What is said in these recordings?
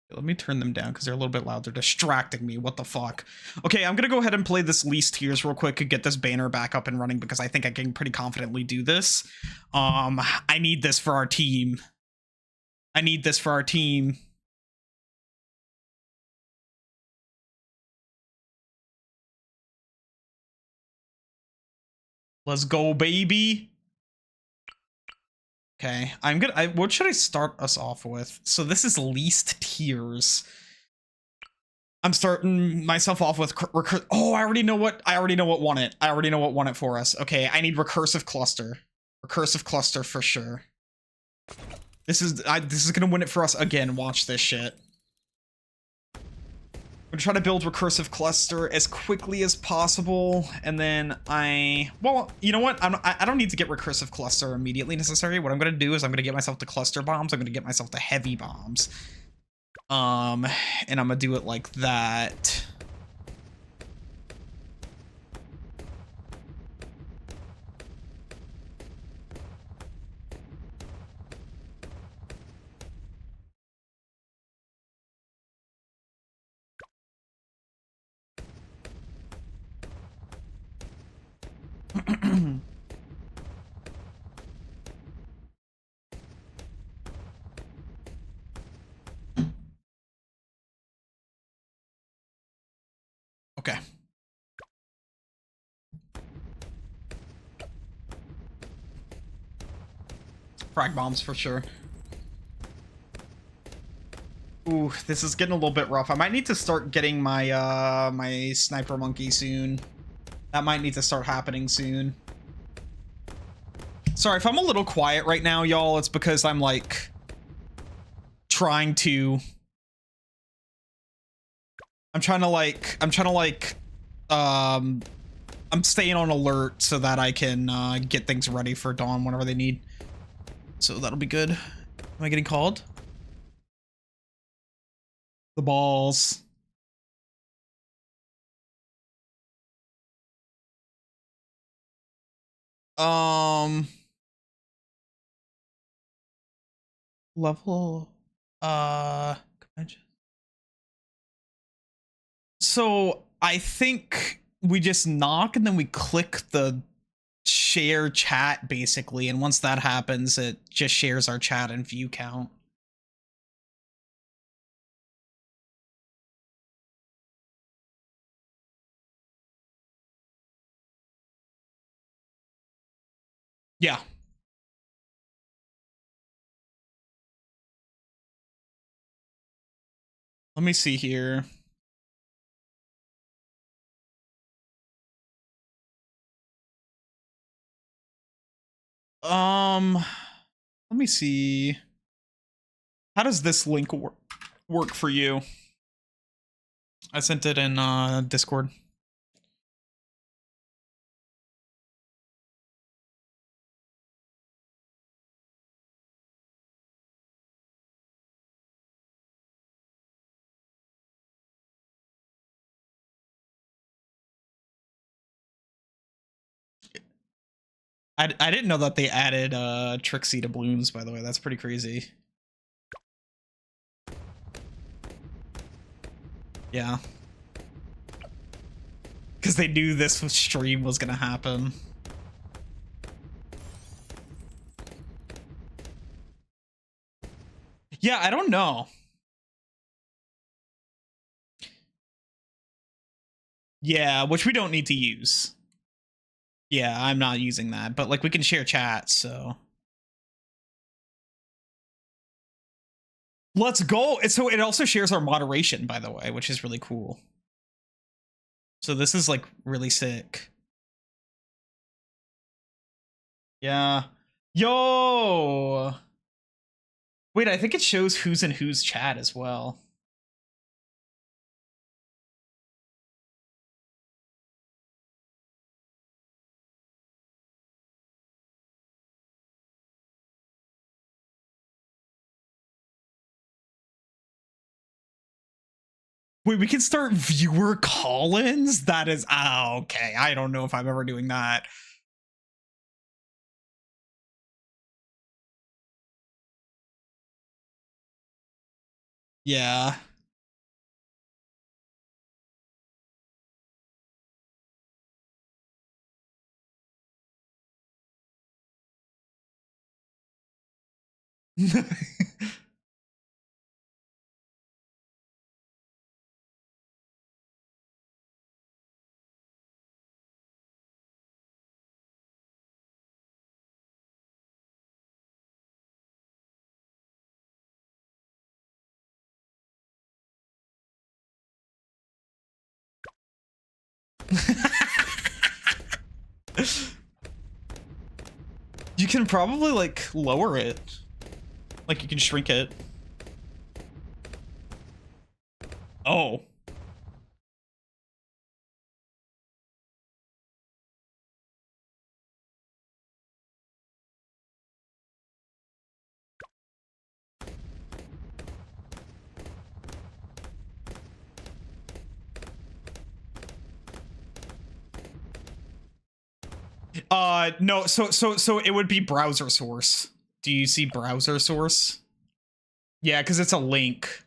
Let me turn them down because they're a little bit loud. They're distracting me. What the fuck? Okay, I'm gonna go ahead and play this least tiers real quick and get this banner back up and running because I think I can pretty confidently do this. I need this for our team. I need this for our team. Let's go, baby. Okay, what should I start us off with? So this is least tiers. I'm starting myself off with oh, I already know what won it. I already know what won it for us. Okay, I need recursive cluster. Recursive cluster for sure. This is gonna win it for us again. Watch this shit. I'm gonna try to build recursive cluster as quickly as possible, and then well, you know what? I don't need to get recursive cluster immediately necessary. What I'm gonna do is I'm gonna get myself the cluster bombs. I'm gonna get myself the heavy bombs. And I'm gonna do it like that. Okay. Frag bombs for sure. Ooh, this is getting a little bit rough. I might need to start getting my my sniper monkey soon. That might need to start happening soon. Sorry if I'm a little quiet right now, y'all. It's because I'm like trying to I'm staying on alert so that I can get things ready for dawn whenever they need. So that'll be good. Am I getting called? The balls. Level convention. So I think we just knock and then we click the share chat basically, and once that happens it just shares our chat and view count. Yeah. Let me see here. Let me see. How does this link work for you? I sent it in Discord. I didn't know that they added Trixie to BLOONS, by the way. That's pretty crazy. Yeah. Because they knew this stream was gonna happen. Yeah, I don't know. Yeah, which we don't need to use. Yeah, I'm not using that, but like we can share chat, so. Let's go. So it also shares our moderation, by the way, which is really cool. So this is like really sick. Yeah. Yo. Wait, I think it shows who's in whose chat as well. Wait, we can start viewer call-ins? That is, okay. I don't know if I'm ever doing that. Yeah. You can probably like lower it. Like you can shrink it. Oh. No, so it would be browser source. Do you see browser source? Yeah, because it's a link.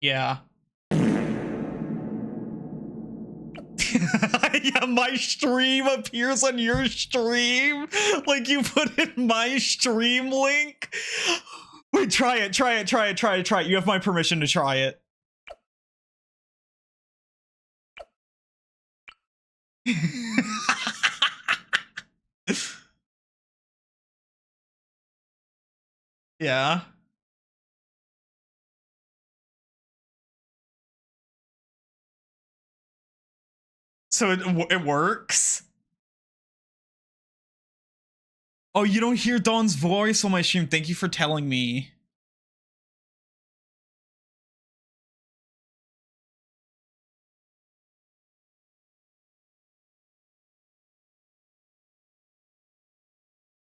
Yeah. Yeah, my stream appears on your stream. Like you put in my stream link. Wait, try it. You have my permission to try it. Yeah. So it works? Oh, you don't hear Dawn's voice on my stream. Thank you for telling me.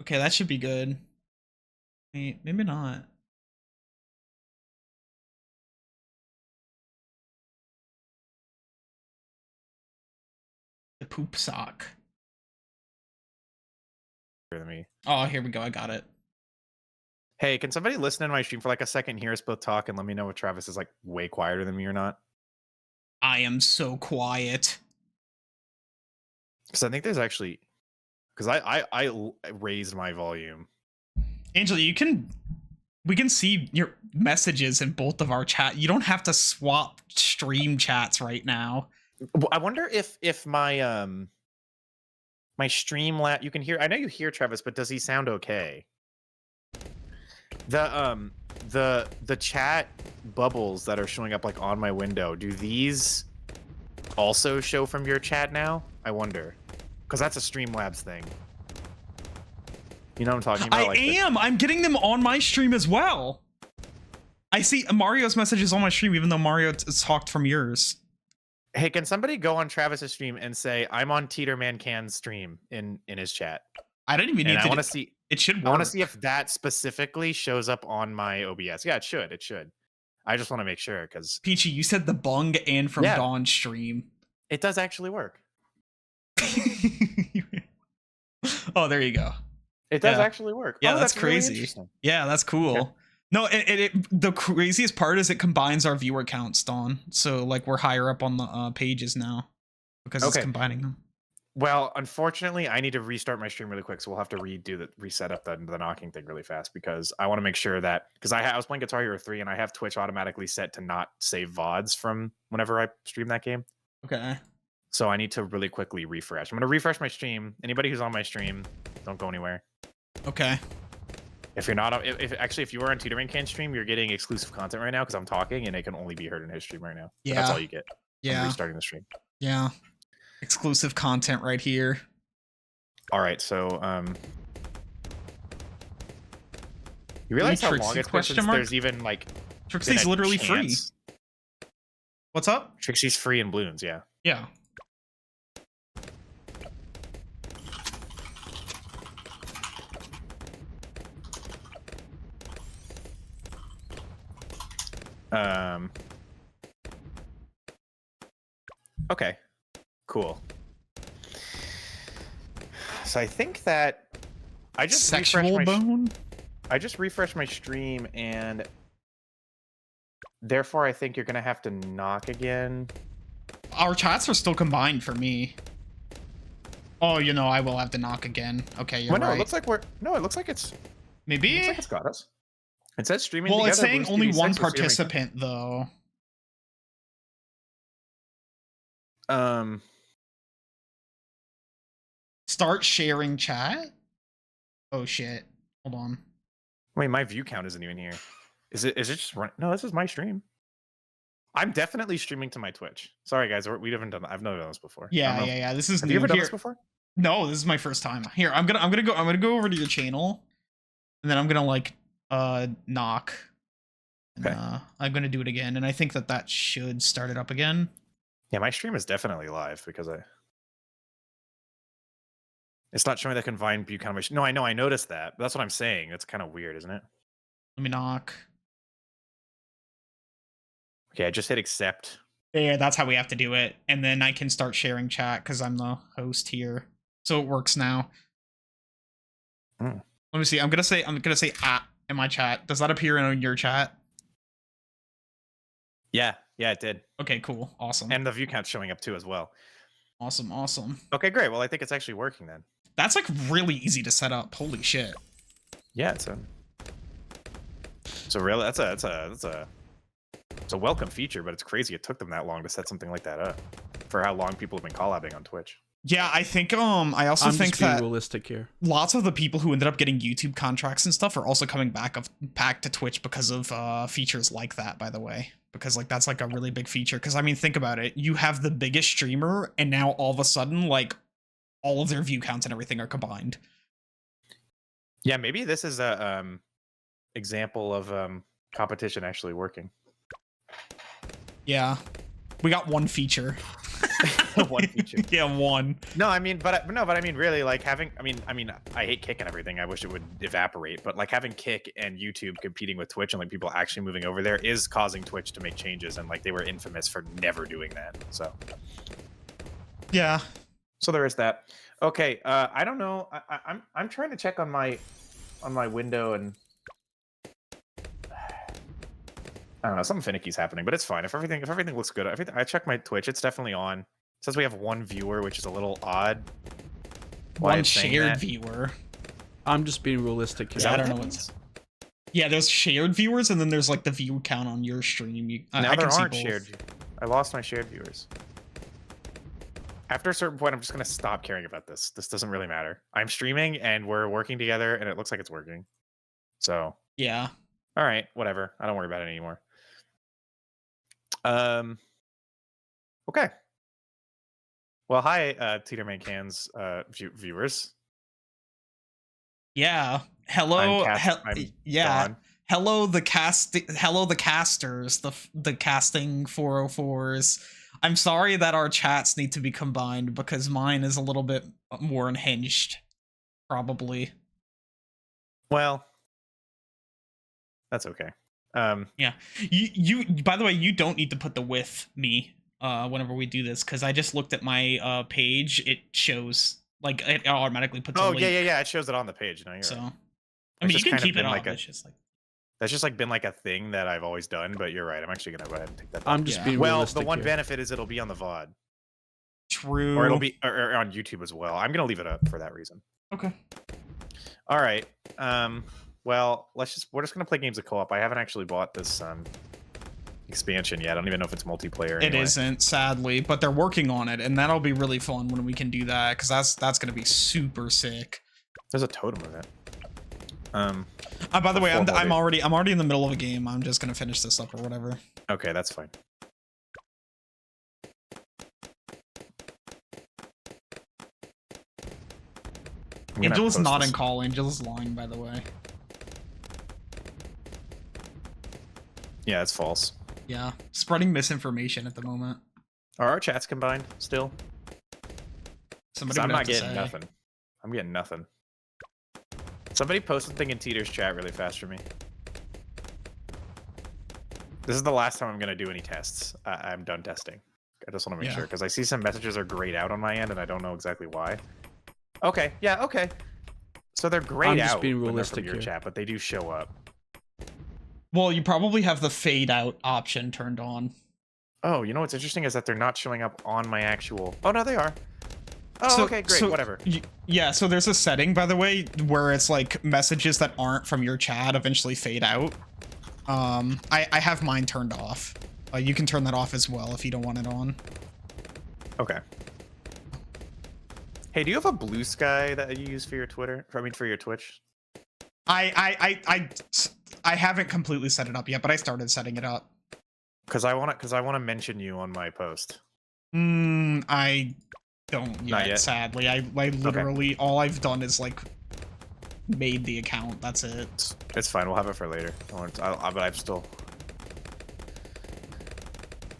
Okay, that should be good. Wait, maybe not. The poop sock. Than me. Oh, here we go. I got it. Hey, can somebody listen in my stream for like a second, hear us both talk, and let me know if Travis is like way quieter than me or not? I am so quiet. Because I think there's actually, because I raised my volume. Angela, we can see your messages in both of our chat. You don't have to swap stream chats right now. I wonder if my my stream you can hear. I know you hear Travis, but does he sound okay? The chat bubbles that are showing up like on my window, do these also show from your chat now? I wonder, because that's a Streamlabs thing. You know what I'm talking about? I'm getting them on my stream as well. I see Mario's messages on my stream, even though Mario talked from yours. Hey, can somebody go on Travis's stream and say I'm on teetermancan's stream in his chat? I didn't even need to. I want to see. It should work. I want to see if that specifically shows up on my OBS. Yeah, it should. It should. I just want to make sure because Peachy, you said the bung and from Dawn's stream. It does actually work. Oh, there you go. It does actually work. Yeah, that's crazy. Really yeah, that's cool. Okay. No, the craziest part is it combines our viewer counts, Dawn. So like we're higher up on the pages now because it's combining them. Well, unfortunately, I need to restart my stream really quick, so we'll have to reset up the knocking thing really fast because I want to make sure that because I was playing Guitar Hero 3 and I have Twitch automatically set to not save VODs from whenever I stream that game. Okay. So I need to really quickly refresh. I'm gonna refresh my stream. Anybody who's on my stream, don't go anywhere. Okay. If you're not, if you are on teetermancan's stream, you're getting exclusive content right now because I'm talking and it can only be heard in his stream right now. Yeah, that's all you get. Yeah. I'm restarting the stream. Yeah. Exclusive content right here. All right, so you realize how long it's been since there's even like Trixie's literally free. What's up? Trixie's free in BLOONS, yeah. Yeah. Okay. Cool. So I think that I just Sexual bone? I just refreshed my stream, and therefore I think you're gonna have to knock again. Our chats are still combined for me. Oh, you know, I will have to knock again. Okay, you're Well, no, right. it looks like we're it looks like it's Maybe. it looks like it's got us. It says streaming. Well, together, it's saying BLOONS only BTD6 one or teetermancan. participant though. Start sharing chat. Oh shit! Hold on. Wait, my view count isn't even here. Is it just run? No, this is my stream. I'm definitely streaming to my Twitch. Sorry guys, we haven't done. I've never done this before. Yeah. This is Have new. you ever done Here- this before? No, this is my first time. Here, I'm gonna go over to your channel, and then I'm gonna like knock. And, Okay. I'm gonna do it again, and I think that should start it up again. Yeah, my stream is definitely live because it's not showing the combined view count. No, I know, I noticed that. But that's what I'm saying. That's kind of weird, isn't it? Let me knock. Okay, I just hit accept. Yeah, that's how we have to do it, and then I can start sharing chat because I'm the host here, so it works now. Hmm. Let me see. I'm gonna say in my chat. Does that appear in your chat? Yeah, it did. Okay, cool, awesome, And the view count's showing up too as well. awesome. Okay, great. Well, I think it's actually working then. That's like really easy to set up. Holy shit. Yeah, it's a real that's a welcome feature, but it's crazy it took them that long to set something like that up for how long people have been collabing on Twitch. Yeah, I think I also I'm think just being that realistic here. lots of the people who ended up getting YouTube contracts and stuff are also coming back to Twitch because of features like that, by the way. Because like that's like a really big feature. Because I mean, think about it. You have the biggest streamer, and now all of a sudden, like all of their view counts and everything are combined. Yeah, maybe this is a example of competition actually working. Yeah, we got one feature. One feature. Yeah, one. No, I mean, but I mean, really, like having. I mean, I hate Kick and everything. I wish it would evaporate. But like having Kick and YouTube competing with Twitch and like people actually moving over there is causing Twitch to make changes. And like they were infamous for never doing that. So Yeah. So there is that. Okay, I don't know. I'm trying to check on my window and I don't know. Something finicky's happening, but it's fine. If everything looks good, I checked my Twitch. It's definitely on. It says we have one viewer, which is a little odd. Why One it's saying shared that. viewer. I'm just being realistic here. Is that I what don't that know means? Yeah, there's shared viewers, and then there's like the view count on your stream. Now I there can see aren't both. shared. I lost my shared viewers. After a certain point, I'm just gonna stop caring about this. This doesn't really matter. I'm streaming and we're working together, and it looks like it's working. So Yeah. all right, whatever. I don't worry about it anymore. Okay. Well, hi, teetermancan's viewers. Yeah. Hello. I'm Yeah. gone. Hello the casters, the casting 404s. I'm sorry that our chats need to be combined because mine is a little bit more unhinged, probably. Well, that's okay. Yeah. You by the way, you don't need to put the with me whenever we do this because I just looked at my page. It shows like it automatically puts a link. Yeah. It shows it on the page. No, you're So right. I mean, It's you just can kind of keep it been on. like a- It's just like That's just like been like a thing that I've always done, but you're right. I'm actually gonna go ahead and take that. I'm back. just Yeah. being Well, realistic the one here. benefit is it'll be on the VOD, true. or it'll be or on YouTube as well. I'm gonna leave it up for that reason. Okay. All right. Well, we're just gonna play games of co-op. I haven't actually bought this expansion yet. I don't even know if it's multiplayer. It anyway. isn't, sadly, but they're working on it, and that'll be really fun when we can do that because that's gonna be super sick. There's a totem of it. By the way, I'm formal already in the middle of a game. I'm just gonna finish this up or whatever. Okay, that's fine. I'm gonna Angel is post not this. in call. Angel is lying, by the way. Yeah, it's false. Yeah, spreading misinformation at the moment. Are our chats combined still? Somebody I'm would not have to getting say. nothing. I'm getting nothing. Somebody post something in Teeter's chat really fast for me. This is the last time I'm gonna do any tests. I'm done testing. I just want to make Yeah. sure because I see some messages are grayed out on my end and I don't know exactly why. Okay, yeah, okay. So they're grayed I'm just out being when they're realistic from your here. chat, but they do show up. Well, you probably have the fade out option turned on. Oh, you know what's interesting is that they're not showing up on my actual... Oh, no, they are. Oh, So- okay, great, so whatever. Yeah, so there's a setting, by the way, where it's like messages that aren't from your chat eventually fade out. I have mine turned off. You can turn that off as well if you don't want it on. Okay. Hey, do you have a blue sky that you use for your Twitter? I mean, for your Twitch? I haven't completely set it up yet, but I started setting it up. Because I want to mention you on my post. I don't Not yet, yet? sadly. I literally all I've done is like made the account. That's it. It's fine. We'll have it for later. But I'm still.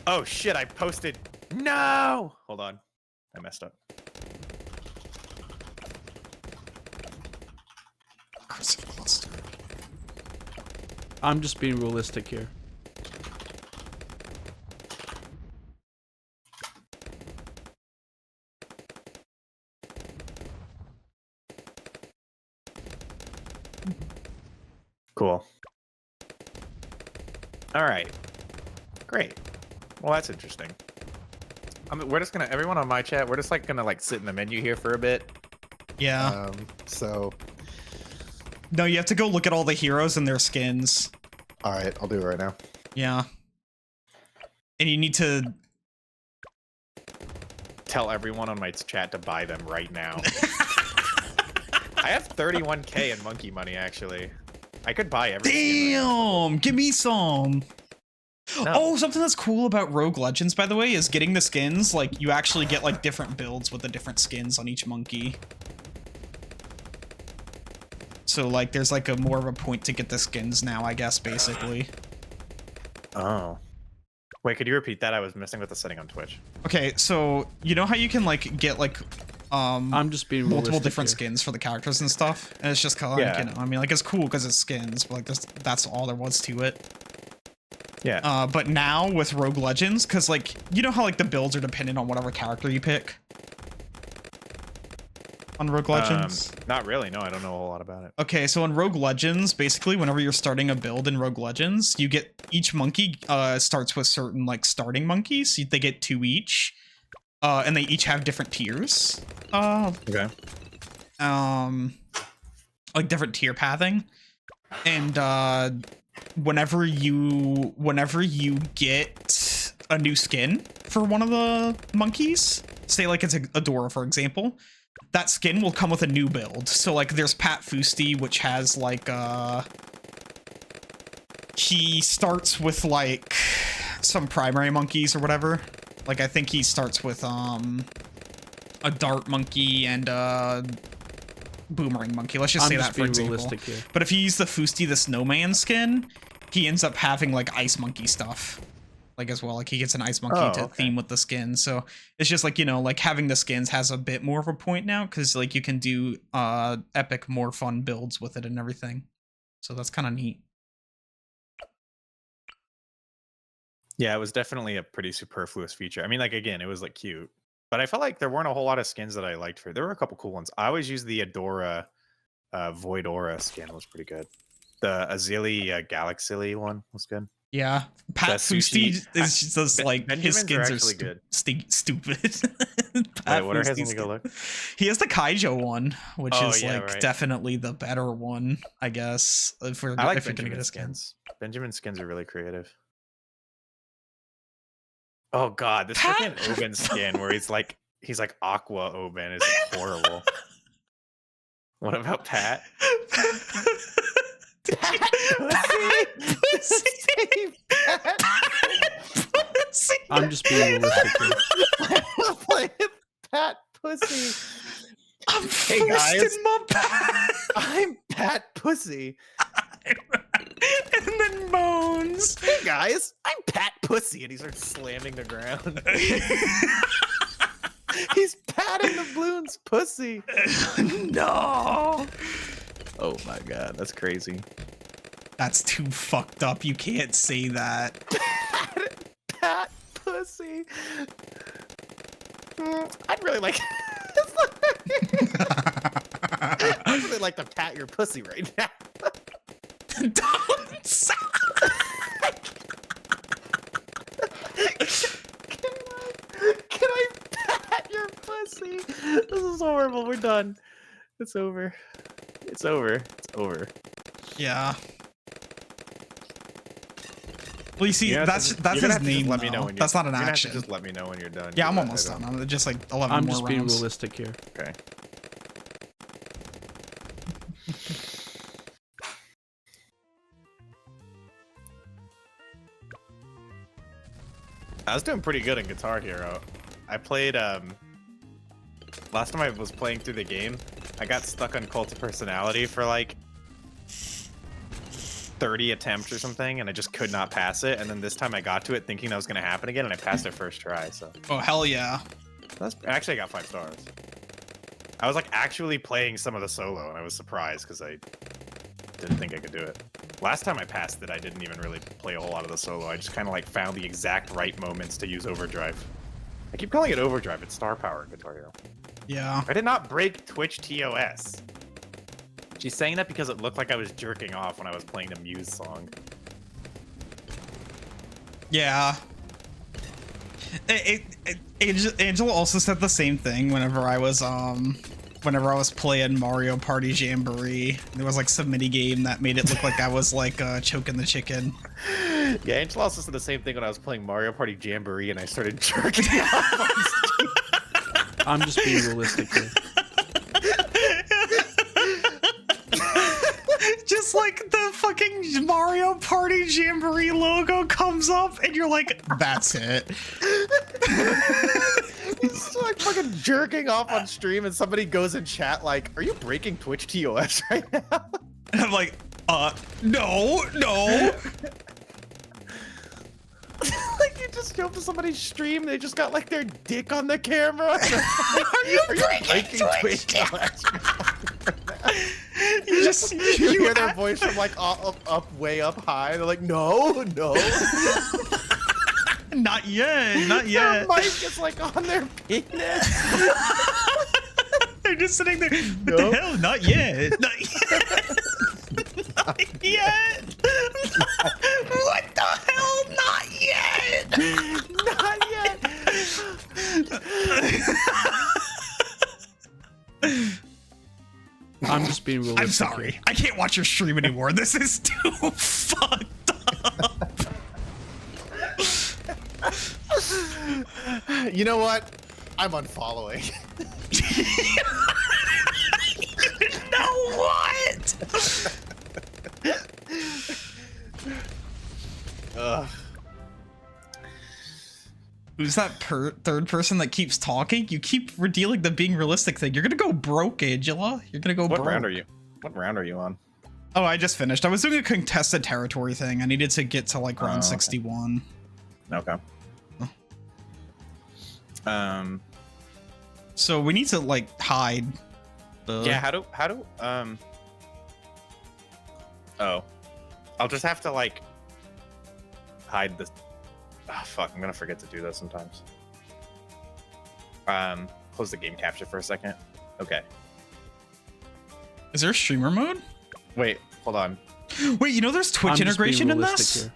Oh shit! I posted. No. Hold on. I messed up. Cursive cluster. I'm just being realistic here. Cool. All right. Great. Well, that's interesting. We're just gonna everyone on my chat. We're just like gonna like sit in the menu here for a bit. Yeah. So. No, you have to go look at all the heroes and their skins. All right, I'll do it right now. Yeah. And you need to Tell everyone on my chat to buy them right now. I have 31k in monkey money actually. I could buy everything. Damn! Give me some. No. Oh, something that's cool about Rogue Legends, by the way, is getting the skins. Like, you actually get like different builds with the different skins on each monkey. So like, there's like a more of a point to get the skins now, I guess, basically. Oh. Wait, could you repeat that? I was messing with the setting on Twitch. Okay, so you know how you can like get like I'm just being multiple realistic different here. skins for the characters and stuff, and it's just kind of like, Yeah. you know, I mean, like it's cool because it's skins, but like that's all there was to it. Yeah. But now with Rogue Legends, because like you know how like the builds are dependent on whatever character you pick on Rogue Legends. Not really. No, I don't know a whole lot about it. Okay, so in Rogue Legends, basically, whenever you're starting a build in Rogue Legends, you get each monkey starts with certain like starting monkeys. They get 2 each, and they each have different tiers. Okay. Like different tier pathing, and whenever you get a new skin for one of the monkeys, say like it's a Adora, for example. That skin will come with a new build. So like there's Pat Fusti, which has like he starts with like some primary monkeys or whatever. Like I think he starts with a dart monkey and a boomerang monkey. Let's just I'm say just that for being example. realistic here. But if you use the Fusti the snowman skin, he ends up having like ice monkey stuff. Like as well, like he gets an ice monkey to theme with the skin. So it's just like, you know, like having the skins has a bit more of a point now because like you can do epic, more fun builds with it and everything. So that's kind of neat. Yeah, it was definitely a pretty superfluous feature. I mean, like again, it was like cute, but I felt like there weren't a whole lot of skins that I liked for it. There were a couple cool ones. I always used the Adora Void Aura skin was pretty good. The Azili Galaxily one was good. Yeah, Pat Fusti is just like his skins are good. stupid. Wait, what are his? Let me go look. He has the Kaijo one, which is yeah, like right. definitely the better one, I guess. If we're I like if you're gonna get Benjamin a skin. skins. Benjamin skins are really creative. Oh god, this Pat- freaking Oben skin where he's like Aqua Oben is horrible. What about Pat? I'm just being realistic here. Playing Pat Pussy. I'm Hey, guys. first in my Pat. I'm Pat Pussy. And then moans. Hey guys, I'm Pat Pussy, and he starts slamming the ground. He's patting the BLOONS pussy. No. Oh my god, that's crazy. That's too fucked up. You can't say that. Pat Pussy. I'd really like. I'd really like to pat your pussy right now. Don't Can I pat your pussy? This is horrible. We're done. It's over. It's over. It's over. Yeah. Well, you see, You're gonna have that's to just- you're gonna his have to just name. let me know Though. when you're- That's not an you're gonna have to action. Just let me know when you're done. Yeah, I'm 'cause almost I done. don't- I'm just like 11 I'm more just being rounds. realistic here. Okay. I was doing pretty good in Guitar Hero. I played last time I was playing through the game, I got stuck on Cult of Personality for like 30 attempts or something, and I just could not pass it. And then this time I got to it thinking that was gonna happen again, and I passed it first try. So Oh hell yeah! actually I got 5 stars. I was like actually playing some of the solo, and I was surprised because I didn't think I could do it. Last time I passed it, I didn't even really play a whole lot of the solo. I just kind of like found the exact right moments to use overdrive. I keep calling it overdrive. It's star power in Guitar Hero. Yeah. I did not break Twitch TOS. She's saying that because it looked like I was jerking off when I was playing the Muse song. Yeah. Angela also said the same thing whenever I was playing Mario Party Jamboree. There was like some mini game that made it look like I was like choking the chicken. Yeah, Angela also said the same thing when I was playing Mario Party Jamboree and I started jerking off on stream. I'm just being realistic here. Just like the fucking Mario Party Jamboree logo comes up and you're like, that's it. It's like fucking jerking off on stream and somebody goes in chat like, are you breaking Twitch TOS right now? And I'm like, no. Like you just show up to somebody's stream, they just got like their dick on the camera. Are you breaking Twitch TOS? You just, You hear their voice from like up way up high. They're like, no. not yet. Their mic is like on their penis. They're just sitting there. What Nope. the hell? Not yet. Not yet. Not yet. What the hell? Not yet. Not yet. I'm just being realistic. I'm sorry. here. I can't watch your stream anymore. This is too fucked up. You know what? I'm unfollowing. You know what? Ugh. Who's that third person that keeps talking? You keep redealing the being realistic thing. You're gonna go broke, Angela. You're gonna go What broke. round are you? What round are you on? Oh, I just finished. I was doing a contested territory thing. I needed to get to like round okay. 61. Okay. So we need to like hide. Yeah. How do? Oh, I'll just have to like hide this. Oh, fuck, I'm gonna forget to do that sometimes. Close the game capture for a second. Okay. Is there streamer mode? Wait, hold on. Wait, you know there's I'm Twitch just being integration in realistic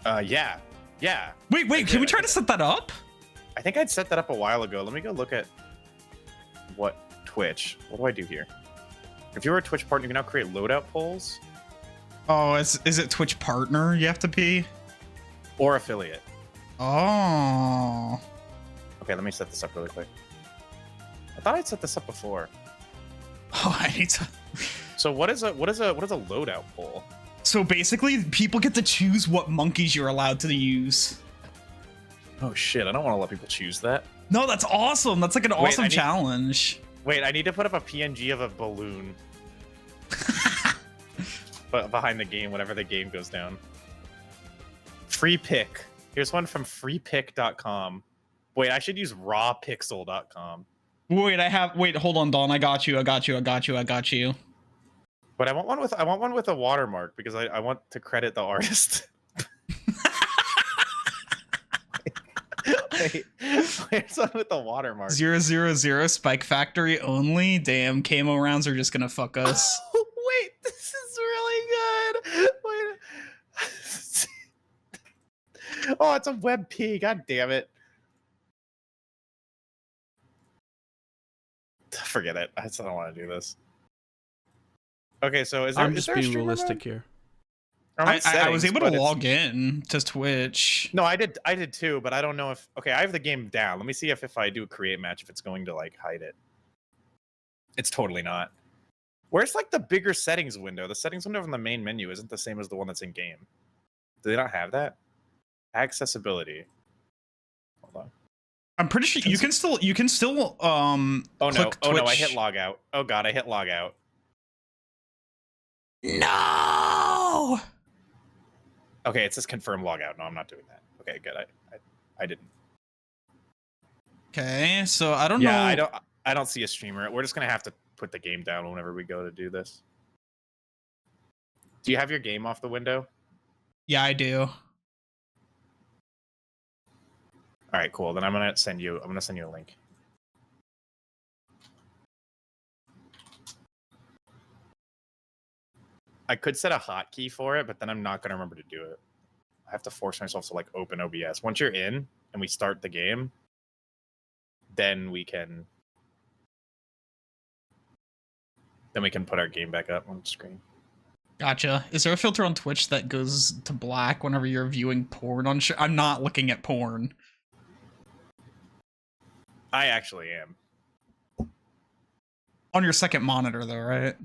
this? Yeah. Yeah. Wait, can we try to set that up? I think I'd set that up a while ago. Let me go look at what Twitch. What do I do here? If you're a Twitch partner, you can now create loadout polls Oh, is it Twitch partner you have to be? or affiliate. Oh. Okay, let me set this up really quick. I thought I'd set this up before. Oh, I need to. So what is a loadout poll? So basically, people get to choose what monkeys you're allowed to use. Oh shit, I don't want to let people choose that. No, that's awesome. That's like an Wait, awesome challenge. Wait, I need to put up a PNG of a balloon. But behind the game, whenever the game goes down. Free pick. Here's one from freepick.com. Wait, I should use rawpixel.com. Wait, hold on, Don. I got you. But I want one with a watermark because I want to credit the artist. Wait, where's one with the watermark? 000 Spike Factory only. Damn, camo rounds are just gonna fuck us. Wait, this is really good. Wait. Oh, it's a web P. God damn it. Forget it. I still don't want to do this. Okay, so is there? I'm is just there a being streamer realistic mode? here. I'm on I was settings, able to but it's- log in to Twitch. No, I did too, but I don't know if. Okay, I have the game down. Let me see if I do create match, if it's going to like hide it. It's totally not. Where's like the bigger settings window? The settings window from the main menu isn't the same as the one that's in game. Do they not have that? Accessibility. Hold on. I'm pretty sure you can still Oh no! click Oh no! I Twitch. hit log out. Oh god! I hit log out. No. Okay, it says confirm log out. No, I'm not doing that. Okay, good. I didn't. Okay, so I don't know. Yeah, I don't see a streamer. We're just gonna have to put the game down whenever we go to do this. Do you have your game off the window? Yeah, I do. All right, cool. Then I'm gonna send you a link. I could set a hotkey for it, but then I'm not gonna remember to do it. I have to force myself to like open OBS. Once you're in and we start the game, then we can put our game back up on the screen. Gotcha. Is there a filter on Twitch that goes to black whenever you're viewing porn on I'm not looking at porn. I actually am. On your second monitor though, right?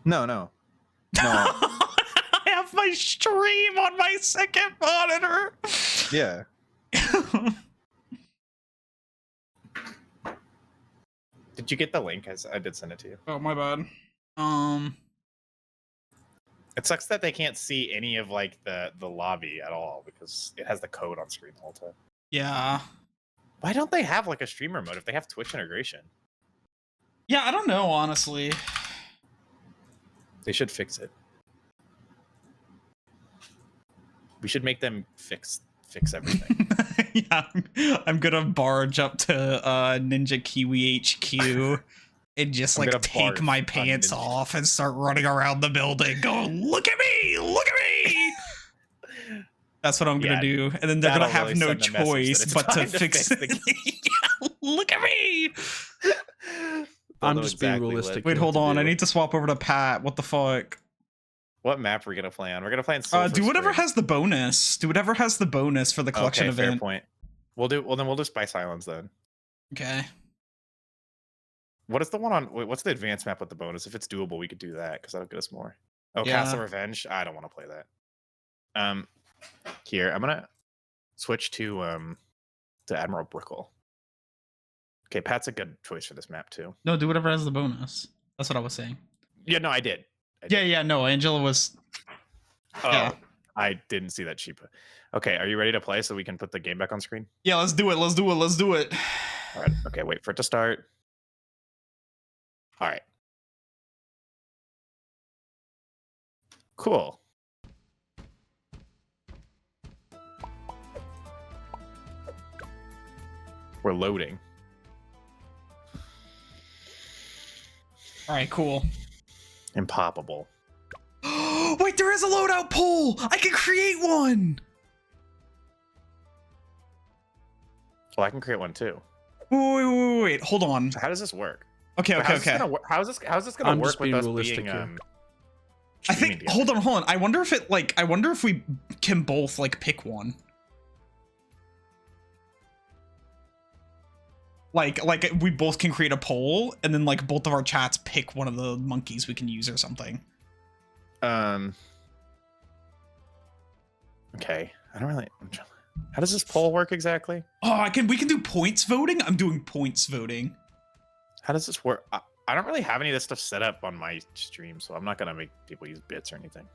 No. No. I have my stream on my second monitor. Yeah. Did you get the link? I did send it to you. Oh, my bad. It sucks that they can't see any of like the lobby at all because it has the code on screen the whole time. Yeah. Why don't they have like a streamer mode if they have Twitch integration? Yeah, I don't know, honestly. They should fix it. We should make them fix everything. Yeah, I'm gonna barge up to Ninja Kiwi HQ and just I'm like gonna take barge my on pants Ninja. off and start running around the building going, look at me, look at me. That's what I'm gonna Yeah, do, and then they're gonna that'll have really no send the message that choice it's but to time to fix fix it. the Yeah, look at me. I'm They'll know just being exactly realistic. Wait, here. hold to on. I do. need to swap over to Pat. What the fuck? What map are we gonna play on? We're gonna play on Silver Do whatever Spring. has the bonus. Do whatever has the bonus for the collection Okay, fair event. point. Well, then we'll do Spice Islands then. Okay. What is the one on? Wait, what's the advanced map with the bonus? If it's doable, we could do that because that'll get us more. Oh, Yeah. Castle Revenge. I don't want to play that. Here I'm gonna switch to Admiral Brickle. Okay, Pat's a good choice for this map too. No, do whatever has the bonus. That's what I was saying. Yeah, no, I did. Yeah, no, Angela was... Oh, yeah. I didn't see that sheep. Okay, are you ready to play so we can put the game back on screen? Yeah, let's do it, let's do it, let's do it. All right. Okay, wait for it to start. All right. Cool. We're loading. Alright, cool. Impoppable. Wait, there is a loadout pool! I can create one! Well, I can create one too. Wait, hold on. So how does this work? Okay. How's this gonna I'm work just with being us realistic being here. I streaming think, together? hold on. I wonder if we can both, like, pick one. Like we both can create a poll, and then, like, both of our chats pick one of the monkeys we can use or something. Okay. I don't really. How does this poll work exactly? Oh, we can do points voting? I'm doing points voting. How does this work? I don't really have any of this stuff set up on my stream, so I'm not gonna make people use bits or anything.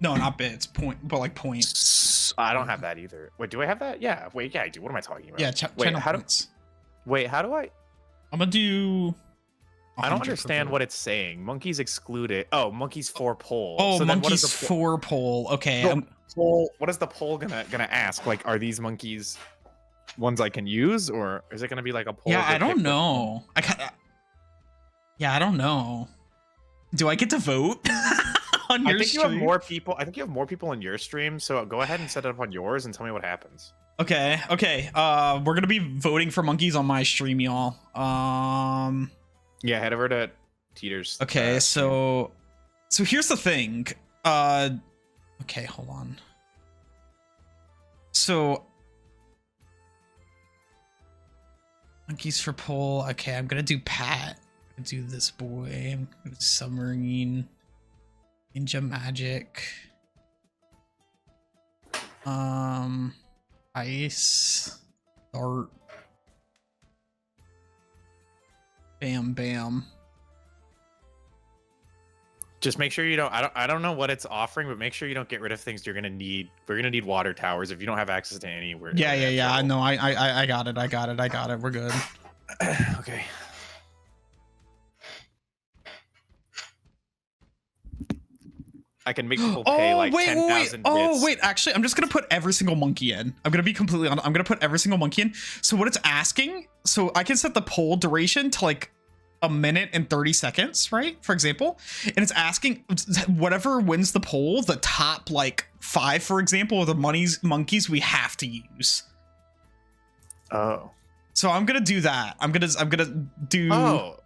No, not bits, but like points. I don't have that either. Wait, do I have that? Yeah. Wait, yeah, I do. What am I talking about? Yeah, Wait, channel how do? points. Wait, how do I? I'm gonna do... I don't 100 understand for what it's saying. Monkeys excluded. Oh, monkeys for poll. Oh, so then what is monkeys the for poll. Okay. No, poll? What is the poll gonna ask? Like, are these monkeys ones I can use, or is it going to be like a poll? Yeah, I to don't pick know. Yeah, I don't know. Do I get to vote on your I think stream? you have more people. I think you have more people on your stream. So go ahead and set it up on yours and tell me what happens. Okay. We're gonna be voting for monkeys on my stream, y'all. Yeah, head over to Teeter's. Okay, so here's the thing. Okay, hold on. So monkeys for poll. Okay, I'm gonna do Pat. I'm gonna do this boy. I'm gonna do submarine. Ninja magic. Ice. Dart. Bam bam. Just make sure you don't. I don't know what it's offering, but make sure you don't get rid of things you're gonna need. We're gonna need water towers if you don't have access to any. Yeah. I know. I got it. We're good. Okay. I can make people pay like 10,000 bits. Oh wait, actually, I'm just gonna put every single monkey in. I'm gonna be completely honest. I'm gonna put every single monkey in. So what it's asking, so I can set the poll duration to like 1 minute and 30 seconds, right? For example, and it's asking whatever wins the poll, the top like 5, for example, of the monkeys we have to use. Oh. So I'm gonna do that. I'm gonna do. Oh.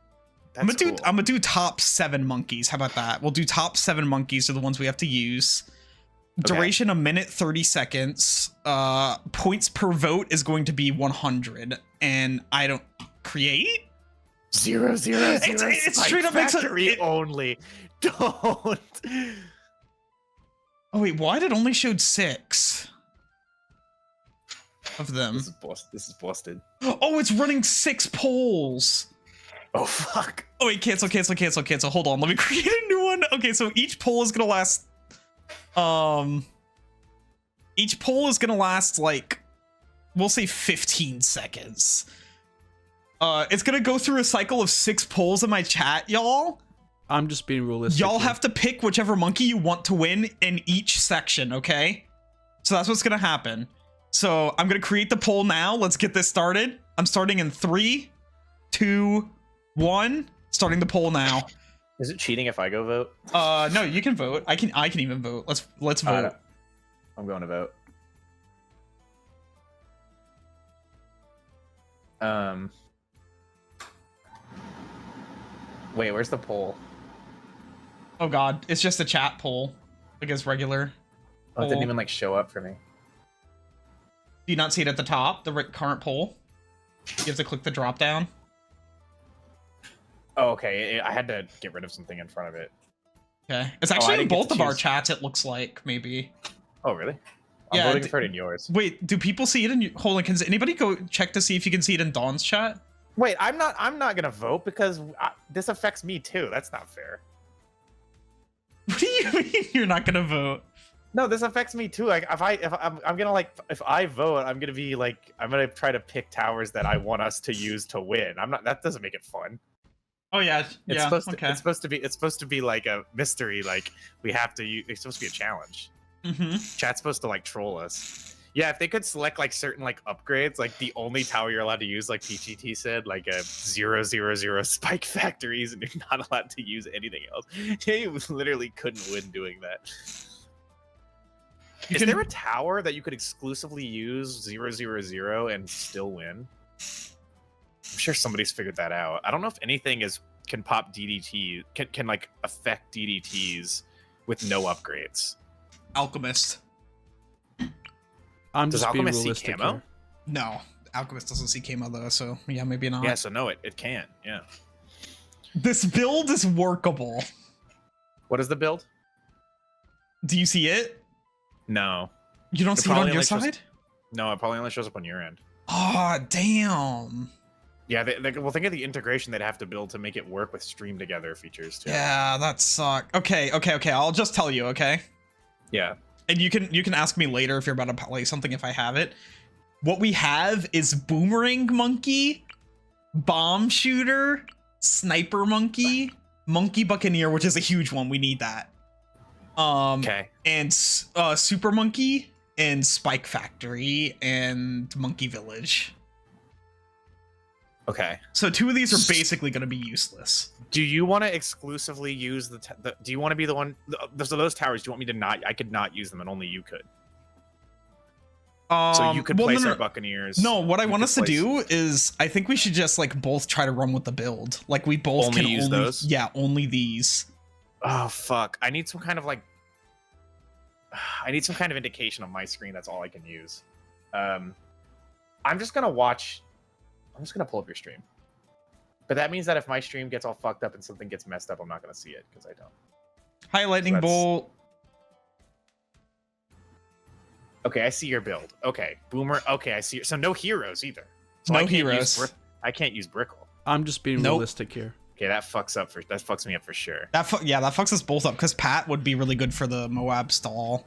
I'm gonna do top 7 monkeys. How about that? We'll do top 7 monkeys are the ones we have to use. Okay. Duration 1 minute 30 seconds. Points per vote is going to be 100. And I don't create. 0, 0, 0. It's straight up makes factory only. Don't. Oh wait, why did it only showed 6 of them? This is busted. Oh, it's running 6 polls. Oh fuck. Oh wait, cancel. Hold on, let me create a new one. Okay, so each poll is gonna last like, we'll say 15 seconds. It's gonna go through a cycle of 6 polls in my chat, y'all. I'm just being realistic. Y'all here. have to pick whichever monkey you want to win in each section, okay? So that's what's gonna happen. So I'm gonna create the poll now. Let's get this started. I'm starting in 3, 2, 1. Starting the poll now. Is it cheating if I go vote? No, you can vote. I can even vote. Let's vote. I'm going to vote. Wait, where's the poll? Oh god, it's just a chat poll. Like it's regular. Oh, it didn't even like show up for me. Do you not see it at the top, the current poll? You have to click the drop down. Oh, okay. I had to get rid of something in front of it. Okay. It's I actually in didn't get both to of our choose. chats, it looks like, maybe. Oh, really? I'm Yeah, voting for it in yours. Wait, do people see it in hold on, can anybody go check to see if you can see it in Dawn's chat? Wait, I'm not gonna vote because this affects me too. That's not fair. What do you mean you're not gonna vote? No, this affects me too. Like I'm gonna like if I vote, I'm gonna be like I'm gonna try to pick towers that I want us to use to win. I'm not. That doesn't make it fun. Oh yeah, It's yeah. supposed to. Okay. It's supposed to be like a mystery. Like we have to use. It's supposed to be a challenge. Chat's supposed to like troll us. Yeah, if they could select like certain like upgrades, like the only tower you're allowed to use, like PGT said, like a 000 spike factories, and you're not allowed to use anything else. You literally couldn't win doing that. Is there a tower that you could exclusively use 000 and still win? I'm sure somebody's figured that out. I don't know if anything can pop DDT, can like affect DDTs with no upgrades. Alchemist. I'm Does just being Alchemist see realistic camo? here. No, Alchemist doesn't see camo though, so yeah, maybe not. Yeah, so no, it can't. Yeah. This build is workable. What is the build? Do you see it? No. You don't It see it on probably your only shows- side? No, it probably only shows up on your end. Oh, damn. Yeah, well, think of the integration they'd have to build to make it work with stream together features too. Yeah, that sucks. Okay. I'll just tell you, okay? Yeah. And you can ask me later if you're about to play something if I have it. What we have is Boomerang Monkey, Bomb Shooter, Sniper Monkey, Monkey Buccaneer, which is a huge one. We need that. Okay. And Super Monkey, and Spike Factory and Monkey Village. Okay. So 2 of these are basically going to be useless. Do you want to exclusively use the do you want to be the one? So those towers, do you want me to not? I could not use them, and only you could. So you could place our Buccaneers. No, what I want us to place- do is, I think we should just like both try to run with the build. Like we both Only can use only those? Yeah, only these. Oh fuck! I need some kind of like. I need some kind of indication on my screen. That's all I can use. I'm just gonna watch. I'm just gonna pull up your stream. But that means that if my stream gets all fucked up and something gets messed up, I'm not gonna see it because I don't. Hi, Lightning Bolt. Okay, I see your build. Okay, Boomer. Okay, I see. So no heroes either. So No I can't heroes. Use I can't use Brickle. I'm just being Nope. realistic here. Okay, that fucks me up for sure. That fucks us both up because Pat would be really good for the Moab stall.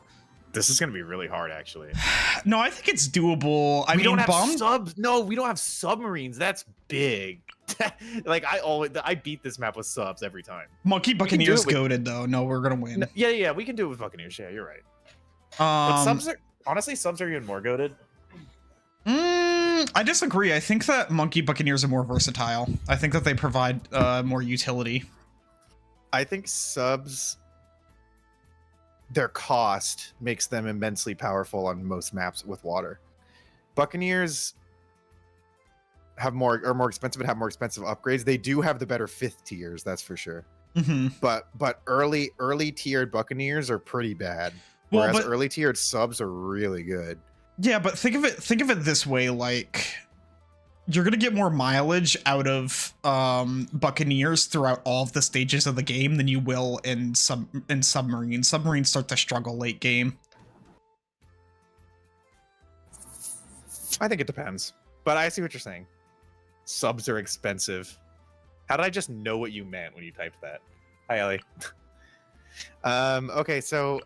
This is gonna be really hard, actually. No, I think it's doable. I we mean, don't have Bum. subs. No, we don't have submarines. That's big. Like I beat this map with subs every time. Monkey can do Buccaneers it with- goaded though. No, we're gonna win. No, yeah, we can do it with Buccaneers. Yeah, you're right. But subs are honestly subs are even more goated. I disagree. I think that Monkey Buccaneers are more versatile. I think that they provide more utility. I think subs, their cost makes them immensely powerful on most maps with water. Buccaneers are more expensive and have more expensive upgrades. They do have the better 5th tiers, that's for sure. But early tiered Buccaneers are pretty bad. Well, Whereas but- early tiered subs are really good. Yeah, but think of it this way, like you're gonna get more mileage out of Buccaneers throughout all of the stages of the game than you will in submarines. Submarines start to struggle late game. I think it depends. But I see what you're saying. Subs are expensive. How did I just know what you meant when you typed that? Hi, Ellie. Okay, so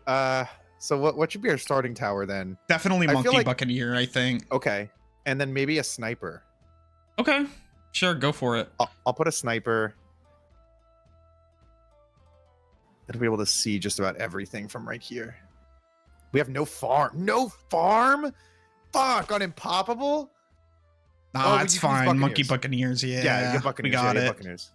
what should be our starting tower then? Definitely I feel Monkey like- Buccaneer, I think. Okay, and then maybe a sniper. Okay, sure, go for it. I'll put a sniper. It'll be able to see just about everything from right here. We have no farm. No farm? Fuck, on Impoppable? Nah, we it's use fine. Monkey Buccaneers. Buccaneers, yeah. Yeah, you get Buccaneers. We got yeah, you it. get Buccaneers.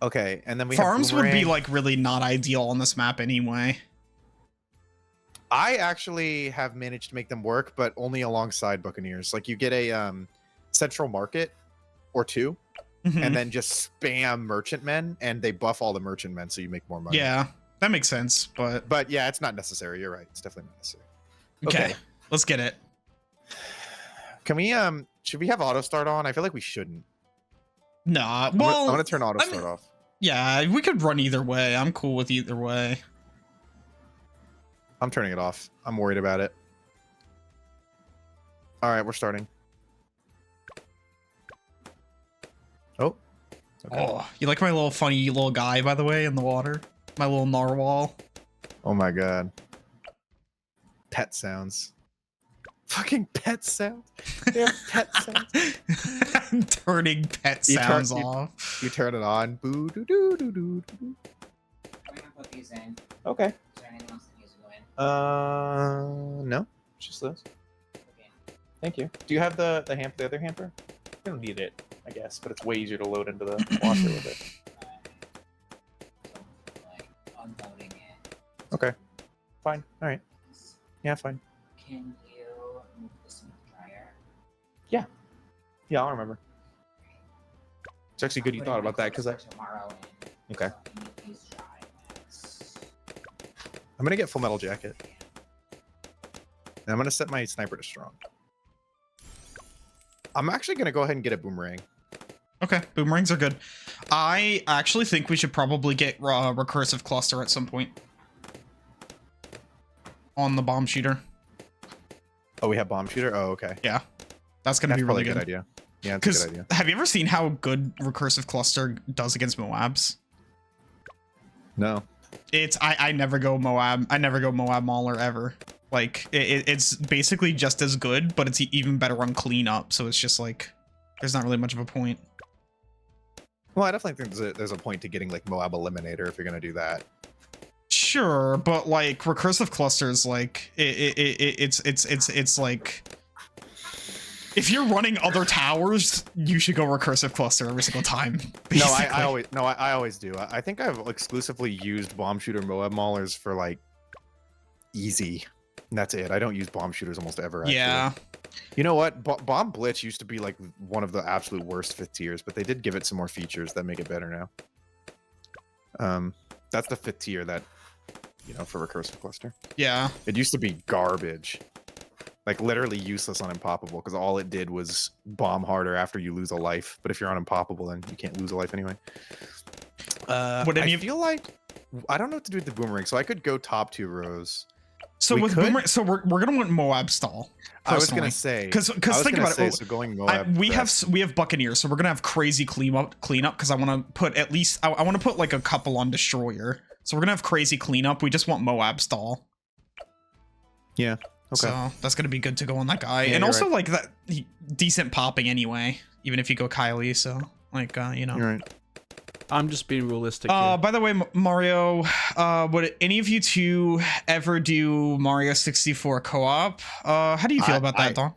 Okay, and then we Farms have would be Boomerang. like really not ideal on this map anyway. I actually have managed to make them work, but only alongside Buccaneers. Like you get a central market or 2, Mhm. and then just spam merchantmen, and they buff all the merchantmen, so you make more money. Yeah, that makes sense, but yeah, it's not necessary. You're right. It's definitely not necessary. okay. Okay. Let's get it. Can we should we have auto start on? I feel like we shouldn't. Nah, I'm well, gonna turn auto I start mean- off. yeah, we could run either way. I'm cool with either way. I'm turning it off. I'm worried about it. All right, we're starting. Oh. Okay. Oh, you like my little funny little guy, by the way, in the water? My little narwhal. Oh my god. Pet sounds. Fucking pet sounds. They have pet sounds. I'm turning pet You turn- sounds you- off. You turn it on. Boo doo doo doo doo doo. I'm gonna put these in. Okay. Is there anything else that needs to go in? No. Just those. Okay. Thank you. Do you have the other hamper? You don't need it, I guess, but it's way easier to load into the washer with it. So, like, unloading it. Okay. Fine. All right. Yeah, fine. Can you move the smooth dryer? Yeah, I'll remember. It's actually good you Put thought it in about that because for tomorrow and Okay. so you need these dry mats. I'm gonna get Full Metal Jacket. And I'm gonna set my sniper to strong. I'm actually gonna go ahead and get a boomerang. Okay, boomerangs are good. I actually think we should probably get recursive cluster at some point. On the bomb shooter. Oh, we have bomb shooter. Oh, okay. That's gonna That's be probably really a good good. idea. Yeah, that's a Because good idea. have you ever seen how good recursive cluster does against Moabs? No. I never go Moab. I never go Moab Mauler ever. Like it's basically just as good, but it's even better on cleanup. So it's just like there's not really much of a point. Well, I definitely think there's a point to getting like Moab Eliminator if you're gonna do that. Sure. Sure, but like recursive clusters, like it's like if you're running other towers, you should go recursive cluster every single time. No, Basically. I always do. I think I've exclusively used bomb shooter Moab maulers for like easy. And that's it. I don't use bomb shooters almost ever. Actually. Yeah. You know what? Bomb Blitz used to be like one of the absolute worst 5th tiers, but they did give it some more features that make it better now. That's the 5th tier that, you know, for recursive cluster. Yeah. It used to be garbage. Like literally useless on Impoppable because all it did was bomb harder after you lose a life. But if you're on Impoppable, then you can't lose a life anyway. I feel like I don't know what to do with the boomerang, so I could go top 2 rows. So We with could- boomerang, so we're gonna want Moab stall. I was Personally. gonna say Because I was think gonna about say, it. so going Moab. We have Buccaneers, so we're gonna have crazy cleanup because I want to put at least I want to put like a couple on Destroyer. So we're gonna have crazy cleanup. We just want Moab stall. Yeah. Okay. So that's gonna be good to go on that guy, Yeah, and you're also right. like that decent popping anyway, even if you go Kylie. So like you know. You're right. I'm just being realistic here. By the way, Mario, would any of you two ever do Mario 64 co-op? How do you feel about that, Don?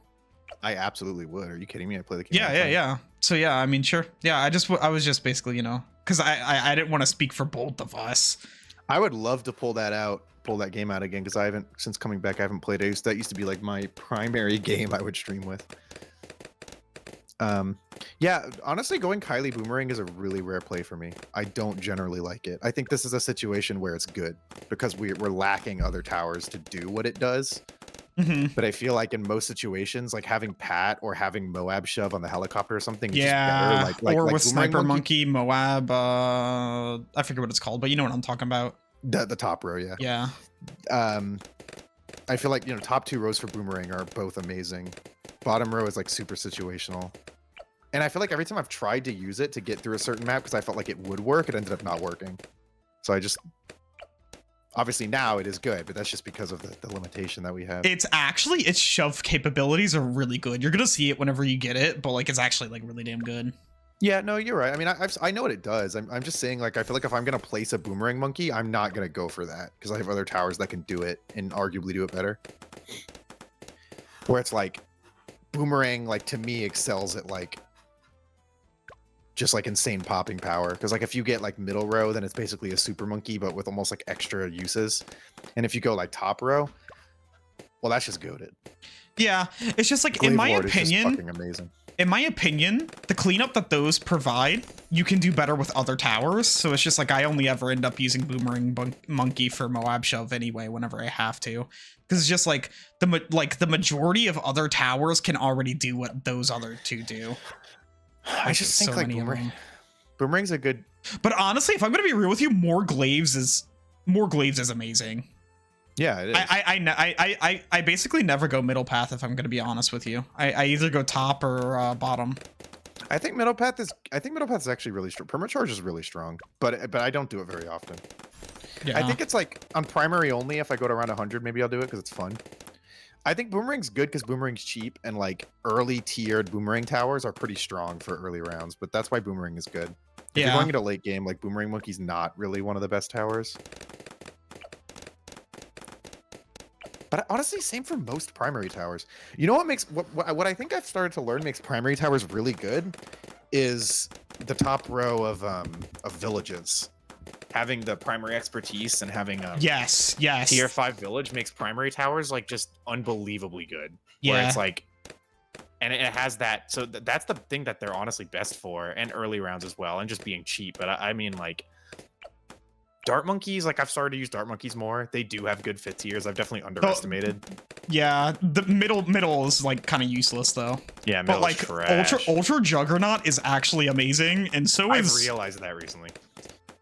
I absolutely would. Are you kidding me? I play the game. Yeah, all the yeah, time. yeah. So yeah, I mean, sure. Yeah, I was just basically, you know, because I didn't want to speak for both of us. I would love to pull that game out again because I haven't since coming back. I haven't played it. That used to be like my primary game I would stream with. Yeah, honestly, going Kylie Boomerang is a really rare play for me. I don't generally like it. I think this is a situation where it's good because we're lacking other towers to do what it does. Mm-hmm. But I feel like in most situations, like having Pat or having Moab shove on the helicopter or something, is Yeah, just better. or Like with Boomerang Sniper Monkey, Moab. I forget what it's called, but you know what I'm talking about. the top row, yeah. Yeah. I feel like, you know, top 2 rows for Boomerang are both amazing. Bottom row is like super situational. And I feel like every time I've tried to use it to get through a certain map because I felt like it would work, it ended up not working. So I just... Obviously now it is good, but that's just because of the limitation that we have. It's actually, its shove capabilities are really good. You're going to see it whenever you get it, but like it's actually like really damn good. Yeah, no, you're right. I mean, I know what it does. I'm just saying, like, I feel like if I'm going to place a Boomerang Monkey, I'm not going to go for that because I have other towers that can do it and arguably do it better. Where it's like, Boomerang, like, to me, excels at, like, just like insane popping power because like if you get like middle row then it's basically a super monkey but with almost like extra uses, and if you go like top row, well that's just goated. Yeah, it's just like Glaive in my Lord is just opinion, fucking amazing. in my opinion, the cleanup that those provide, you can do better with other towers. So it's just like I only ever end up using Boomerang Monkey for Moab Shove anyway whenever I have to, because it's just like the majority of other towers can already do what those other two do. I just think like Boomerang's a good. But honestly, if I'm gonna be real with you, more glaives is amazing. Yeah, it is. I basically never go middle path if I'm gonna be honest with you. I either go top or bottom. I think middle path is actually really strong. Permacharge is really strong, but I don't do it very often. Yeah. I think it's like on primary only. If I go to around 100, maybe I'll do it because it's fun. I think Boomerang's good because Boomerang's cheap and like early tiered Boomerang towers are pretty strong for early rounds, but that's why Boomerang is good. If you're going into late game, like Boomerang Monkey's not really one of the best towers. But honestly, same for most primary towers. You know what makes what I think I've started to learn makes primary towers really good is the top row of villages. Having the primary expertise and having yes tier 5 village makes primary towers like just unbelievably good. Yeah. Where it's like, and it has that, so that's the thing that they're honestly best for, and early rounds as well, and just being cheap. But I mean, like, dart monkeys, like I've started to use dart monkeys more. They do have good 5th tiers. I've definitely underestimated. Yeah, the middle is like kind of useless though. Yeah, but like trash. ultra juggernaut is actually amazing, and so I've is realized that recently.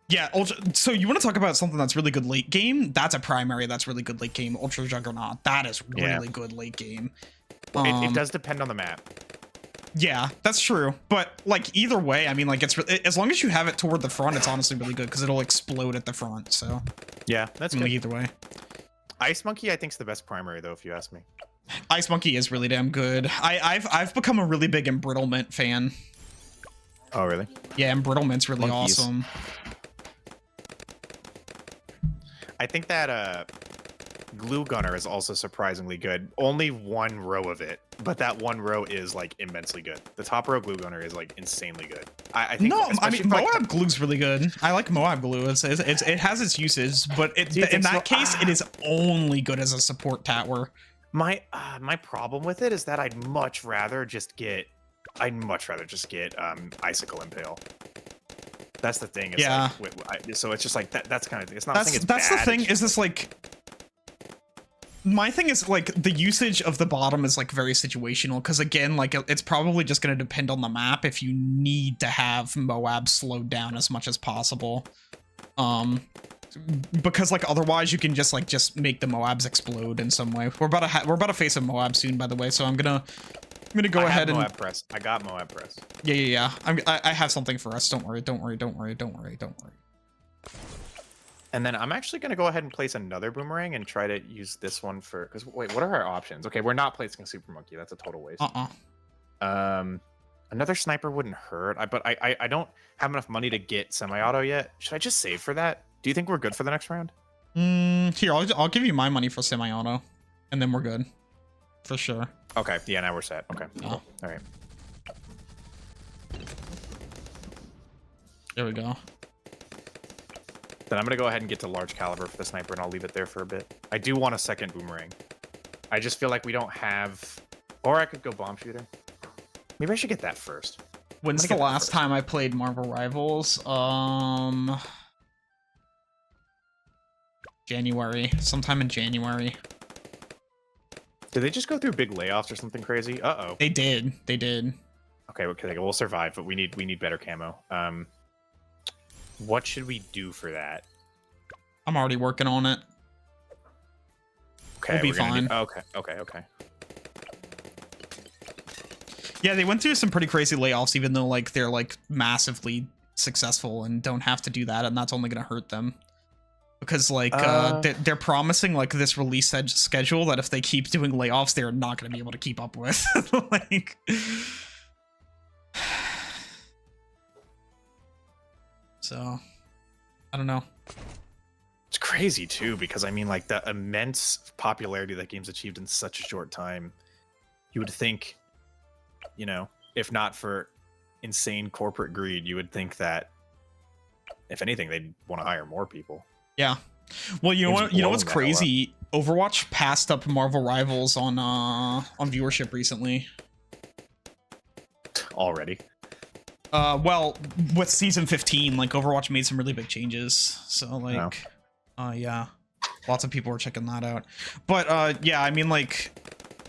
Yeah, so you want to talk about something that's really good late game? That's a primary that's really good late game. Ultra Juggernaut, that is really good late game. It does depend on the map. Yeah, that's true. But like either way, I mean, like it's as long as you have it toward the front, it's honestly really good because it'll explode at the front. So yeah, that's good. Either way. Ice Monkey, I think, is the best primary though, if you ask me. Ice Monkey is really damn good. I've become a really big Embrittlement fan. Oh really? Yeah, Embrittlement's really Monkeys. awesome. I think that glue gunner is also surprisingly good. Only one row of it, but that one row is like immensely good. The top row glue gunner is like insanely good. I think. No, I mean especially for, like, Moab glue's really good. I like Moab glue. It has its uses, but in that case, it is only good as a support tower. my problem with it is that I'd much rather just get icicle impale. That's the thing. It's Yeah. Like, so it's just like that. That's kind of. It's not. That's the thing. Is this like? My thing is like the usage of the bottom is like very situational because again like it's probably just going to depend on the map if you need to have Moab slowed down as much as possible, because like otherwise you can just make the Moabs explode in some way. We're about to face a Moab soon, by the way, so I'm gonna go ahead and Moab press. I got Moab press. Yeah. I have something for us. Don't worry. And then I'm actually going to go ahead and place another boomerang and try to use this one for... Because, wait, what are our options? Okay, we're not placing a super monkey. That's a total waste. Another sniper wouldn't hurt, but I don't have enough money to get semi-auto yet. Should I just save for that? Do you think we're good for the next round? Here, I'll give you my money for semi-auto, and then we're good. For sure. Okay, yeah, now we're set. Okay, cool. All right. There we go. Then I'm going to go ahead and get to large caliber for the sniper, and I'll leave it there for a bit. I do want a second boomerang. I just feel like we don't have... Or I could go bomb shooter. Maybe I should get that first. When's the last time I played Marvel Rivals? January. Sometime in January. Did they just go through big layoffs or something crazy? Uh-oh. They did. Okay, we'll survive, but we need better camo. What should we do for that? I'm already working on it. Okay, we'll be fine. Okay. Yeah, they went through some pretty crazy layoffs, even though like they're like massively successful and don't have to do that, and that's only going to hurt them. Because like they're promising like this release schedule that if they keep doing layoffs, they're not going to be able to keep up with. Like. So, I don't know. It's crazy too, because I mean, like the immense popularity that game's achieved in such a short time. You would think, you know, if not for insane corporate greed, you would think that, if anything, they'd want to hire more people. Yeah. Well, you know what? You know what's crazy? Overwatch passed up Marvel Rivals on viewership recently. Already. Well, with season 15, like Overwatch made some really big changes, so like, yeah, lots of people were checking that out. But yeah, I mean, like,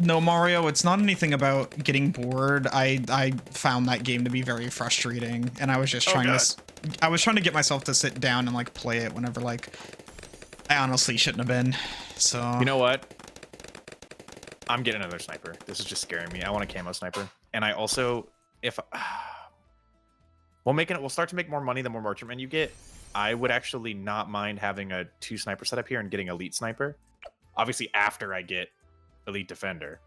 no, Mario, it's not anything about getting bored. I found that game to be very frustrating, and I was just trying to get myself to sit down and like play it whenever like I honestly shouldn't have been. So you know what? I'm getting another sniper. This is just scaring me. I want a camo sniper, and I also we'll start to make more money the more merchantmen you get. I would actually not mind having a 2 sniper setup here and getting elite sniper. Obviously after I get elite defender.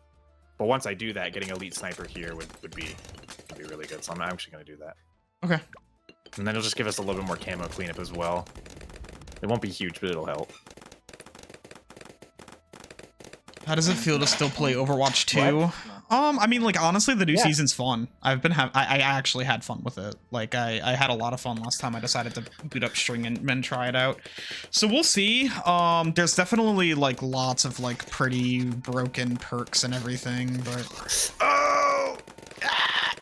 But once I do that, getting elite sniper here would be really good. So I'm actually going to do that. Okay. And then it'll just give us a little bit more camo cleanup as well. It won't be huge, but it'll help. How does it feel to still play Overwatch 2? I mean, like, honestly, the new season's fun. I actually had fun with it. Like, I had a lot of fun last time I decided to boot up String and try it out. So we'll see. There's definitely, like, lots of, like, pretty broken perks and everything, but... Oh! Ah!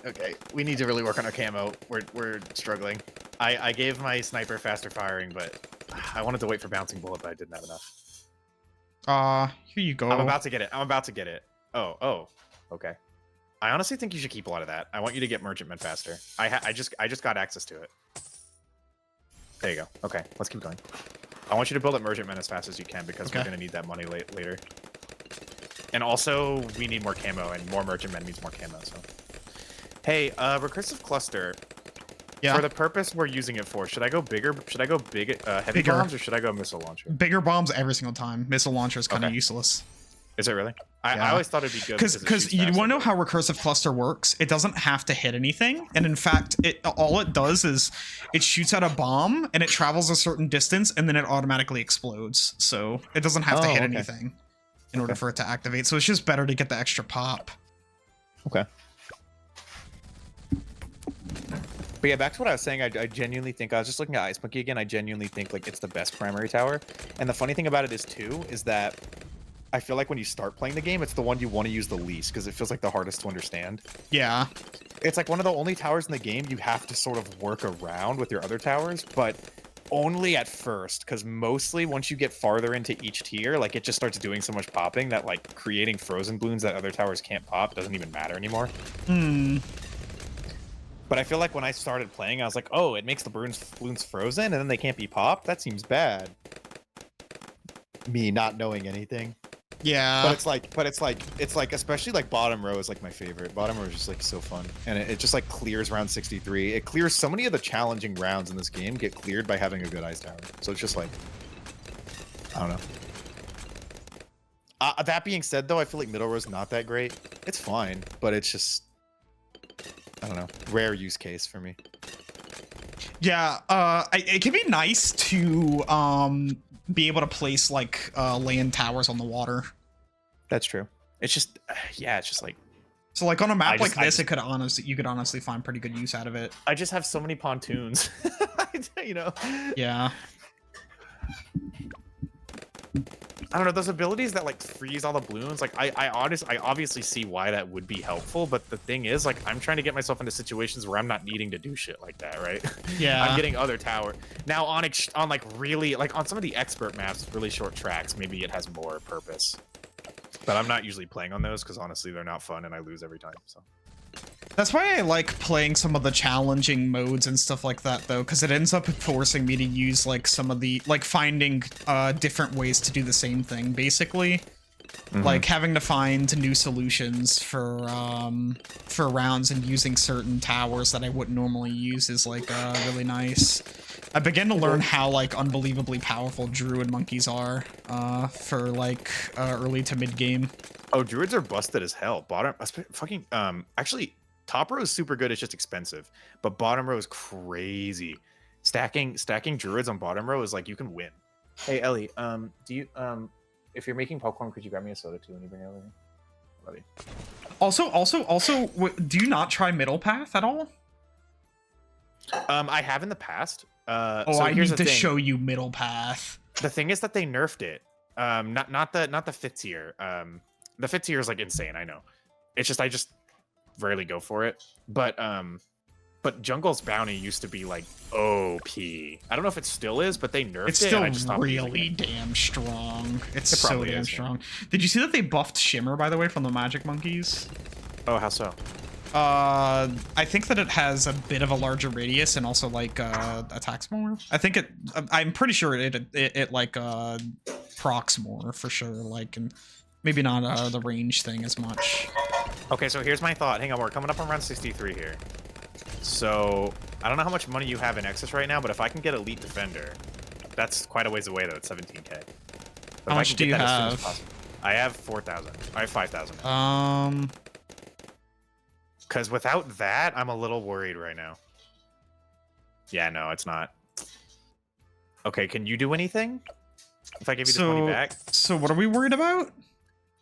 Okay, we need to really work on our camo. We're struggling. I gave my sniper faster firing, but I wanted to wait for bouncing bullet, but I didn't have enough. Here you go. I'm about to get it. Oh, okay. I honestly think you should keep a lot of that. I want you to get merchantmen faster. I just got access to it. There you go. Okay, let's keep going. I want you to build up merchantmen as fast as you can because we're gonna need that money later. And also, we need more camo, and more merchantmen means more camo. So, hey, recursive cluster. Yeah. For the purpose we're using it for, should I go bigger? Should I go heavy bombs, or should I go missile launcher? Bigger bombs every single time. Missile launcher is kind of useless. Is it really? I always thought it'd be good because you want to know how recursive cluster works. It doesn't have to hit anything, and in fact, all it does is it shoots out a bomb and it travels a certain distance, and then it automatically explodes. So it doesn't have to hit anything in order for it to activate. So it's just better to get the extra pop. Okay. But yeah, back to what I was saying, I genuinely think, I was just looking at Ice Monkey again, I genuinely think like it's the best primary tower. And the funny thing about it is too, is that I feel like when you start playing the game, it's the one you want to use the least, because it feels like the hardest to understand. Yeah. It's like one of the only towers in the game you have to sort of work around with your other towers, but only at first, because mostly once you get farther into each tier, like it just starts doing so much popping that like creating frozen balloons that other towers can't pop doesn't even matter anymore. Hmm. But I feel like when I started playing, I was like, oh, it makes the balloons frozen and then they can't be popped? That seems bad. Me not knowing anything. Yeah. But it's like, especially like bottom row is like my favorite. Bottom row is just like so fun. And it just like clears round 63. It clears so many of the challenging rounds in this game get cleared by having a good ice tower. So it's just like, I don't know. That being said though, I feel like middle row is not that great. It's fine, but it's just, I don't know, rare use case for me. Yeah, it can be nice to be able to place like land towers on the water. That's true. It's just, yeah, it's just like. So like on a map like this, you could honestly find pretty good use out of it. I just have so many pontoons, you know. Yeah. I don't know, those abilities that like freeze all the balloons, like I obviously see why that would be helpful, but the thing is, like, I'm trying to get myself into situations where I'm not needing to do shit like that, right? Yeah. I'm getting other tower. Now on like really, like on some of the expert maps, really short tracks, maybe it has more purpose. But I'm not usually playing on those because honestly they're not fun and I lose every time, so. That's why I like playing some of the challenging modes and stuff like that, though, because it ends up forcing me to use, like, some of the, like, finding different ways to do the same thing, basically. Mm-hmm. Like, having to find new solutions for rounds and using certain towers that I wouldn't normally use is, like, really nice. I began to learn how, like, unbelievably powerful Druid monkeys are for, like, early to mid-game. Oh, Druids are busted as hell. Bottom, fucking, actually, top row is super good, it's just expensive. But bottom row is crazy. Stacking Druids on bottom row is like, you can win. Hey, Ellie, do you, if you're making popcorn, could you grab me a soda too when you bring it over here? Love you. Also, do you not try middle path at all? I have in the past. So I here's need to show you middle path. The thing is that they nerfed it. Not the fifth tier. The fifth tier is like insane. I know. It's just I just rarely go for it. But Jungle's bounty used to be like OP. I don't know if it still is, but they nerfed it. It's still and I just really damn strong. It's so damn is, strong. Did you see that they buffed Shimmer, by the way, from the Magic Monkeys? Oh, how so? I think that it has a bit of a larger radius and also like attacks more. I think I'm pretty sure it like procs more for sure. Like, and maybe not the range thing as much. Okay, so here's my thought. Hang on, we're coming up on round 63 here. So I don't know how much money you have in excess right now, but if I can get Elite Defender, that's quite a ways away though. It's 17k. But How much do you have? I have 4,000. I have 5,000. Because without that, I'm a little worried right now. Yeah, no, it's not. Okay, can you do anything? If I give you the 20 back? So what are we worried about?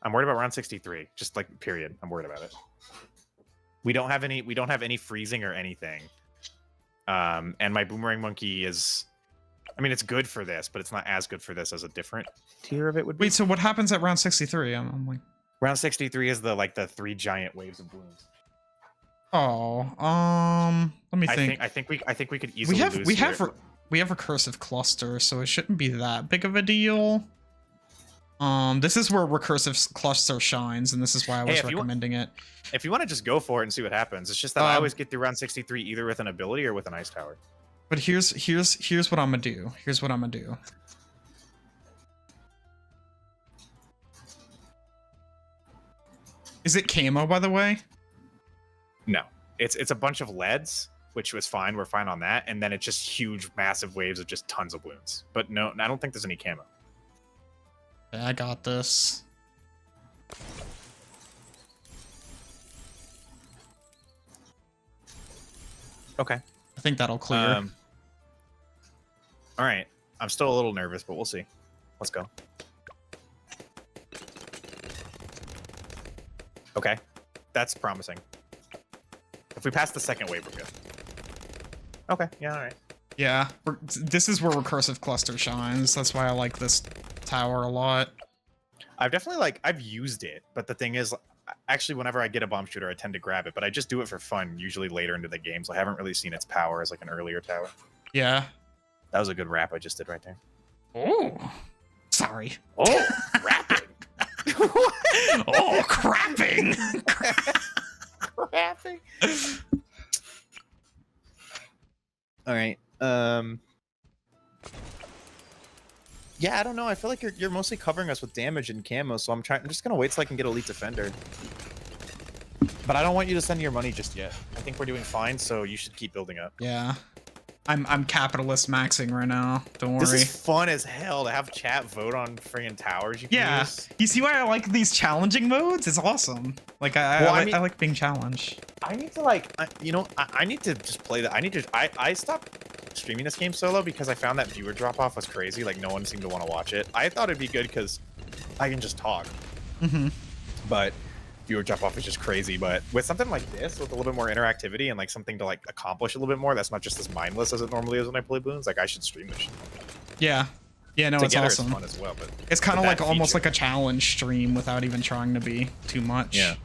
I'm worried about round 63. Just like period. I'm worried about it. We don't have any freezing or anything. And my boomerang monkey is, I mean, it's good for this, but it's not as good for this as a different tier of it would be. Wait, so what happens at round 63? I'm like, round 63 is the 3 giant waves of balloons. Oh, let me think. I think we could easily lose we have recursive cluster, so it shouldn't be that big of a deal. This is where recursive cluster shines, and this is why I was recommending it. If you want to just go for it and see what happens, it's just that I always get through round 63 either with an ability or with an ice tower. But here's what I'm gonna do. Here's what I'm gonna do. Is it camo, by the way? No, it's a bunch of leads, which was fine. We're fine on that, and then it's just huge, massive waves of just tons of balloons. But no, I don't think there's any camo. Yeah, I got this. Okay. I think that'll clear. All right. I'm still a little nervous, but we'll see. Let's go. Okay. That's promising. If we pass the second wave, we're good. Okay. Yeah, all right. Yeah, this is where recursive cluster shines. That's why I like this tower a lot. I've definitely, I've used it, but the thing is, actually, whenever I get a bomb shooter, I tend to grab it, but I just do it for fun, usually later into the game, so I haven't really seen its power as, an earlier tower. Yeah. That was a good rap I just did right there. Oh. Sorry. Oh, rapping. Oh, crapping. Rapping. All right. Yeah, I don't know. I feel like you're mostly covering us with damage and camo, so I'm just gonna wait till I can get Elite Defender. But I don't want you to send your money just yet. I think we're doing fine, so you should keep building up. Yeah. I'm capitalist maxing right now. Don't worry. This is fun as hell to have chat vote on friggin' towers you can use. You see why I like these challenging modes? It's awesome. Like I like being challenged. I need to I need to just play that. I stopped streaming this game solo because I found that viewer drop off was crazy. Like no one seemed to want to watch it. I thought it'd be good because I can just talk. Mm-hmm. But viewer drop off is just crazy. But with something like this, with a little bit more interactivity and something to accomplish a little bit more, that's not just as mindless as it normally is when I play Bloons. I should stream this shit. Yeah. Yeah, no, it's awesome. It's fun as well, but it's kind of almost like a challenge stream without even trying to be too much. Yeah.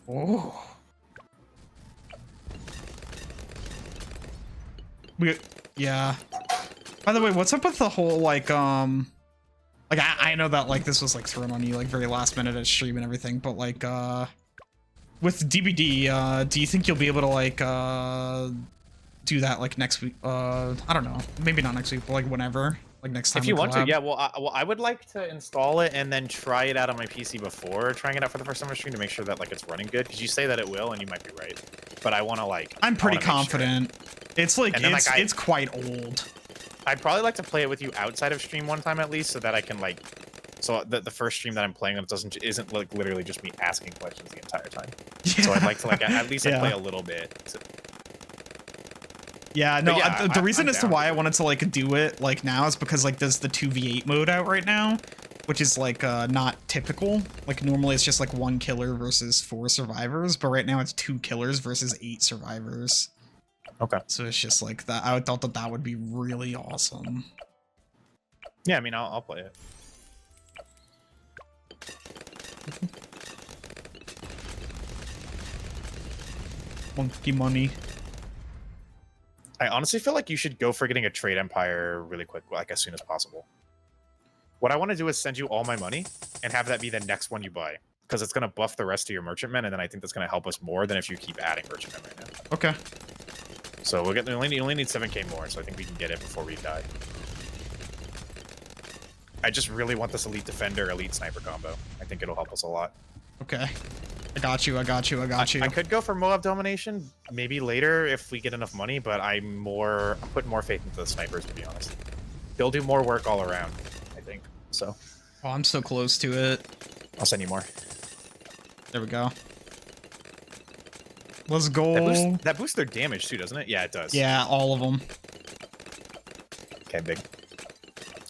Oh. Yeah. By the way, what's up with the whole I know that this was thrown on you very last minute at stream and everything, but with DBD, do you think you'll be able to do that next week? I don't know, maybe not next week, but whenever, next time. If you want to, yeah. Well, I would like to install it and then try it out on my PC before trying it out for the first time on stream to make sure that it's running good. Because you say that it will, and you might be right, but I want to I'm pretty confident. It's it's quite old. I'd probably like to play it with you outside of stream one time at least, so that I can so the first stream that I'm playing on isn't literally just me asking questions the entire time. Yeah. So I'd like to at least play a little bit. Yeah, no. Yeah, the reason as to why I wanted to do it now is because there's the 2v8 mode out right now, which is not typical. Normally it's just 1 killer versus 4 survivors, but right now it's 2 killers versus 8 survivors. Okay. So it's just that. I thought that would be really awesome. Yeah, I mean, I'll play it. Monkey money. I honestly feel like you should go for getting a trade empire really quick, as soon as possible. What I want to do is send you all my money and have that be the next one you buy, because it's going to buff the rest of your merchantmen, and then I think that's going to help us more than if you keep adding merchantmen right now. Okay. So we'll get. You only need 7k more, so I think we can get it before we die. I just really want this elite defender, elite sniper combo. I think it'll help us a lot. Okay. I got you. I could go for Moab domination maybe later if we get enough money, but I'm putting more faith into the snipers, to be honest. They'll do more work all around, I think. So. Oh, I'm so close to it. I'll send you more. There we go. Let's go. That boosts their damage too, doesn't it? Yeah, it does. Yeah, all of them. Okay, big.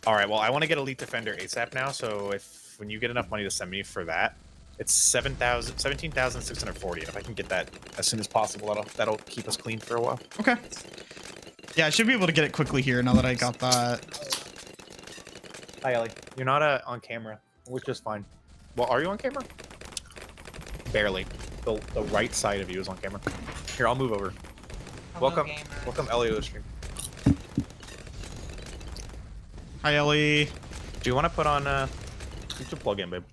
All right, well, I want to get Elite Defender ASAP now, so when you get enough money to send me for that, it's 17,640, and if I can get that as soon as possible, that'll keep us clean for a while. Okay. Yeah, I should be able to get it quickly here now that I got that. Hi, Ellie. You're not on camera, which is fine. Well, are you on camera? Barely. The right side of you is on camera. Here, I'll move over. Hello, Welcome, Ellie, to the stream. Hi, Ellie. Do you want to put on? You should plug in, babe.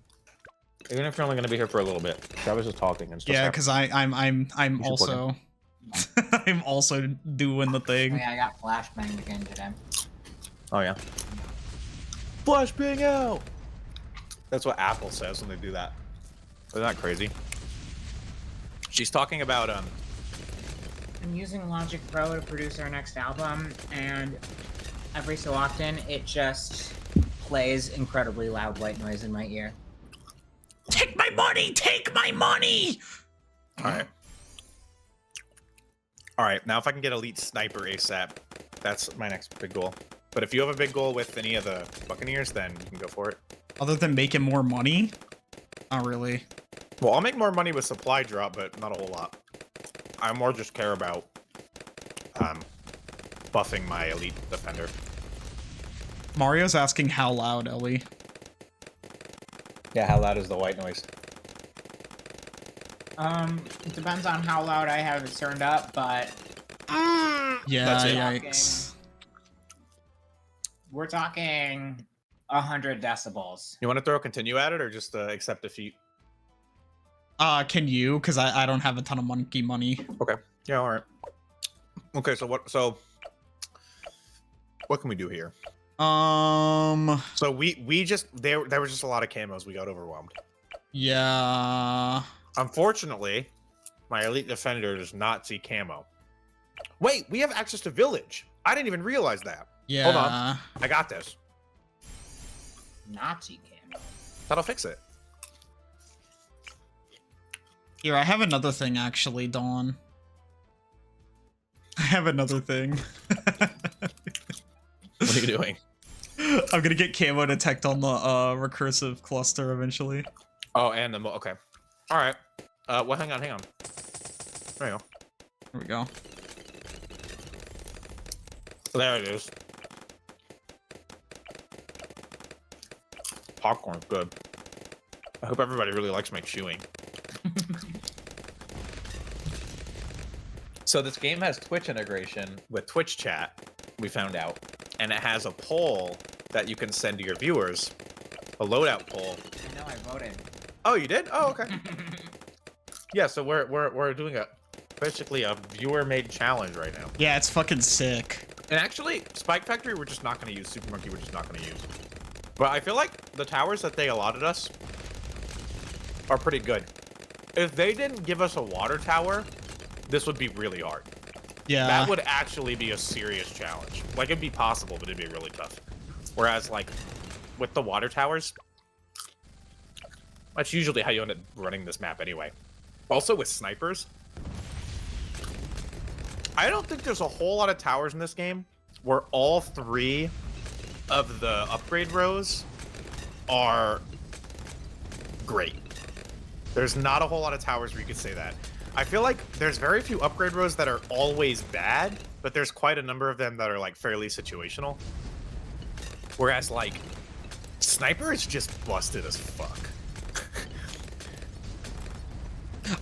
Even if you're only gonna be here for a little bit. Travis is talking and stuff. Yeah, because I'm also I'm also doing the thing. Oh, yeah, I got flashbanged again today. Oh yeah. Flashbang out. That's what Apple says when they do that. Isn't that crazy? She's talking about I'm using Logic Pro to produce our next album, and every so often it just plays incredibly loud white noise in my ear. Take my money! Take my money! All right. All right. Now, if I can get elite sniper ASAP, that's my next big goal. But if you have a big goal with any of the Buccaneers, then you can go for it. Other than making more money? Not really. Well, I'll make more money with supply drop, but not a whole lot. I more just care about buffing my elite defender. Mario's asking how loud, Ellie. Yeah, how loud is the white noise? It depends on how loud I have it turned up, but Yeah, That's it. yikes. we're talking 100 decibels. You want to throw a continue at it or just accept defeat? Can you? Because I don't have a ton of monkey money. Okay. Yeah, all right. Okay, so what can we do here? So we just there was just a lot of camos. We got overwhelmed. yeah. Unfortunately, my elite defender does not see camo. Wait, we have access to village. I didn't even realize that. Yeah. Hold on. I got this. Nazi camo. That'll fix it. Here, I have another thing actually, Dawn. I have another thing. What are you doing? I'm gonna get camo detect on the recursive cluster eventually. Oh, and the okay. All right. Well, hang on. There you go. There we go. There it is. Popcorn's good. I hope everybody really likes my chewing. So this game has Twitch integration with Twitch chat, we found out. And it has a poll that you can send to your viewers. A loadout poll. I know I voted. Oh, you did? Oh, okay. Yeah, so we're doing basically a viewer-made challenge right now. Yeah, it's fucking sick. And actually, Spike Factory we're just not going to use. Super Monkey we're just not going to use. But I feel like the towers that they allotted us are pretty good. If they didn't give us a water tower, this would be really hard. Yeah. That would actually be a serious challenge. Like, it'd be possible, but it'd be really tough. Whereas, like, with the water towers, that's usually how you end up running this map anyway. Also, with snipers, I don't think there's a whole lot of towers in this game where all three of the upgrade rows are great. There's not a whole lot of towers where you could say that. I feel like there's very few upgrade rows that are always bad, but there's quite a number of them that are like fairly situational. Whereas like Sniper is just busted as fuck.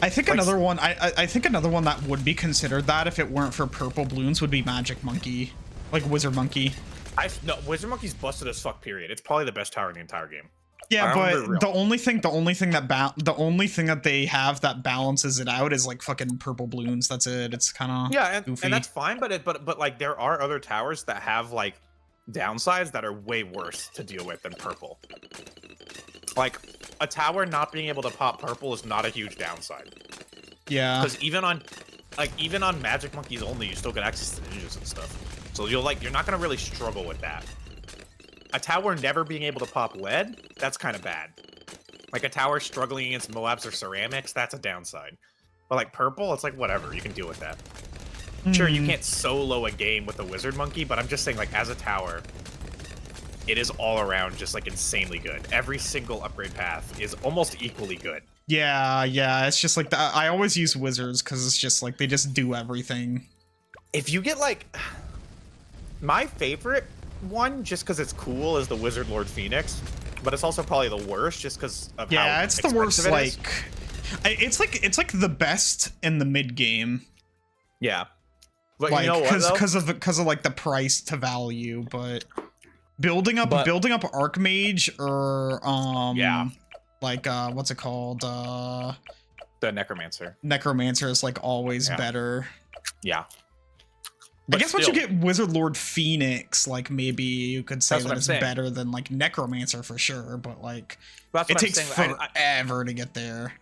I think Like- another one. I think another one that would be considered that if it weren't for purple balloons would be Magic Monkey, like Wizard Monkey. No, Wizard Monkey's busted as fuck. Period. It's probably the best tower in the entire game. Yeah, I'm gonna be real. but the only thing that they have that balances it out is like fucking purple balloons. That's it. It's kind of Yeah, goofy. and that's fine, but like there are other towers that have like downsides that are way worse to deal with than purple. Like a tower not being able to pop purple is not a huge downside. Yeah. Because even on Magic Monkeys only, you still get access to ninjas and stuff. So you're not gonna really struggle with that. A tower never being able to pop lead, that's kind of bad. Like a tower struggling against Moabs or ceramics, that's a downside. But like purple, it's like whatever, you can deal with that. Sure, you can't solo a game with a Wizard Monkey, but I'm just saying, like, as a tower, it is all around just, like, insanely good. Every single upgrade path is almost equally good. Yeah, it's just like that. I always use wizards because it's just like they just do everything. If you get, like... My favorite one, just because it's cool, is the Wizard Lord Phoenix. But it's also probably the worst, just because of how It's the worst, expensive it is. it's like the best in the mid game. Yeah. But Like, you know what, though? because of like the price to value, but building up Archmage or Yeah. like what's it called? The Necromancer. Necromancer is like always Yeah. better. Yeah. I But guess once you still, get Wizard Lord Phoenix, like maybe you could say That's what that I'm it's saying. better than like Necromancer for sure, but like that's it what I'm takes saying. forever to get there.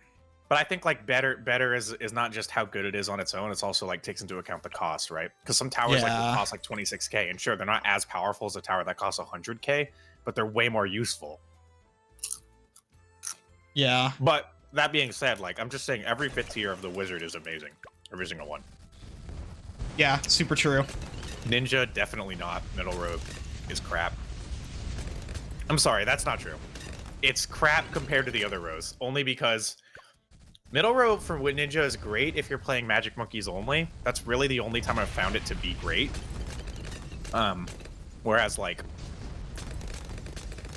But I think like better is not just how good it is on its own. It's also like takes into account the cost, right? Because some towers like will Yeah. cost like 26k, and sure they're not as powerful as a tower that costs 100k, but they're way more useful. Yeah. But that being said, like, I'm just saying every 5th tier of the wizard is amazing. Every single one. Yeah, super true. Ninja, definitely not. Middle road is crap. I'm sorry, that's not true. It's crap compared to the other rows, only because middle row for Ninja is great if you're playing Magic Monkeys only. That's really the only time I've found it to be great. Whereas, like,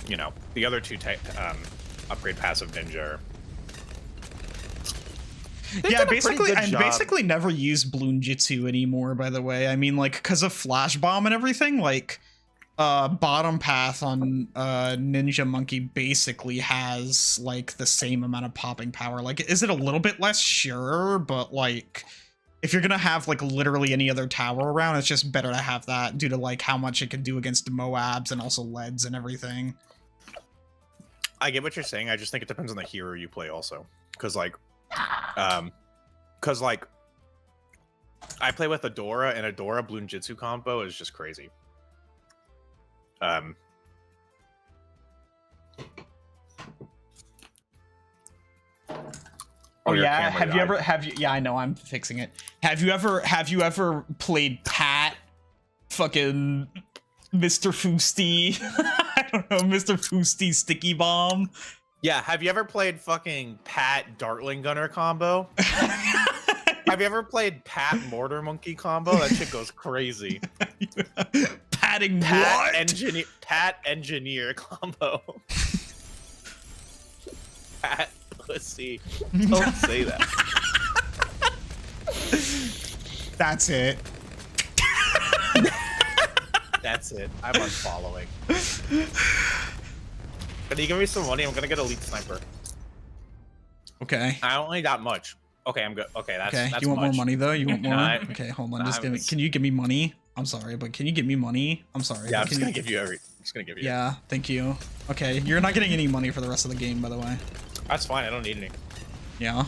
you know, the other two upgrade passive Ninja are... Yeah, basically never use Bloon Jitsu anymore, by the way. I mean, like, because of Flash Bomb and everything, like, bottom path on Ninja Monkey basically has, like, the same amount of popping power. Like, is it a little bit less? Sure, but, like, if you're gonna have, like, literally any other tower around, it's just better to have that due to, like, how much it can do against Moabs and also Leads and everything. I get what you're saying. I just think it depends on the hero you play also. Because, like, I play with Adora, and Adora Bloon Jitsu combo is just crazy. Oh yeah, yeah, I know, I'm fixing it. Have you ever played Pat fucking Mr. Foosty? I don't know, Mr. Foosty Sticky Bomb? Yeah, have you ever played fucking Pat Dartling Gunner combo? Have you ever played Pat Mortar Monkey combo? That shit goes crazy. Patting Pat what? Pat Engineer combo. Pat Pussy. Don't say that. That's it. That's it. I'm unfollowing. Can you give me some money? I'm gonna get Elite Sniper. Okay. I only got much. Okay, I'm good. Okay, that's okay. That's you want much. more money though? You want more? No, okay, hold on. Just give me. Can you give me money? I'm sorry, but can you give me money? I'm sorry. Yeah, I'm can just you... gonna give you every. I'm just gonna give you. Yeah, thank you. Okay, you're not getting any money for the rest of the game, by the way. That's fine. I don't need any. Yeah.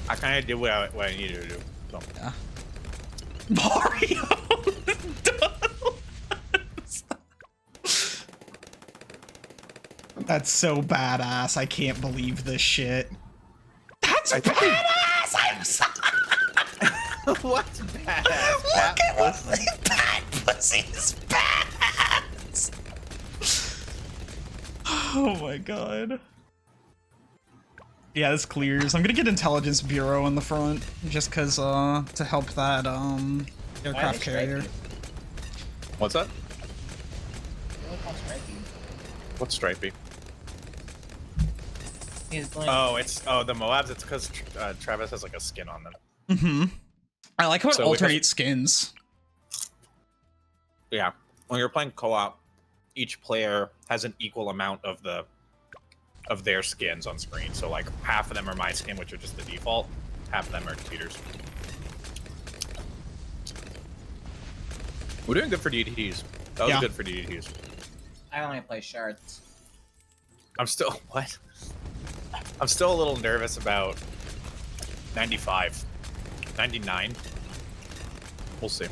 I kind of did what I needed to do. So. Yeah. Mario. That's so badass. I can't believe this shit. That's badass. I'm sorry. What's badass? Look at what Pat Pussy's badass. Oh my god. Yeah, this clears. I'm gonna get Intelligence Bureau in the front just cause to help that aircraft carrier. What's that? You look all stripey. What's stripey? He's going. Oh, it's the Moabs. It's because Travis has like a skin on them. Mm-hmm. I like how it So alternates skins. Yeah, when you're playing co-op, each player has an equal amount of their skins on screen. So like half of them are my skin, which are just the default. Half of them are Teeters. We're doing good for DDTs. That was good for DDTs. I only play shards. I'm still what? I'm still a little nervous about 95, 99. We'll see.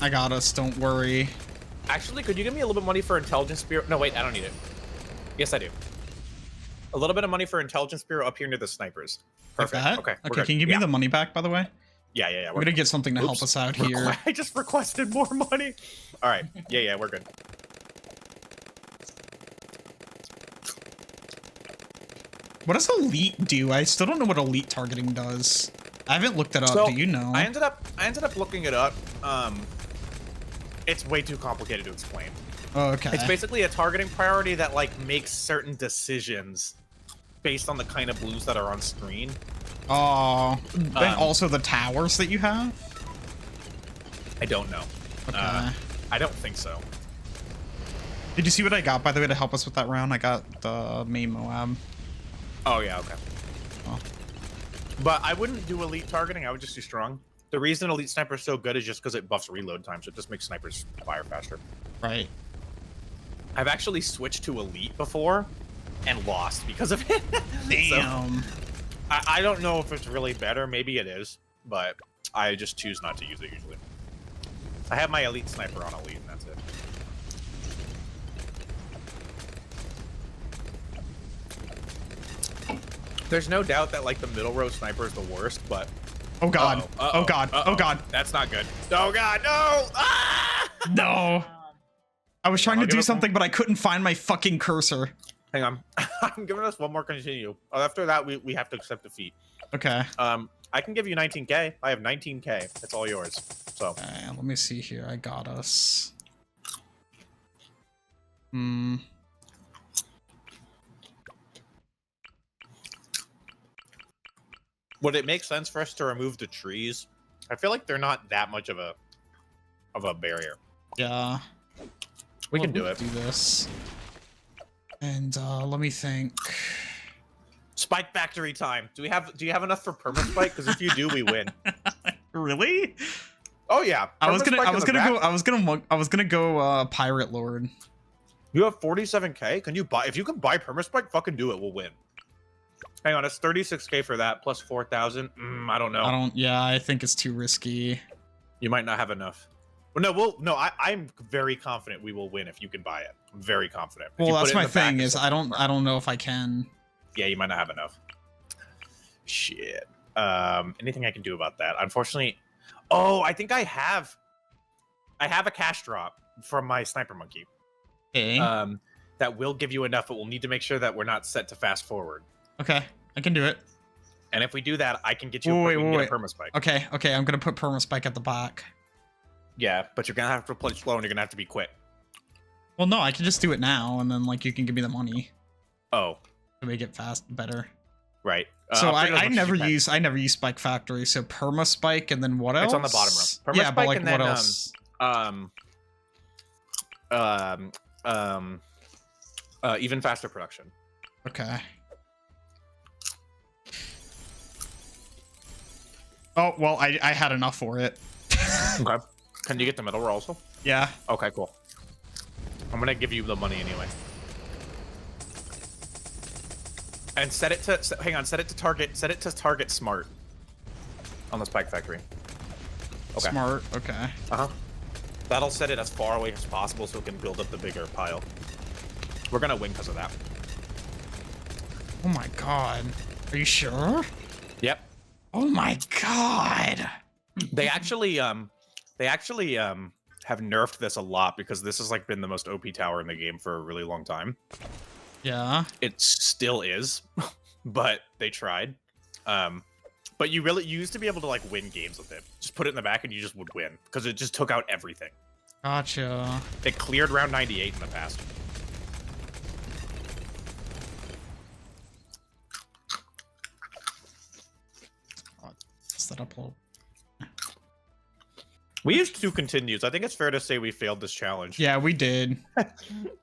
I got us. Don't worry. Actually, could you give me a little bit of money for Intelligence Bureau? No, wait, I don't need it. Yes, I do. A little bit of money for Intelligence Bureau up here near the snipers. Perfect. Like Okay. Okay. Can you give me the money back, by the way? Yeah. We're gonna get something to help us out here. I just requested more money. All right. Yeah, we're good. What does Elite do? I still don't know what Elite targeting does. I haven't looked it up. So, do you know? I ended up looking it up. It's way too complicated to explain. Oh, okay. It's basically a targeting priority that like makes certain decisions based on the kind of blues that are on screen. Oh, and also the towers that you have? I don't know. Okay. I don't think so. Did you see what I got, by the way, to help us with that round? I got the main Moab. Oh, yeah, okay. Oh. But I wouldn't do elite targeting. I would just do strong. The reason elite sniper is so good is just because it buffs reload time, so it just makes snipers fire faster. Right. I've actually switched to elite before and lost because of it. Damn. So, I don't know if it's really better. Maybe it is, but I just choose not to use it usually. I have my elite sniper on elite, and that's it. There's no doubt that like the middle row sniper is the worst, but Oh god. Oh god. Oh god. that's not good. Oh god, no! Ah! No. I was trying to I'll give do us something, but I couldn't find my fucking cursor. Hang on. I'm giving us one more continue. After that, we have to accept defeat. Okay. I can give you 19k. I have 19k. It's all yours. So. Okay, let me see here. I got us. Would it make sense for us to remove the trees? I feel like they're not that much of a barrier. Yeah. We can do it. Do this. And let me think. Spike factory time. Do you have enough for perma spike? Because if you do, we win. Really? Oh yeah. I was gonna go pirate lord. You have 47k. Can you buy? If you can buy perma spike, fucking do it. We'll win. Hang on, it's 36k for that plus 4,000. I don't know. Yeah, I think it's too risky. You might not have enough. Well, I'm very confident we will win if you can buy it. I'm very confident. If Well, that's my thing is I don't know if I can. Yeah, you might not have enough. Shit. Anything I can do about that? Unfortunately, I think I have a cash drop from my sniper monkey. Okay. That will give you enough, but we'll need to make sure that we're not set to fast forward. Okay, I can do it. And if we do that, I can get you Wait, a perma spike. Okay, I'm gonna put perma spike at the back. Yeah, but you're gonna have to play slow and you're gonna have to be quick. Well, no, I can just do it now, and then like you can give me the money Oh, to make it better. right. So I'll bring as I much as never you can. use spike factory. So perma spike, and then what else? It's on the bottom row. Perma Yeah, but spike like and what then, even faster production. Okay. Oh well, I had enough for it. Okay. Can you get the middle row also? Yeah. Okay, cool. I'm gonna give you the money anyway. And set it to target smart on the spike factory. Okay. Smart. Okay. That'll set it as far away as possible so it can build up the bigger pile. We're gonna win because of that. Oh my god. Are you sure? Yep. Oh my god. They actually have nerfed this a lot because this has like been the most OP tower in the game for a really long time. Yeah. It still is, but they tried. But you used to be able to like win games with it. Just put it in the back and you just would win because it just took out everything. Gotcha. It cleared round 98 in the past. Set up a little. We used 2 continues. I think it's fair to say we failed this challenge. Yeah, we did.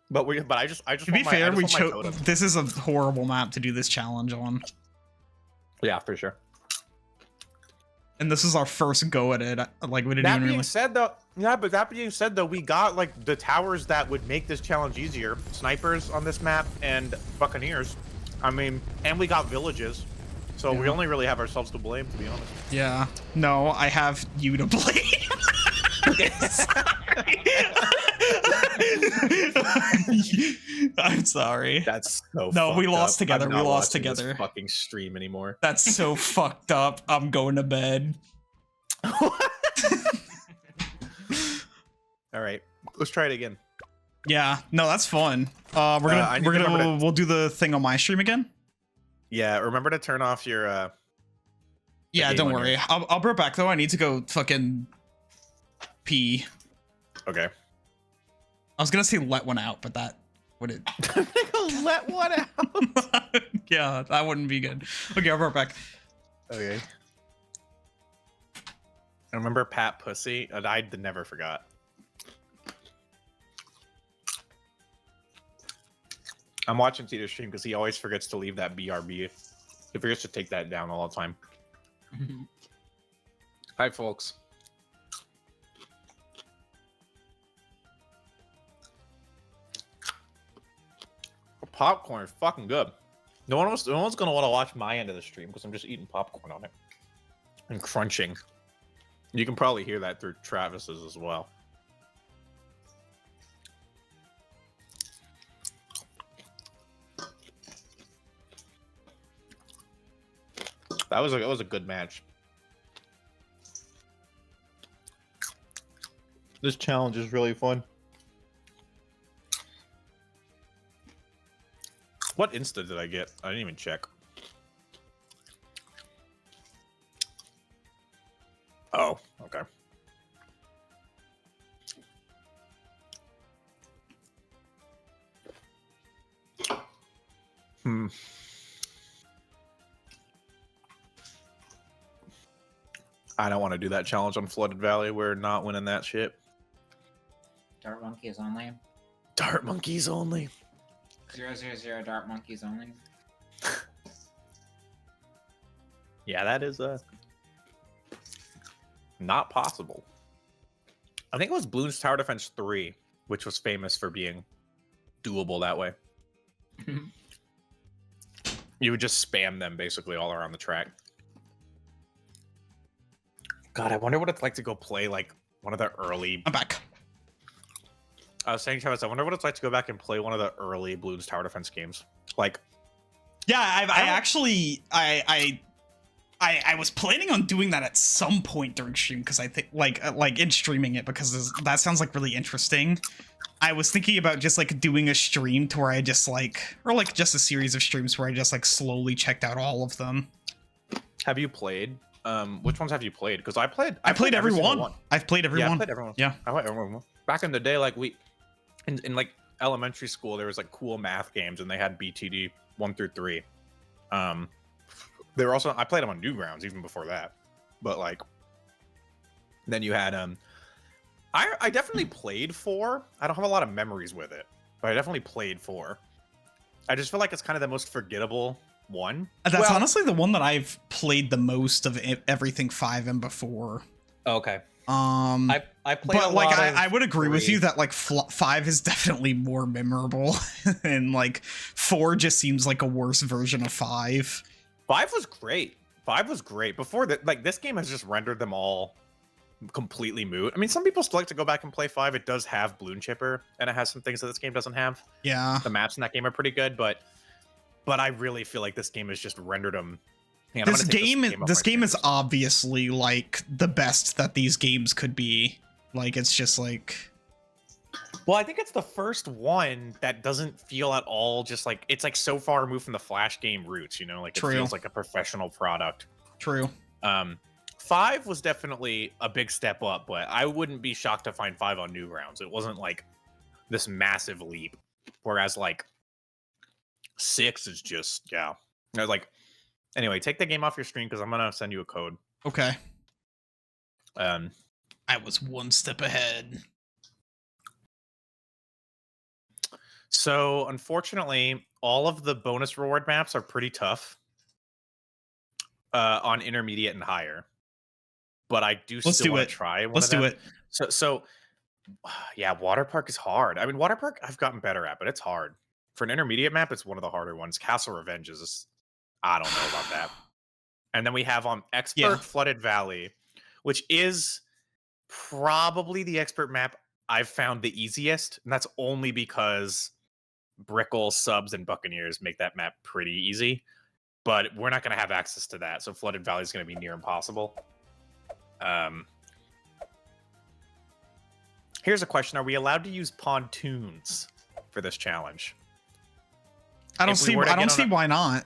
But I just To be fair, we chose. This is a horrible map to do this challenge on. Yeah, for sure. And this is our first go at it. Like we didn't That even being really. said, though, we got like the towers that would make this challenge easier. Snipers on this map and Buccaneers. I mean, and we got villages. So we only really have ourselves to blame, to be honest. Yeah. No, I have you to blame. I'm sorry. That's so. No, we lost up. together. I'm We not lost watching this together. fucking stream anymore. That's so fucked up. I'm going to bed. All right, let's try it again. Yeah. No, that's fun. We'll do the thing on my stream again. Yeah, remember to turn off your. Yeah, game don't on worry. I'll be right back though. I need to go fucking pee. Okay. I was gonna say let one out, but that would it. Let one out. Yeah, that wouldn't be good. Okay, I'll be right back. Okay. I remember Pat Pussy. I never forgot. I'm watching Teeter stream because he always forgets to leave that BRB. He forgets to take that down all the time. Hi, folks. Popcorn is fucking good. No one's gonna want to watch my end of the stream because I'm just eating popcorn on it and crunching. You can probably hear that through Travis's as well. That was a good match. This challenge is really fun. What insta did I get? I didn't even check. Oh, okay. I don't want to do that challenge on Flooded Valley. We're not winning that shit. Dart monkeys only. Dart monkeys only. 000 dart monkeys only. Yeah, that is not possible. I think it was Bloons Tower Defense 3, which was famous for being doable that way. You would just spam them basically all around the track. God, I wonder what it's like to go play like one of the early. I'm back. I was saying, Travis, I wonder what it's like to go back and play one of the early Bloons Tower Defense games. Like, yeah, I was planning on doing that at some point during stream because I think like in streaming it because that sounds like really interesting. I was thinking about just like doing a stream to where I just like, or like just a series of streams where I just like slowly checked out all of them. have you played? Which ones have you played? Because I played every single one. I've played every Yeah, one. I played everyone. Yeah. I played everyone. Back in the day, like in like elementary school, there was like cool math games, and they had BTD 1 through 3. They were also, I played them on Newgrounds even before that, but like then you had I definitely played 4. I don't have a lot of memories with it, but I definitely played 4. I just feel like it's kind of the most forgettable one. That's honestly the one that I've played the most of everything 5 and before. Okay. I played but a like lot I of would agree with 3. you that like 5 is definitely more memorable, and like 4 just seems like a worse version of 5. 5 was great. 5 was great. Before that, like this game has just rendered them all completely moot. I mean, some people still like to go back and play 5. It does have Bloon Chipper, and it has some things that this game doesn't have. Yeah. The maps in that game are pretty good, but I really feel like this game has just rendered them. Man, This game is obviously like the best that these games could be. Like it's just like, well, I think it's the first one that doesn't feel at all just like it's like so far removed from the Flash game roots, you know, like it True. feels like a professional product. true. 5 was definitely a big step up, but I wouldn't be shocked to find 5 on Newgrounds. It wasn't like this massive leap. Whereas like 6 is just, yeah. I was like, anyway, take the game off your screen because I'm gonna send you a code. Okay. Um, I was one step ahead. So unfortunately, all of the bonus reward maps are pretty tough on intermediate and higher. But I do still want to try one Let's of them. do it. So yeah, Water Park is hard. I mean, Water Park I've gotten better at, but it's hard. For an intermediate map, it's one of the harder ones. Castle Revenge is, I don't know about that. And then we have Expert Flooded Valley, which is probably the expert map I've found the easiest. And that's only because Brickle, Subs, and Buccaneers make that map pretty easy. But we're not going to have access to that. So Flooded Valley is going to be near impossible. Here's a question. Are we allowed to use pontoons for this challenge? I don't see why not.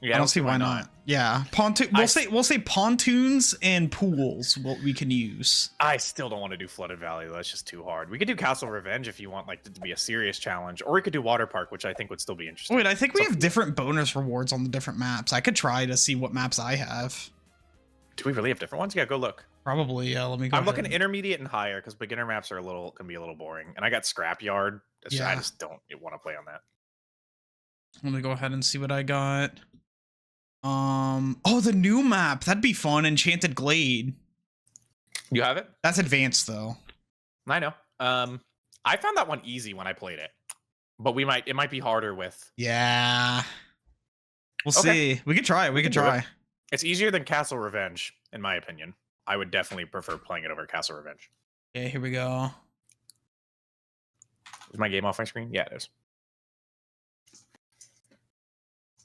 Yeah, I don't see why not. Yeah, We'll say pontoons and pools. What we can use. I still don't want to do Flooded Valley. That's just too hard. We could do Castle Revenge if you want like to be a serious challenge, or we could do Water Park, which I think would still be interesting. Wait, I think we have different bonus rewards on the different maps. I could try to see what maps I have. Do we really have different ones? Yeah, go look. Probably. Yeah. Let me go. I'm looking intermediate and higher because beginner maps are can be a little boring, and I got Scrapyard. Yeah. I just don't want to play on that. Let me go ahead and see what I got. Oh, the new map. That'd be fun. Enchanted Glade. You have it? That's advanced though. I know. I found that one easy when I played it, but it might be harder with. Yeah. We'll see. We could try. We could try. It's easier than Castle Revenge, in my opinion. I would definitely prefer playing it over Castle Revenge. Okay, here we go. Is my game off my screen? Yeah, it is.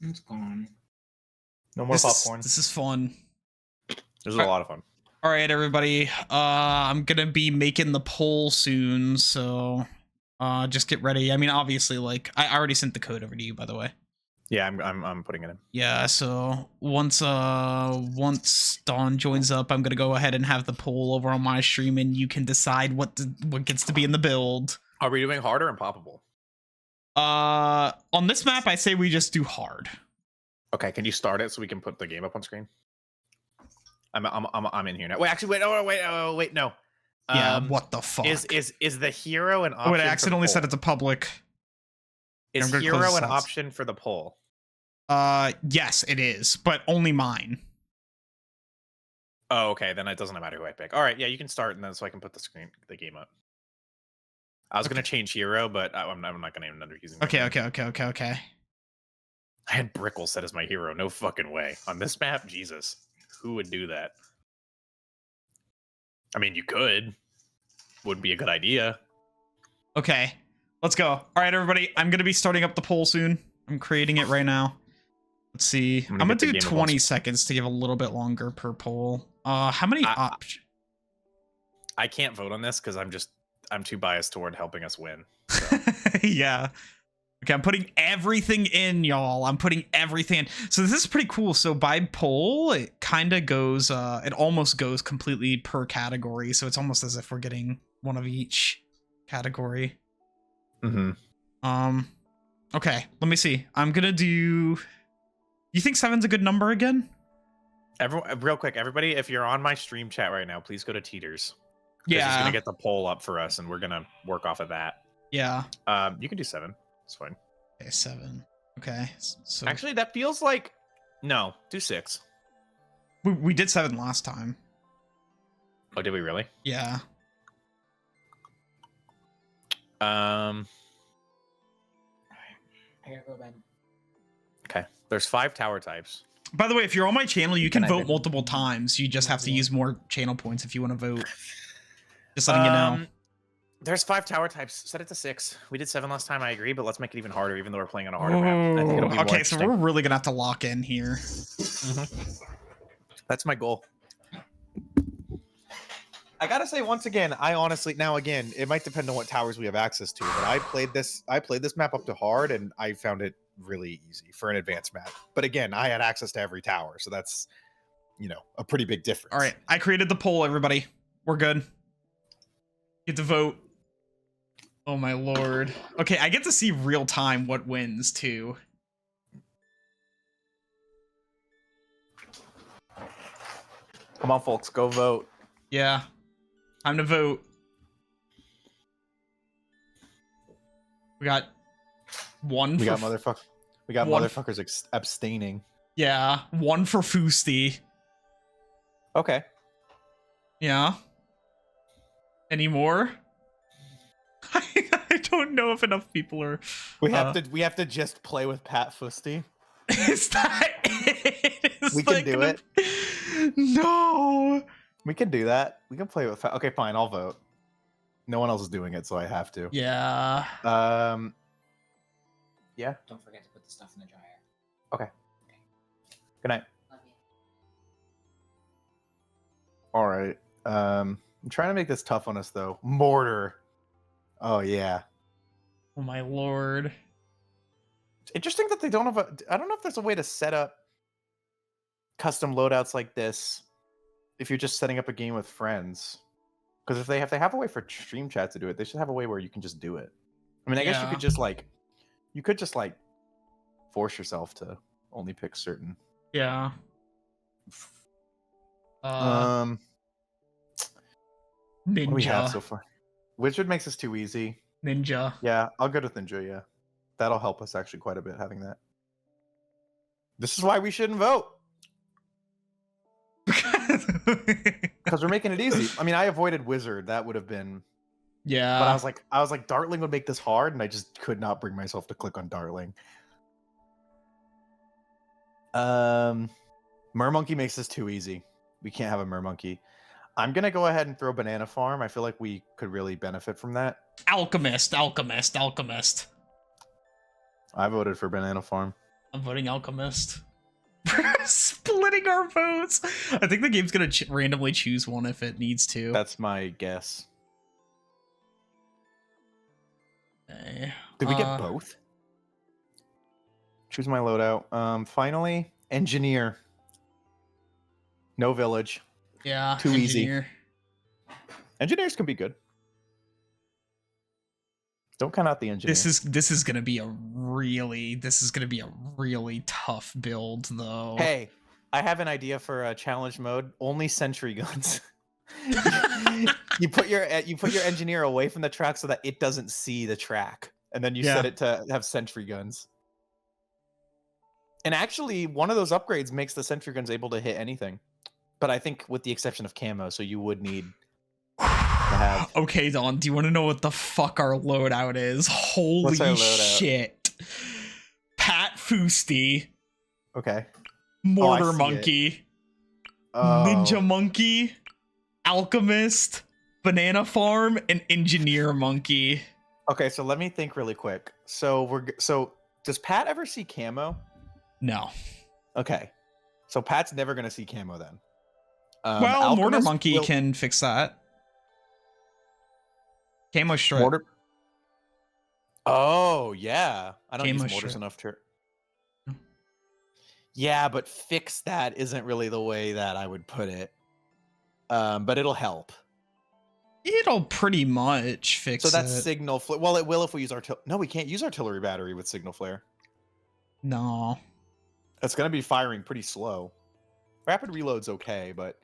It's gone. No more popcorn. This is fun. This is a lot of fun. All right, everybody. I'm gonna be making the poll soon, so just get ready. I mean, obviously, like I already sent the code over to you, by the way. Yeah, I'm putting it in. Yeah, so once Dawn joins up, I'm gonna go ahead and have the poll over on my stream, and you can decide what gets to be in the build. Are we doing hard or impoppable? On this map, I say we just do hard. Okay, can you start it so we can put the game up on screen? I'm in here now. Wait, actually, wait, no. Yeah, what the fuck? Is the hero an option? Oh, it accidentally set it to public. Is hero an option for the poll? Yes, it is, but only mine. Oh, okay, then it doesn't matter who I pick. All right, yeah, you can start, and then so I can put the game up. I was gonna change hero, but I'm not gonna even end up using. Okay. I had Brickle set as my hero. No fucking way on this map. Jesus, who would do that? I mean, you could. Wouldn't be a good idea. Okay, let's go. All right, everybody. I'm gonna be starting up the poll soon. I'm creating it right now. Let's see. I'm gonna do 20 seconds to give a little bit longer per poll. How many options? I can't vote on this because I'm too biased toward helping us win. So. Yeah. Okay, I'm putting everything in, y'all. I'm putting everything in. So this is pretty cool. So by poll, it kind of goes, it almost goes completely per category. So it's almost as if we're getting one of each category. Mm-hmm. Okay, let me see. I'm gonna do... You think 7's a good number again? Real quick, everybody, if you're on my stream chat right now, please go to Teeters. Yeah. He's gonna get the poll up for us, and we're gonna work off of that. Yeah. You can do 7. It's fine. Okay, 7. Okay. So actually, that feels like no. Do 6. We did 7 last time. Oh, did we really? Yeah. I gotta go to bed. Okay. There's 5 tower types. By the way, if you're on my channel, you can vote multiple times. You just have to use more channel points if you want to vote. Just letting you know. There's 5 tower types. Set it to 6. We did 7 last time, I agree, but let's make it even harder, even though we're playing on a harder map. I think it'll be more okay, so interesting. we're really gonna have to lock in here. That's my goal. I gotta say once again, I honestly now again, it might depend on what towers we have access to, but I played this map up to hard and I found it really easy for an advanced map. But again, I had access to every tower, so that's a pretty big difference. All right, I created the poll, everybody. We're good. Get to vote. Oh my lord. Okay, I get to see real time what wins too. Come on, folks, go vote. Yeah. Time to vote. We got one. We got motherfuckers abstaining. Yeah, 1 for Foosty. Okay. Yeah. Any more? I don't know if enough people are. We have to just play with Pat Fusty. Is that it? We can do it. No. We can do that. We can play with. Okay, fine. I'll vote. No one else is doing it, so I have to. Yeah. Yeah. Don't forget to put the stuff in the dryer. Okay. Good night. Love you. All right. I'm trying to make this tough on us though. Mortar. Oh yeah. Oh my lord. It's interesting that they don't have I don't know if there's a way to set up custom loadouts like this if you're just setting up a game with friends. Because if they have a way for stream chat to do it, they should have a way where you can just do it. I mean, I guess you could just force yourself to only pick certain. Yeah. Ninja. What do we have so far? Wizard makes us too easy. Ninja. Yeah, I'll go with Ninja, yeah. That'll help us actually quite a bit having that. This is why we shouldn't vote. Because we're making it easy. I mean, I avoided Wizard. That would have been... Yeah. But I was like, Dartling would make this hard, and I just could not bring myself to click on Dartling. Mermonkey makes this too easy. We can't have a Mermonkey. I'm going to go ahead and throw Banana Farm. I feel like we could really benefit from that. Alchemist. I voted for Banana Farm. I'm voting Alchemist. We're splitting our votes. I think the game's gonna randomly choose one if it needs to. That's my guess. Okay. Did we get both? Choose my loadout. Finally, engineer. No village. Yeah. Too engineer. easy. Engineers can be good. Don't count out the engineer. This is gonna be a really tough build though. Hey, I have an idea for a challenge mode. Only sentry guns. you put your engineer away from the track so that it doesn't see the track, and then you set it to have sentry guns. And actually, one of those upgrades makes the sentry guns able to hit anything, but I think with the exception of camo, so you would need to have. Okay, Don, do you want to know what the fuck our loadout is? Holy shit! Pat Foosty. Okay. Mortar Monkey. Ninja Monkey. Alchemist. Banana Farm, and Engineer Monkey. Okay, so let me think really quick. So does Pat ever see camo? No. Okay. So Pat's never gonna see camo then. Well, Mortar Monkey can fix that. Camo strip. Mortar. Oh yeah, I don't Camo use mortars strip. enough to. Yeah, but fix that isn't really the way that I would put it. But it'll help. It'll pretty much fix it. So that's signal flare. Well, it will if we use artillery. No, we can't use artillery battery with signal flare. No. It's gonna be firing pretty slow. Rapid reload's okay, but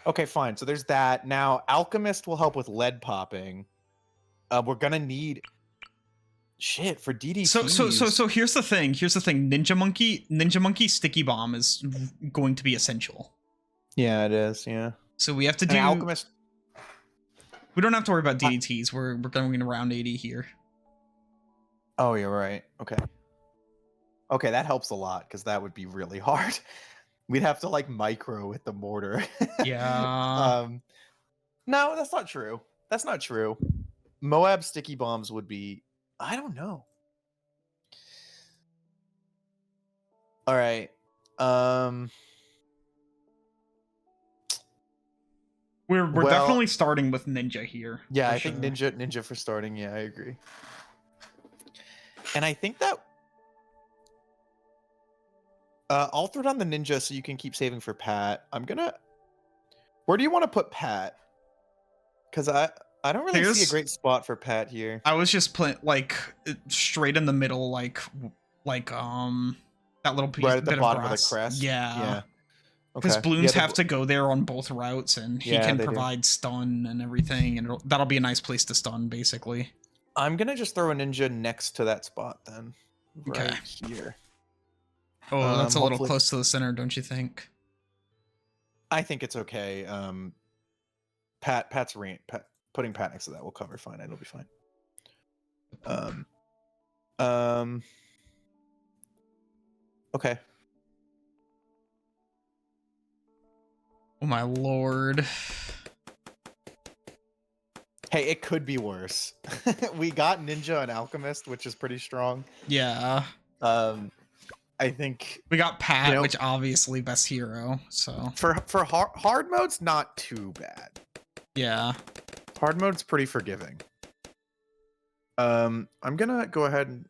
okay, fine. So there's that. Now, Alchemist will help with lead popping. We're gonna need shit for DDT. So here's the thing. Ninja Monkey sticky bomb is going to be essential. Yeah, it is. Yeah. So we have to do Alchemist. We don't have to worry about DDTs. We're going around 80 here. Oh, you're right. Okay. Okay, that helps a lot because that would be really hard. We'd have to like micro with the mortar. Yeah. No, that's not true. That's not true. Moab sticky bombs would be. I don't know. All right. We're well, definitely starting with Ninja here. Yeah, I sure. think Ninja for starting. Yeah, I agree. And I think that I'll throw down the Ninja so you can keep saving for Pat. Where do you want to put Pat? Because I don't really see a great spot for Pat here. I was just playing like straight in the middle, like that little piece right at the bottom of the grass. crest. Yeah. Because Bloons have to go there on both routes, and he can provide stun and everything, and that'll be a nice place to stun, basically. I'm gonna just throw a Ninja next to that spot then, right here. Oh, that's a little close to the center, don't you think? I think it's okay. Pat's range. Putting Pat next to that will cover fine. It'll be fine. Okay. Oh my lord. Hey, it could be worse. We got Ninja and Alchemist, which is pretty strong. Yeah. I think we got Pat, which obviously best hero. So for hard mode's not too bad. Yeah. Hard mode's pretty forgiving. I'm gonna go ahead and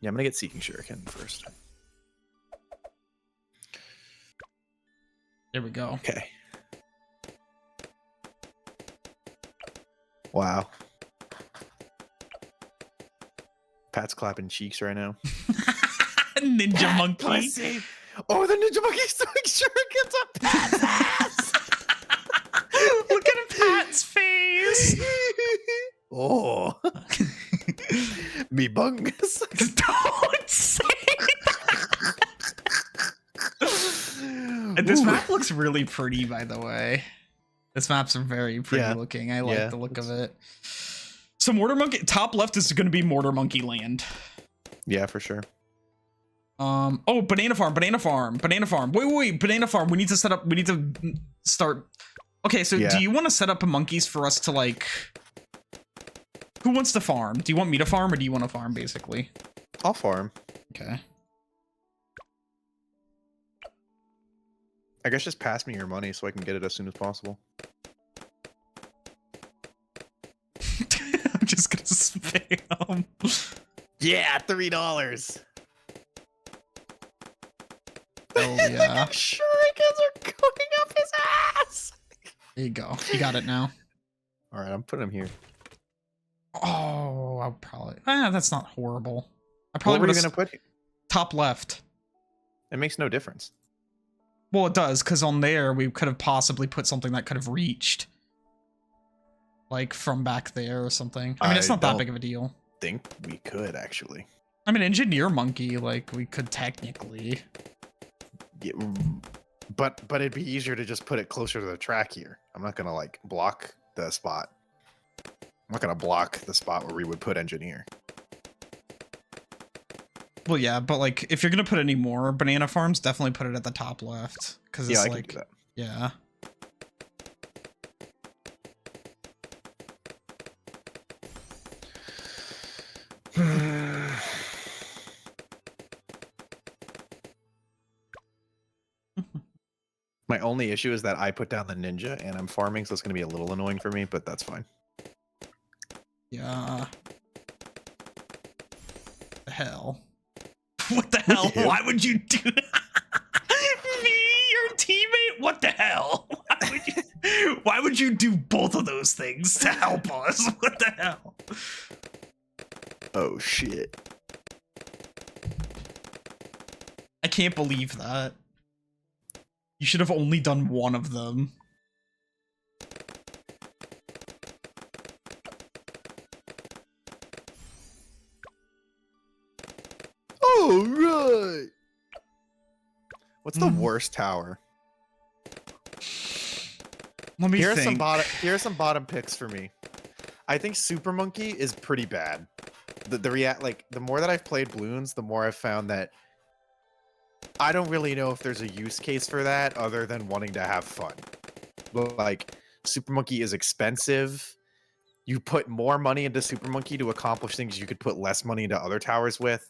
I'm gonna get Seeking Shuriken first. There we go. Okay. Wow. Pat's clapping cheeks right now. Ninja Monkey. Pussy. Oh, the Ninja Monkey's throwing shurikens on Pat's ass. Look at Pat's face. Oh. Me bungus. Don't say that. This map looks really pretty, by the way. This map's very pretty looking. I like the look of it. So Mortar Monkey, top left is going to be Mortar Monkey land. Yeah, for sure. Oh, Banana Farm. Wait, Banana Farm. We need to start. Okay, so do you want to set up monkeys for us to like? Who wants to farm? Do you want me to farm or do you want to farm basically? I'll farm. Okay. I guess just pass me your money so I can get it as soon as possible. I'm just gonna spam. Yeah, $3. Oh yeah. Shurikens are cooking up his ass. There you go. You got it now. All right, I'm putting him here. Oh, I'll probably. That's not horrible. I What probably were would you have gonna put? top left. It makes no difference. Well, it does, because on there we could have possibly put something that could have reached, like from back there or something. I mean, it's not that big of a deal. Think we could actually. I mean, engineer monkey, like we could technically. Yeah, but it'd be easier to just put it closer to the track here. I'm not gonna like block the spot. I'm not gonna block the spot where we would put engineer. Well, yeah, but like if you're gonna put any more banana farms, definitely put it at the top left, because it's Yeah, I like, can do that. yeah. My only issue is that I put down the ninja and I'm farming, so it's gonna be a little annoying for me, but that's fine. Yeah. The hell? What the hell? you? Why would you do me, your teammate? What the hell? Why would you do both of those things to help us? What the hell? Oh shit. I can't believe that. You should have only done one of them. Oh right. What's the worst tower? Let me Here are think. some bottom picks for me. I think Super Monkey is pretty bad. The more that I've played Bloons, the more I've found that I don't really know if there's a use case for that other than wanting to have fun. Like, Super Monkey is expensive. You put more money into Super Monkey to accomplish things you could put less money into other towers with.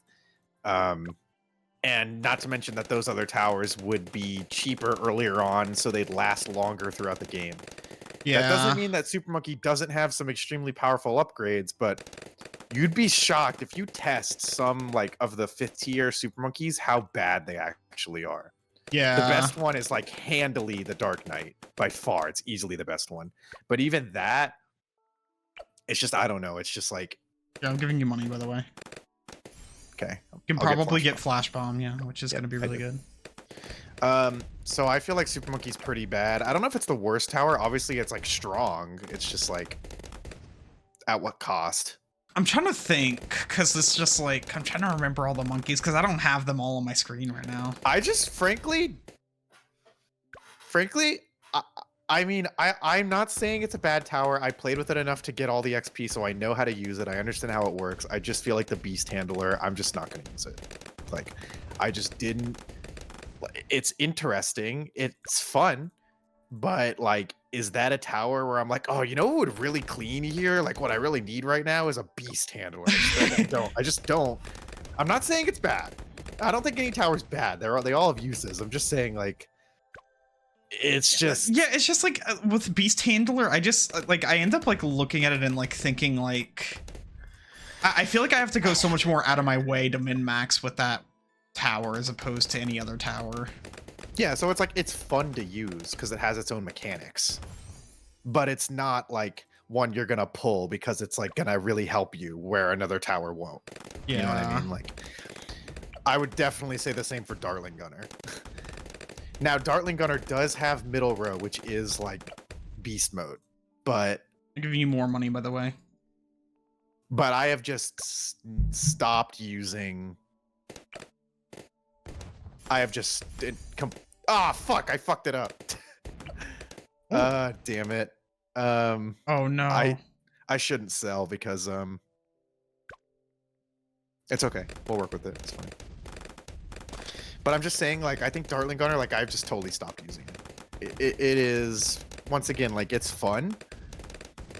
And not to mention that those other towers would be cheaper earlier on, so they'd last longer throughout the game. Yeah. That doesn't mean that Super Monkey doesn't have some extremely powerful upgrades, but you'd be shocked if you test some like of the 5th tier Super Monkeys how bad they actually are. Yeah. The best one is like handily the Dark Knight. By far, it's easily the best one. But even that, it's just, I don't know. It's just like... Yeah, I'm giving you money, by the way. Okay. You can probably get Flash Bomb, yeah, which is going to be really good. So I feel like Super Monkey's pretty bad. I don't know if it's the worst tower. Obviously, it's like strong. It's just like, at what cost? I'm trying to think, because it's just like, I'm trying to remember all the monkeys, because I don't have them all on my screen right now. I just, frankly, I mean, I'm not saying it's a bad tower. I played with it enough to get all the XP, so I know how to use it. I understand how it works. I just feel like the Beast Handler, I'm just not going to use it. Like, I just didn't. It's interesting. It's fun. But, like, is that a tower where I'm like, oh, you know what would really clean here? Like, what I really need right now is a Beast Handler. I just don't. I'm not saying it's bad. I don't think any tower's bad. They all have uses. I'm just saying, like, it's just... Yeah, it's just like, with Beast Handler, I just, like, I end up, like, looking at it and, like, thinking, like... I feel like I have to go so much more out of my way to min-max with that tower as opposed to any other tower. Yeah, so it's like, it's fun to use because it has its own mechanics. But it's not like one you're gonna pull because it's like gonna really help you where another tower won't. Yeah. You know what I mean? Like, I would definitely say the same for Dartling Gunner. Now, Dartling Gunner does have middle row, which is like beast mode, but I'm giving you more money, by the way. But I have just stopped using. I have just fuck! I fucked it up. Damn it. Oh no. I shouldn't sell because it's okay. We'll work with it. It's fine. But I'm just saying, like, I think Dartling Gunner, like, I've just totally stopped using it. It is, once again, like, it's fun,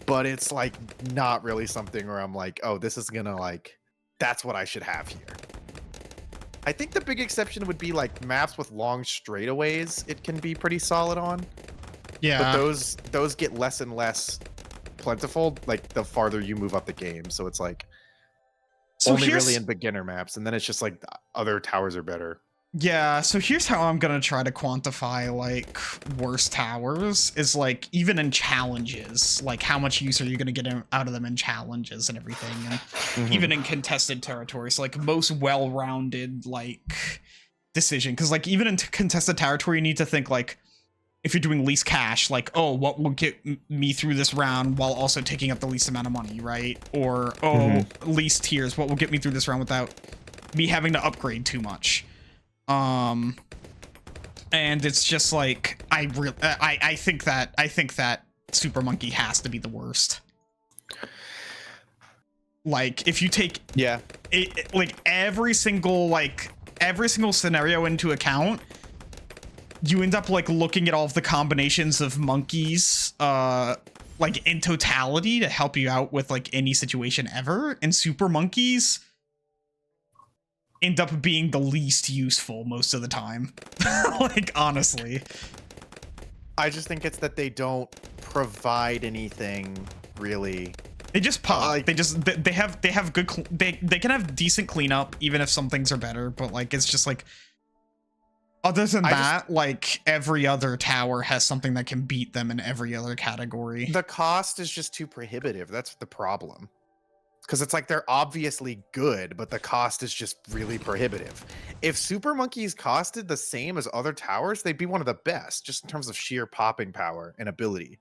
but it's, like, not really something where I'm like, oh, this is gonna, like, that's what I should have here. I think the big exception would be like maps with long straightaways. It can be pretty solid on. Yeah. But those get less and less plentiful like the farther you move up the game. So it's like only really in beginner maps, and then it's just like the other towers are better. Yeah, so here's how I'm gonna try to quantify like worst towers is like even in challenges, like how much use are you gonna get out of them in challenges and everything, and even in contested territories, like most well-rounded like decision, because like even in contested territory, you need to think like if you're doing least cash, like oh, what will get me through this round while also taking up the least amount of money, right? Or least tiers, what will get me through this round without me having to upgrade too much. And it's just like I think that Super Monkey has to be the worst. Like if you take like every single scenario into account, you end up like looking at all of the combinations of monkeys like in totality to help you out with like any situation ever, and Super Monkeys end up being the least useful most of the time. Like honestly, I just think it's that they don't provide anything really. They just pop. They have good. They can have decent cleanup even if some things are better. But like it's just like other than that, like every other tower has something that can beat them in every other category. The cost is just too prohibitive. That's the problem. Because it's like they're obviously good, but the cost is just really prohibitive. If Super Monkeys costed the same as other towers, they'd be one of the best, just in terms of sheer popping power and ability.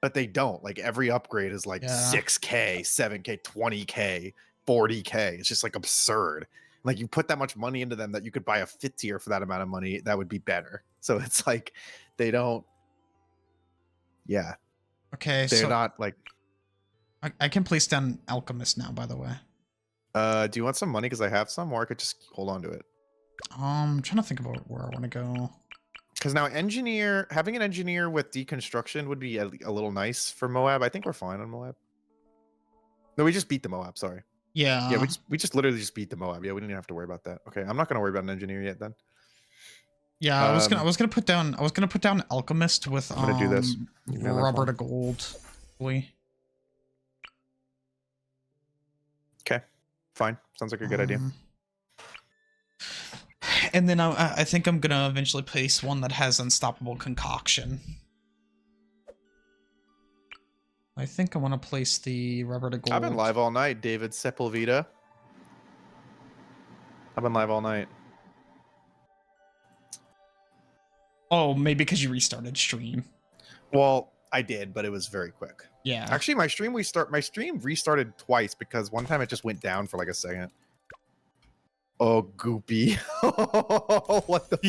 But they don't. Like every upgrade is like 6K, 7K, 20K, 40K. It's just like absurd. Like you put that much money into them that you could buy a 5th tier for that amount of money, that would be better. So it's like they don't. Yeah. Okay. They're not like. I can place down Alchemist now, by the way. Do you want some money? Because I have some, or I could just hold on to it. I'm trying to think about where I want to go. Because now having an engineer with deconstruction would be a little nice for Moab. I think we're fine on Moab. No, we just beat the Moab. Sorry. Yeah. Yeah, we just literally just beat the Moab. Yeah, we didn't even have to worry about that. Okay, I'm not gonna worry about an engineer yet then. Yeah, I was gonna put down Alchemist with I'm gonna do this. rubber to gold. Okay, fine. Sounds like a good idea. And then I think I'm gonna eventually place one that has Unstoppable Concoction. I think I want to place the rubber to gold. I've been live all night, David Sepulveda. I've been live all night. Oh, maybe because you restarted stream. Well, I did, but it was very quick. Yeah. Actually, my stream restarted twice because one time it just went down for like a second. Oh, goopy. What the fuck?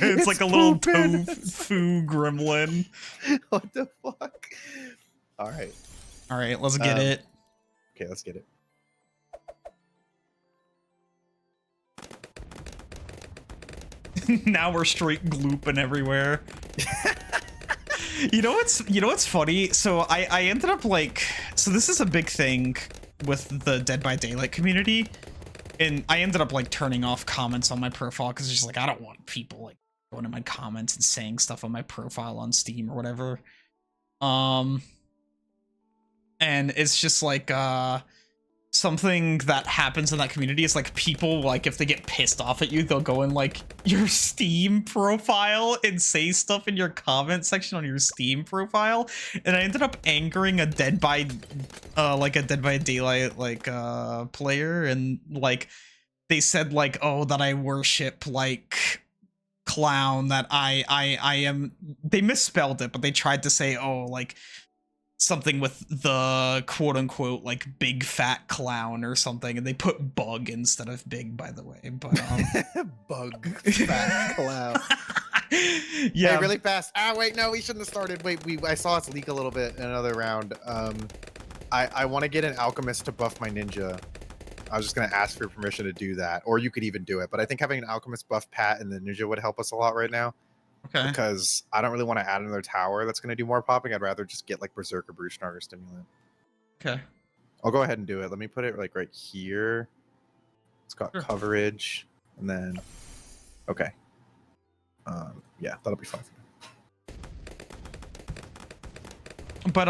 It's like a little tofu gremlin. What the fuck? All right. All right, let's get it. Okay, let's get it. Now we're straight glooping everywhere. You know what's funny? So I ended up like, so this is a big thing with the Dead by Daylight community, and I ended up like turning off comments on my profile because it's just like I don't want people like going in my comments and saying stuff on my profile on Steam or whatever. And it's just like something that happens in that community is like people, like if they get pissed off at you, they'll go in like your Steam profile and say stuff in your comment section on your Steam profile, and I ended up angering a Dead by Daylight like player, and like they said like, oh, that I worship like clown, that I am, they misspelled it, but they tried to say, oh, like something with the quote-unquote like big fat clown or something, and they put bug instead of big, by the way. But bug fat clown. Yeah. Hey, really fast. Wait, no, we shouldn't have started. Wait, I saw us leak a little bit in another round. I want to get an alchemist to buff my ninja. I was just gonna ask for your permission to do that, or you could even do it, but I think having an alchemist buff Pat and the ninja would help us a lot right now. Okay. Because I don't really want to add another tower that's going to do more popping. I'd rather just get like Berserker, Brewstarter, Stimulant. Okay. I'll go ahead and do it. Let me put it like right here. It's got coverage. And then, okay. Yeah, that'll be fine. But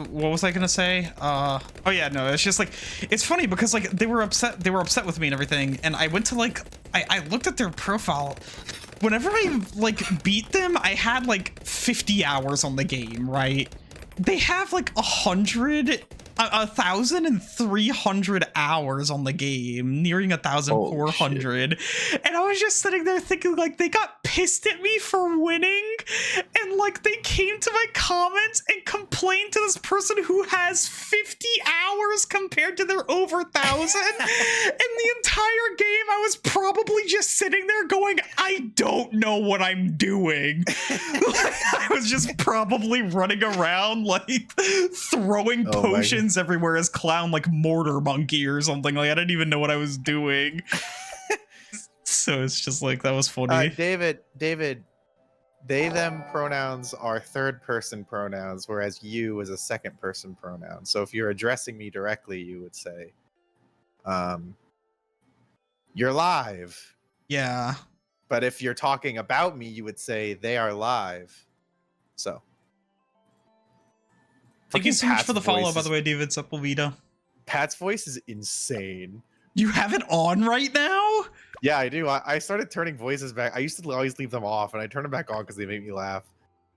what was I gonna say? Oh yeah, no, it's just like, it's funny because like they were upset with me and everything, and I went to like I looked at their profile. Whenever I like beat them, I had like 50 hours on the game, right? They have like 1,300 hours on the game, nearing 1,400, and I was just sitting there thinking like they got pissed at me for winning, and like they came to my comments and complained to this person who has 50 hours compared to their over 1,000. And the entire game I was probably just sitting there going, I don't know what I'm doing. Like, I was just probably running around like throwing potions everywhere as clown like mortar monkey or something. Like I didn't even know what I was doing. So it's just like, that was funny. David, they them pronouns are third person pronouns, whereas you is a second person pronoun. So if you're addressing me directly, you would say you're live. Yeah. But if you're talking about me, you would say they are live. So thank you so much Pat's for the follow, voice by the way, David Sepulveda. Pat's voice is insane. You have it on right now? Yeah, I do. I started turning voices back. I used to always leave them off, and I turn them back on because they make me laugh.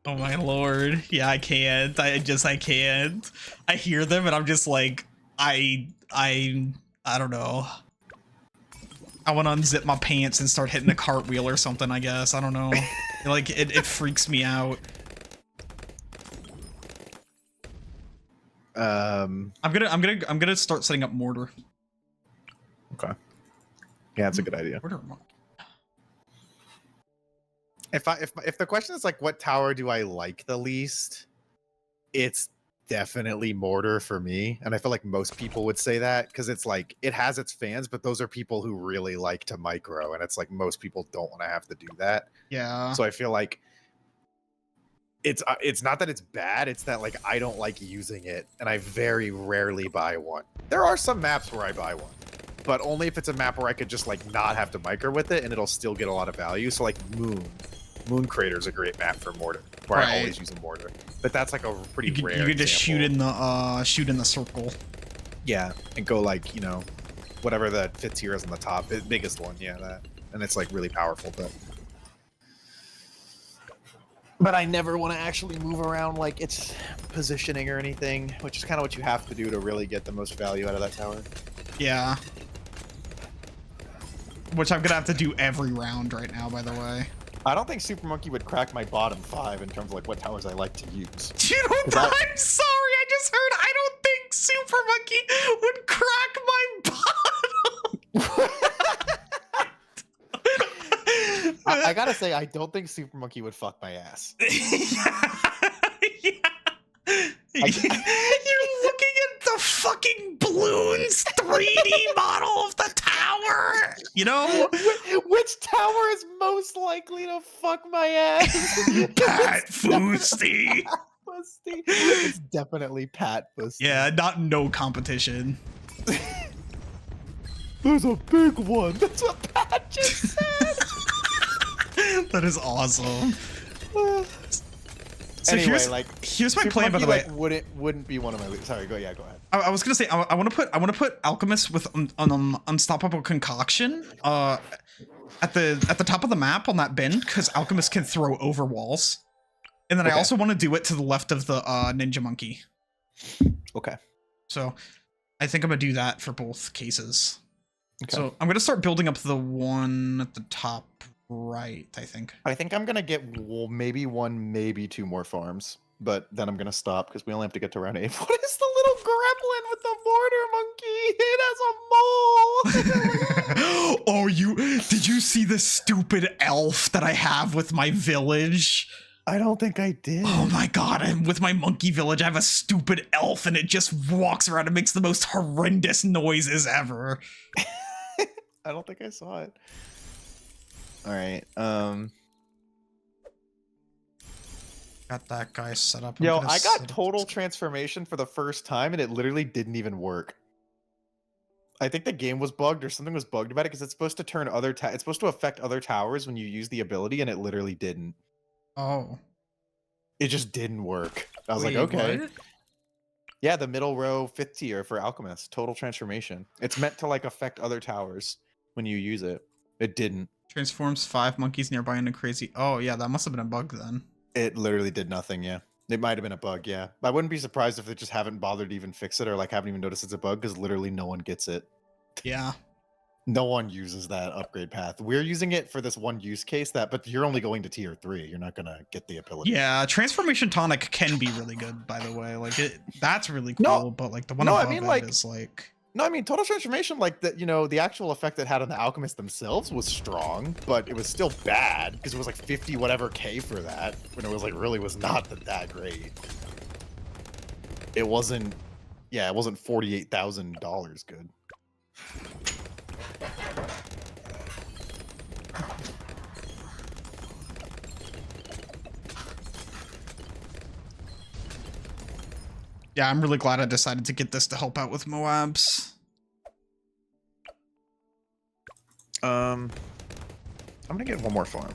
Oh my lord. Yeah, I can't. I can't. I hear them and I'm just like, I don't know. I want to unzip my pants and start hitting a cartwheel or something, I guess. I don't know. Like it freaks me out. I'm gonna start setting up mortar. Okay. Yeah, that's a good idea. Mortar. If the question is like what tower do I like the least, it's definitely mortar for me, and I feel like most people would say that because it's like it has its fans, but those are people who really like to micro, and it's like most people don't want to have to do that. Yeah. So I feel like it's not that it's bad, it's that like I don't like using it, and I very rarely buy one. There are some maps where I buy one, but only if it's a map where I could just like not have to micro with it and it'll still get a lot of value. So like Moon Crater is a great map for mortar, where I always use a mortar. But that's like a pretty rare. You could just shoot example. shoot in the circle. Yeah, and go like, you know, whatever the 5th tier is on the top, the biggest one, yeah, that. And it's like really powerful, but I never want to actually move around like it's positioning or anything, which is kind of what you have to do to really get the most value out of that tower. Yeah. Which I'm gonna have to do every round right now, by the way. I don't think Super Monkey would crack my bottom 5 in terms of like what towers I like to use. You don't, I'm sorry, I just heard I don't think Super Monkey would crack my bottom. I gotta say, I don't think Super Monkey would fuck my ass. Yeah. You're looking at the fucking BLOONS 3D model of the tower. You know? Which tower is most likely to fuck my ass? Pat Foosty. It's definitely Pat Foosty. Yeah, no competition. There's a big one. That's what Pat just said. That is awesome. So anyway, here's my plan, by the way. Wouldn't be one of my. Sorry, go ahead. I was gonna say I want to put Alchemist with Unstoppable Concoction at the top of the map on that bin, because Alchemist can throw over walls, and then I also want to do it to the left of the Ninja Monkey. Okay. So I think I'm gonna do that for both cases. Okay. So I'm gonna start building up the one at the top right. I think I'm gonna get maybe 1, maybe 2 more farms, but then I'm gonna stop because we only have to get to round 8. What is the little gremlin with the mortar monkey? It has a mole. Oh, did you see the stupid elf that I have with my village? I don't think I did. Oh my god, with my monkey village, I have a stupid elf and it just walks around and makes the most horrendous noises ever. I don't think I saw it. All right. Got that guy set up. Yo, I got total transformation for the first time and it literally didn't even work. I think the game was bugged or something was bugged about it because it's supposed to turn it's supposed to affect other towers when you use the ability, and it literally didn't. Oh. It just didn't work. I was Wait, like, okay. what? Yeah, the middle row 5th tier for Alchemist, total transformation. It's meant to like affect other towers when you use it. It didn't. Transforms 5 monkeys nearby into crazy. Oh yeah, that must have been a bug then. It literally did nothing, yeah. It might have been a bug, yeah. I wouldn't be surprised if they just haven't bothered to even fix it or like haven't even noticed it's a bug because literally no one gets it. Yeah. No one uses that upgrade path. We're using it for this one use case but you're only going to tier 3. You're not gonna get the ability. Yeah, Transformation Tonic can be really good, by the way. Like that's really cool, No, but like the one no, above I mean, it like, is like no, I mean total transformation, like that, the actual effect it had on the alchemists themselves was strong, but it was still bad because it was like 50 whatever K for that when it was like really was not that great. It wasn't, yeah, it wasn't $48,000 good. yeah, I'm really glad I decided to get this to help out with Moabs. I'm gonna get one more farm.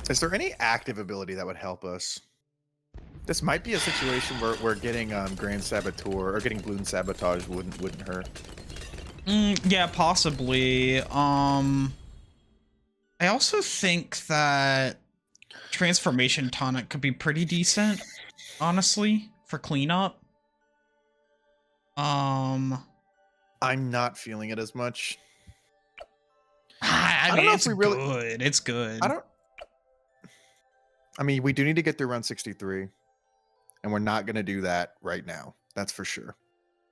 Is there any active ability that would help us? This might be a situation where getting Grand Saboteur or getting Bloon Sabotage wouldn't hurt. Yeah, possibly. I also think that Transformation Tonic could be pretty decent, honestly, for cleanup. I'm not feeling it as much. I mean, don't know it's if we really, good. It's good. I mean, we do need to get through round 63, and we're not gonna do that right now. That's for sure.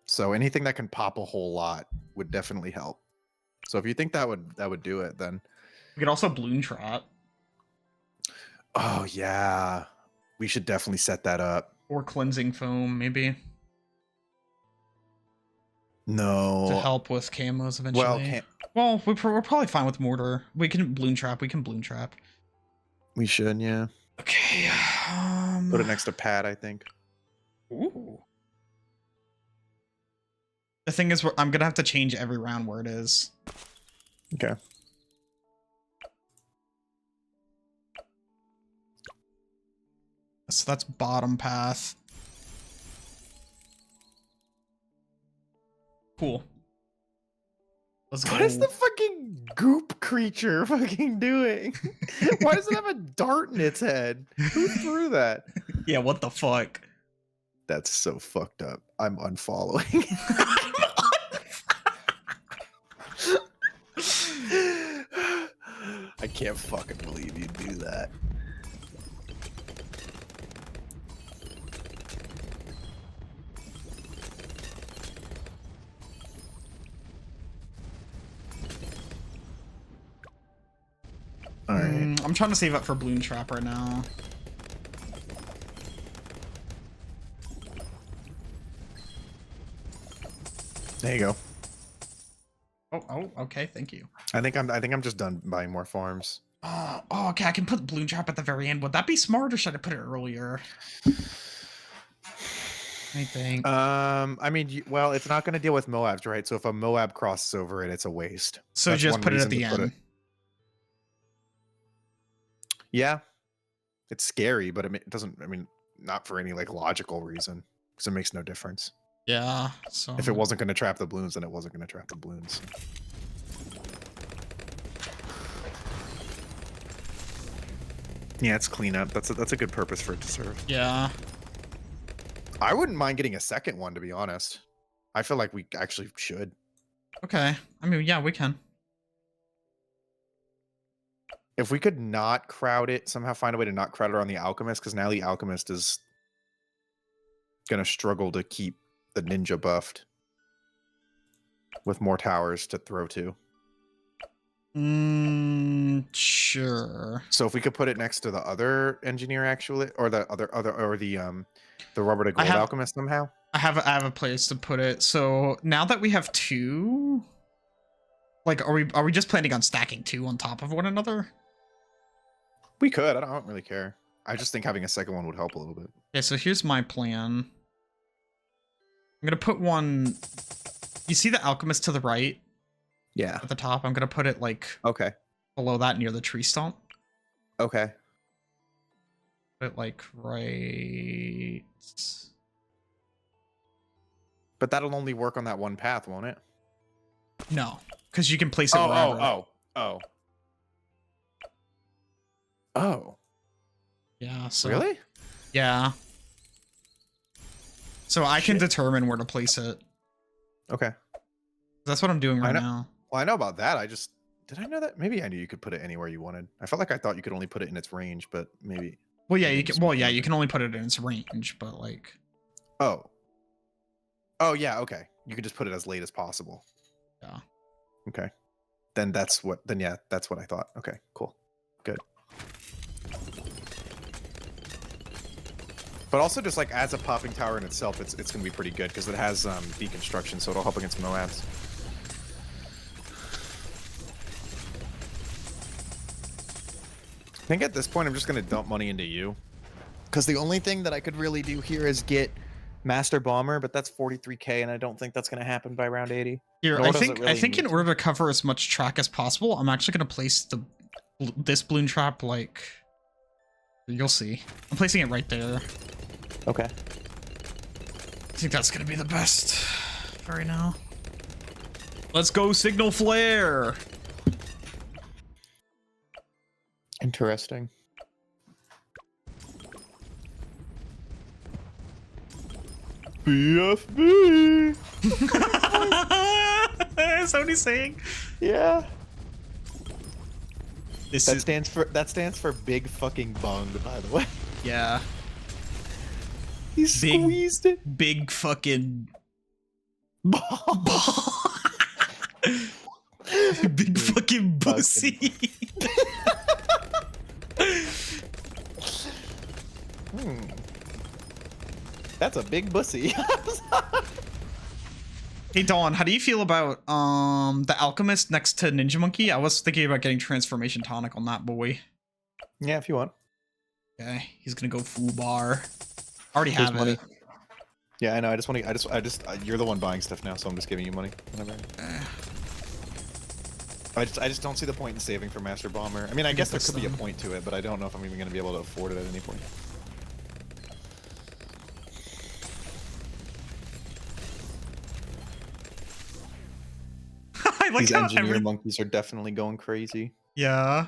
So anything that can pop a whole lot would definitely help. So if you think that would do it, then We could also Bloon Trap. Oh yeah, we should definitely set that up. Or Cleansing Foam, maybe. No. To help with camos eventually. Well, we're probably fine with Mortar. We can Bloon Trap. We can Bloon Trap. We should, yeah. Okay. Put it next to Pat, I think. Ooh. The thing is, I'm gonna have to change every round where it is. Okay. So that's bottom path. Cool. Let's go. What is the fucking goop creature fucking doing? Why does it have a dart in its head? Who threw that? Yeah, what the fuck? That's so fucked up. I'm unfollowing. I can't fucking believe you do that. All right. I'm trying to save up for Bloon Trap right now. There you go. Oh, okay, thank you. I think I'm just done buying more farms. Oh, okay, I can put Bloon Trap at the very end. Would that be smart, or should I put it earlier? I think. I mean, well, it's not going to deal with Moabs, right? So if a Moab crosses over it, it's a waste. So That's just one put it at reason the to put end. Yeah, it's scary, but it doesn't. I mean, not for any like logical reason, because it makes no difference. Yeah. So If it wasn't going to trap the balloons, then it wasn't going to trap the balloons. Yeah, it's cleanup. That's a good purpose for it to serve. yeah. I wouldn't mind getting a second one, to be honest. I feel like we actually should. Okay. I mean, yeah, we can. If we could not crowd it, somehow find a way to not crowd it on the Alchemist, because now the Alchemist is going to struggle to keep the ninja buffed with more towers to throw to. Sure. So if we could put it next to the other engineer, actually, or the the Robert of Gold Alchemist somehow. I have a place to put it. So now that we have two, Like, are we just planning on stacking 2 on top of one another? We could. I don't really care. I just think having a second one would help a little bit. Okay, so here's my plan. I'm gonna put one. You see the alchemist to the right Yeah. at the top? I'm gonna put it like Okay. below that near the tree stump. Okay. Put it like right. But that'll only work on that one path, won't it? No, because you can place it wherever. Oh. Yeah. So Really? Yeah. So I can Shit. determine where to place it. Okay. That's what I'm doing right know. now. Well, I know about that. Did I know that? Maybe I knew you could put it anywhere you wanted. I felt like I thought you could only put it in its range, but maybe. Well, yeah, maybe you it's can. Well, yeah, smaller. you can only put it in its range, but like. Oh. Oh yeah. Okay. You can just put it as late as possible. Yeah. Okay. Then that's what. Then yeah, that's what I thought. Okay. Cool. Good. But also, just like as a popping tower in itself, it's gonna be pretty good because it has deconstruction, so it'll help against Moabs. I think at this point I'm just gonna dump money into you, because the only thing that I could really do here is get Master Bomber, but that's 43k, and I don't think that's gonna happen by round 80. Here, Nor I does it think really in need to. order to cover as much track as possible, I'm actually gonna place this balloon trap like. You'll see. I'm placing it right there. Okay. I think that's gonna be the best for right now. Let's go, signal flare. Interesting. BFB. Is that what he's saying? Yeah. This That is stands for big fucking bung, by the way. yeah. He Big- squeezed it. Big fucking big fucking pussy. That's a big bussy. Hey Dawn, how do you feel about the alchemist next to Ninja Monkey? I was thinking about getting transformation tonic on that boy. Yeah, if you want. Okay, he's gonna go full bar. Already Here's have money. it. Yeah, I know. I just you're the one buying stuff now, so I'm just giving you money. Whatever. I just don't see the point in saving for Master Bomber. I mean, I guess there could be a point to it, but I don't know if I'm even going to be able to afford it at any point. I like These how engineer monkeys are definitely going crazy. yeah.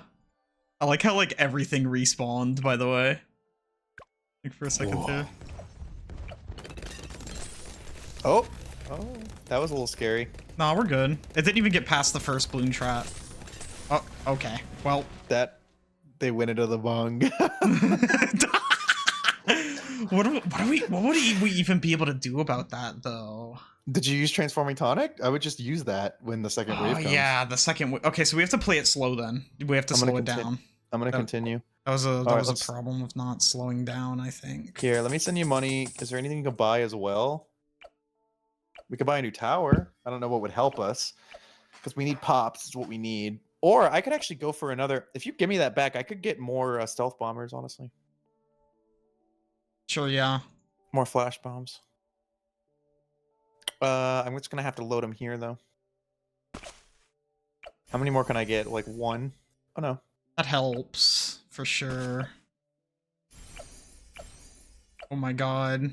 I like how like everything respawned, by the way. Like for a second Whoa. there. Oh, that was a little scary. Nah, we're good. It didn't even get past the first balloon trap. Oh, okay. Well, That they went into the bung. what would we even be able to do about that though? Did you use transforming tonic? I would just use that when the second wave Oh comes. yeah, the second okay, so we have to play it slow then. We have to I'm gonna slow it down. I'm gonna continue. That was a right, a problem of not slowing down, I think. Here, let me send you money. Is there anything you can buy as well? We could buy a new tower. I don't know what would help us, because we need pops. Is what we need. Or I could actually go for another. If you give me that back, I could get more stealth bombers. Honestly, Sure, yeah. more flash bombs. I'm just gonna have to load them here though. How many more can I get? Like one? Oh no. That helps for sure. Oh my god.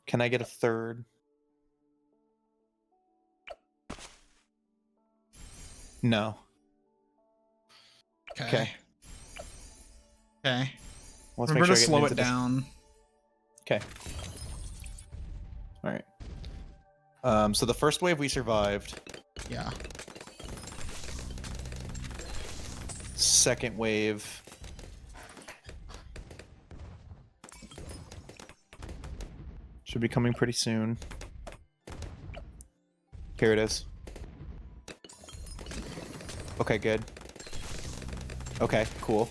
Can I get a third? No. Okay. Okay. Let's Remember make sure to I get slow into it this. down. Okay. All right. So the first wave we survived. Yeah. Second wave. Should be coming pretty soon. Here it is. Okay, good. Okay, cool.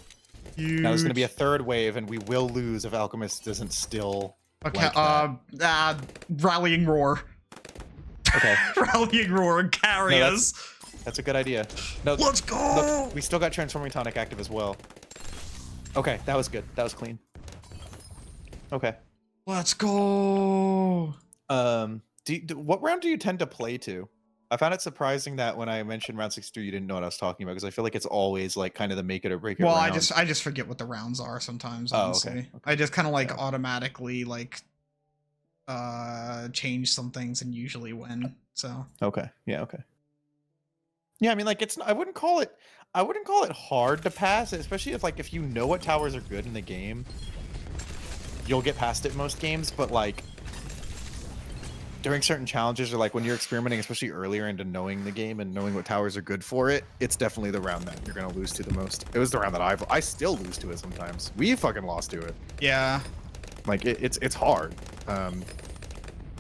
Now there's going to be a third wave, and we will lose if Alchemist isn't still. Okay, like rallying roar. Okay. Rallying roar, carry No, us. That's a good idea. No, Let's go. look, we still got transforming tonic active as well. Okay, that was good. That was clean. Okay. Let's go. What round do you tend to play to? I found it surprising that when I mentioned round 63, you didn't know what I was talking about, because I feel like it's always like kind of the make it or break it Well, round. I just forget what the rounds are sometimes. Oh, Honestly, okay. I just kind of like Yeah. automatically like change some things and usually win. So Okay. Yeah. Okay. Yeah, I mean, like I wouldn't call it hard to pass, especially if you know what towers are good in the game, you'll get past it most games. But like during certain challenges or like when you're experimenting, especially earlier into knowing the game and knowing what towers are good for it, it's definitely the round that you're gonna lose to the most. It was the round that I still lose to it sometimes. We fucking lost to it. yeah. Like it's hard.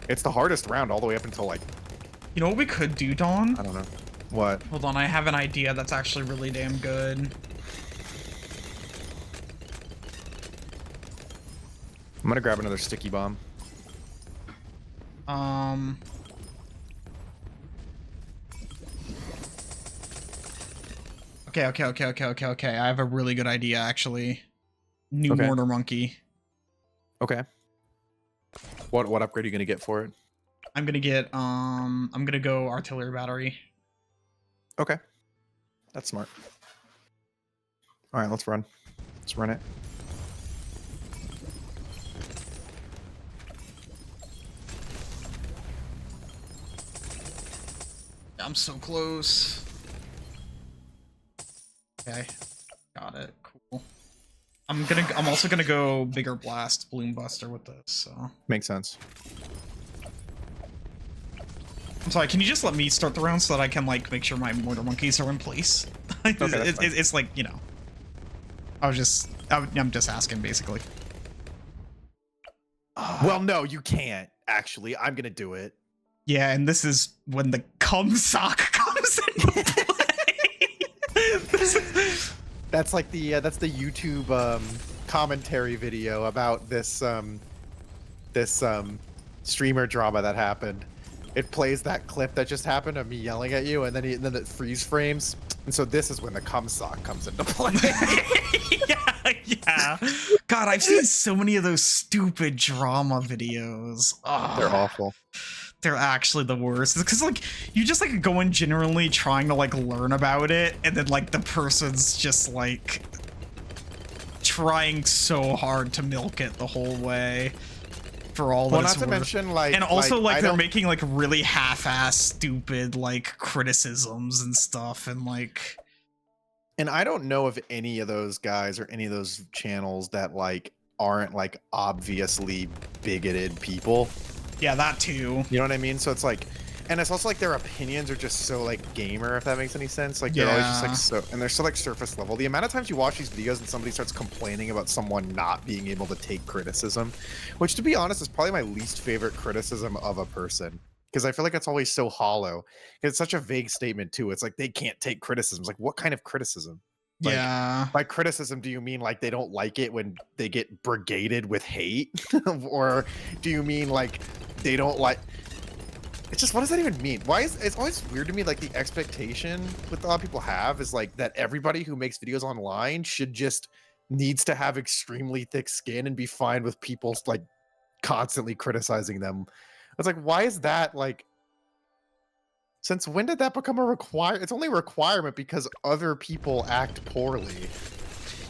It's the hardest round all the way up until like, You know what we could do, Dawn? I don't know. What? Hold on, I have an idea that's actually really damn good. I'm gonna grab another sticky bomb. Okay. I have a really good idea, actually. New Okay. mortar monkey. Okay. What upgrade are you gonna get for it? I'm gonna go artillery battery. Okay. That's smart. All right, let's run. Let's run it. I'm so close. Okay. Got it. Cool. I'm also gonna go bigger blast balloon buster with this, so. Makes sense. I'm sorry, can you just let me start the round so that I can like make sure my mortar monkeys are in place? It's like, you know. I'm just asking basically. Well, no, you can't. Actually, I'm gonna do it. Yeah, and this is when the cum sock comes into play. That's like the YouTube commentary video about this streamer drama that happened. It plays that clip that just happened of me yelling at you, and then it freeze frames. And so this is when the cum sock comes into play. yeah. God, I've seen so many of those stupid drama videos. Oh, They're awful. They're actually the worst. Because like you just like go in generally trying to like learn about it, and then like the person's just like trying so hard to milk it the whole way. For all that Well, it's not to worth. mention like, And also like I they're don't- making like really half-ass stupid like criticisms and stuff, and like And I don't know of any of those guys or any of those channels that like aren't like obviously bigoted people. yeah, that too. You know what I mean? So it's like, and it's also like their opinions are just so like gamer, if that makes any sense. Like they're always just like so, and they're so like surface level. The amount of times you watch these videos and somebody starts complaining about someone not being able to take criticism, which to be honest is probably my least favorite criticism of a person. Because I feel like it's always so hollow. It's such a vague statement too. It's like they can't take criticisms. Like what kind of criticism? Like, Yeah. by criticism, do you mean like they don't like it when they get brigaded with hate? Or do you mean like they don't like... It's just, what does that even mean? Why is it's always weird to me, like the expectation with a lot of people have is like that everybody who makes videos online should just needs to have extremely thick skin and be fine with people like constantly criticizing them. It's like, why is that like... Since when did that become a requirement? It's only a requirement because other people act poorly.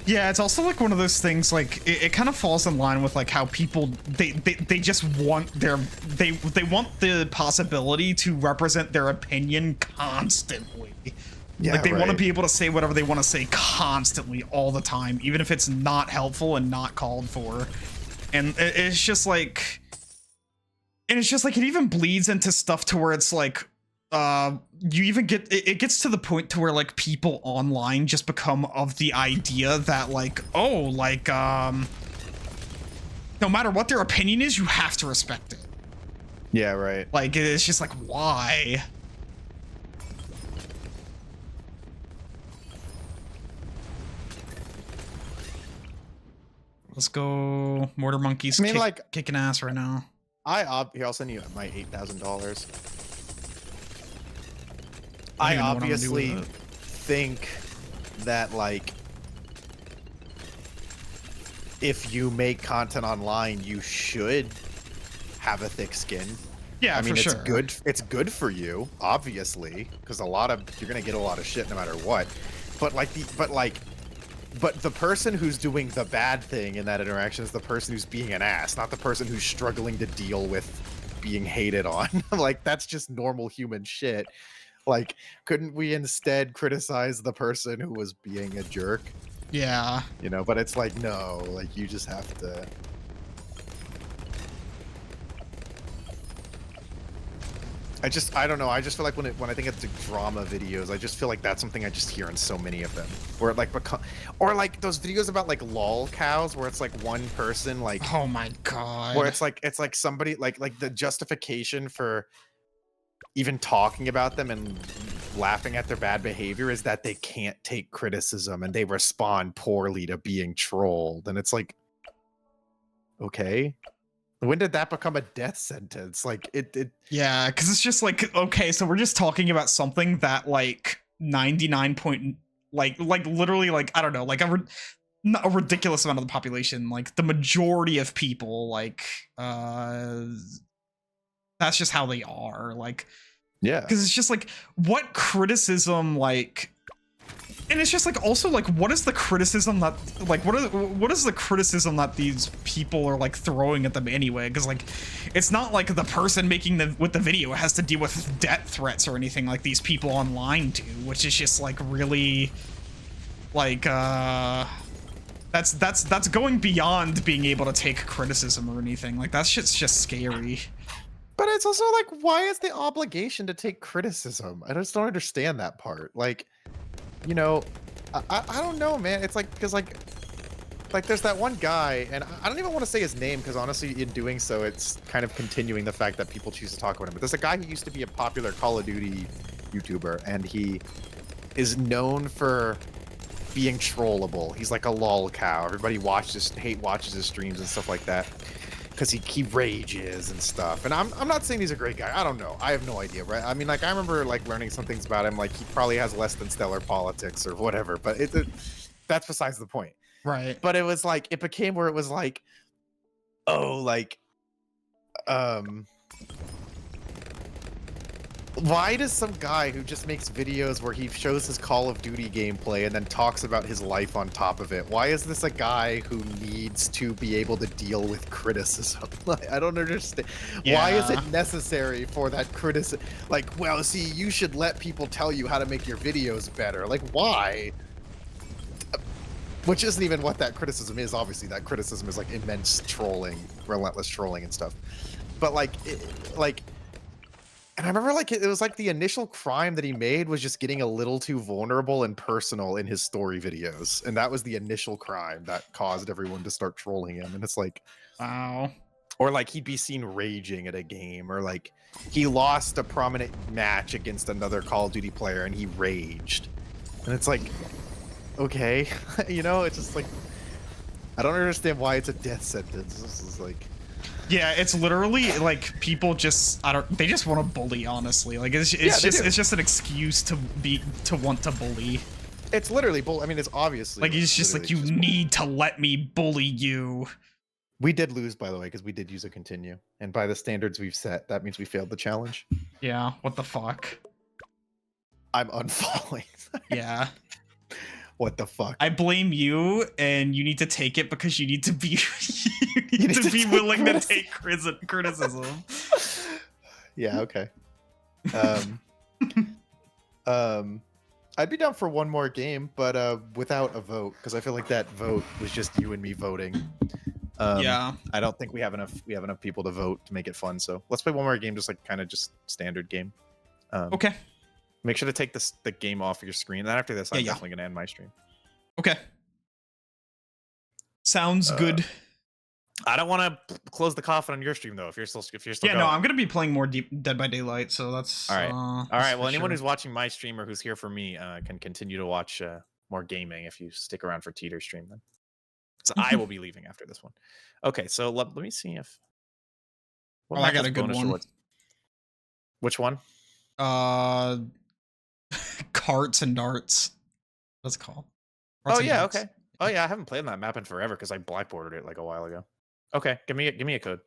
Yeah, it's also like one of those things like it kind of falls in line with like how people they just want they want the possibility to represent their opinion constantly. Yeah, like they want to right. be able to say whatever they want to say constantly all the time, even if it's not helpful and not called for. And it's just like it even bleeds into stuff to where it's like you even get it gets to the point to where like people online just become of the idea that like, oh, like no matter what their opinion is, you have to respect it. Yeah, right. Like it's just like, why? Let's go. Mortar monkeys I mean, like, kicking ass right now. Here, I'll send you my $8,000. I don't even know what I'm gonna do with obviously it. think that like if you make content online, you should have a thick skin. Yeah, I mean, for it's sure. good. It's good for you, obviously, because you're gonna get a lot of shit no matter what. But but the person who's doing the bad thing in that interaction is the person who's being an ass, not the person who's struggling to deal with being hated on. Like, that's just normal human shit. Like, couldn't we instead criticize the person who was being a jerk? Yeah. You know, but it's like, no, like, you just have to. I don't know. I just feel like when I think of the drama videos, I just feel like that's something I just hear in so many of them, where it like or like those videos about like lol cows, where it's like one person like, Oh my god. where it's like somebody like the justification for even talking about them and laughing at their bad behavior is that they can't take criticism and they respond poorly to being trolled, and it's like, okay. When did that become a death sentence? Like it Yeah, because it's just like, okay, so we're just talking about something that like 99 point, like literally like, I don't know, like not a ridiculous amount of the population, like the majority of people, like that's just how they are, like, yeah. because it's just like, what criticism, like, and it's just like, also like, what is the criticism that, like, what is the criticism that these people are like throwing at them anyway? Because like, it's not like the person making the video has to deal with death threats or anything like these people online do, which is just like really, like, that's going beyond being able to take criticism or anything. Like, that's just scary. But it's also like, why is the obligation to take criticism? I just don't understand that part. Like, you know, I don't know, man. It's like, because like there's that one guy, and I don't even want to say his name, because honestly, in doing so, it's kind of continuing the fact that people choose to talk about him. But there's a guy who used to be a popular Call of Duty YouTuber, and he is known for being trollable. He's like a lol cow. Everybody watches his streams and stuff like that, because he rages and stuff. And I'm not saying he's a great guy. I don't know. I have no idea, right? I mean, like, I remember like learning some things about him. Like, he probably has less than stellar politics or whatever. But that's besides the point. Right. But it was like, it became where it was like, oh, like, why does some guy who just makes videos where he shows his Call of Duty gameplay and then talks about his life on top of it, why is this a guy who needs to be able to deal with criticism? Like, I don't understand. Yeah. Why is it necessary for that criticism? Like, well, see, you should let people tell you how to make your videos better. Like, why? Which isn't even what that criticism is. Obviously, that criticism is like immense trolling, relentless trolling and stuff. But like, and I remember like it was like the initial crime that he made was just getting a little too vulnerable and personal in his story videos. And that was the initial crime that caused everyone to start trolling him. And it's like, wow. Or like he'd be seen raging at a game, or like he lost a prominent match against another Call of Duty player and he raged. And it's like, okay, you know, it's just like, I don't understand why it's a death sentence. This is like, yeah, it's literally like people just they just want to bully, honestly. Like, it's just an excuse to want to bully. It's literally I mean, it's obviously like, it's just like, you need to let me bully you. We did lose, by the way, because we did use a continue, and by the standards we've set, that means we failed the challenge. Yeah, what the fuck? I'm unfollowing. Yeah. What the fuck? I blame you, and you need to take it because you need to be you need to be willing to take criticism. Yeah, okay. I'd be down for one more game, but without a vote, because I feel like that vote was just you and me voting. Yeah. I don't think we have enough people to vote to make it fun, so let's play one more game, just like kind of just standard game. Okay. Make sure to take the game off your screen. Then after this, I'm definitely gonna end my stream. Okay. Sounds good. I don't want to close the coffin on your stream though. If you're still yeah, going. No, I'm gonna be playing more Dead by Daylight, so that's all right. All right. Well, anyone sure. who's watching my stream or who's here for me can continue to watch more gaming if you stick around for Teeter's stream. Then, so I will be leaving after this one. Okay, so let me see if. I got a good one. Which one? Carts and Darts. What's it called? Oh Carts and yeah, Darts. okay. Oh yeah, I haven't played that map in forever because I blackboarded it like a while ago. Okay, give me a code.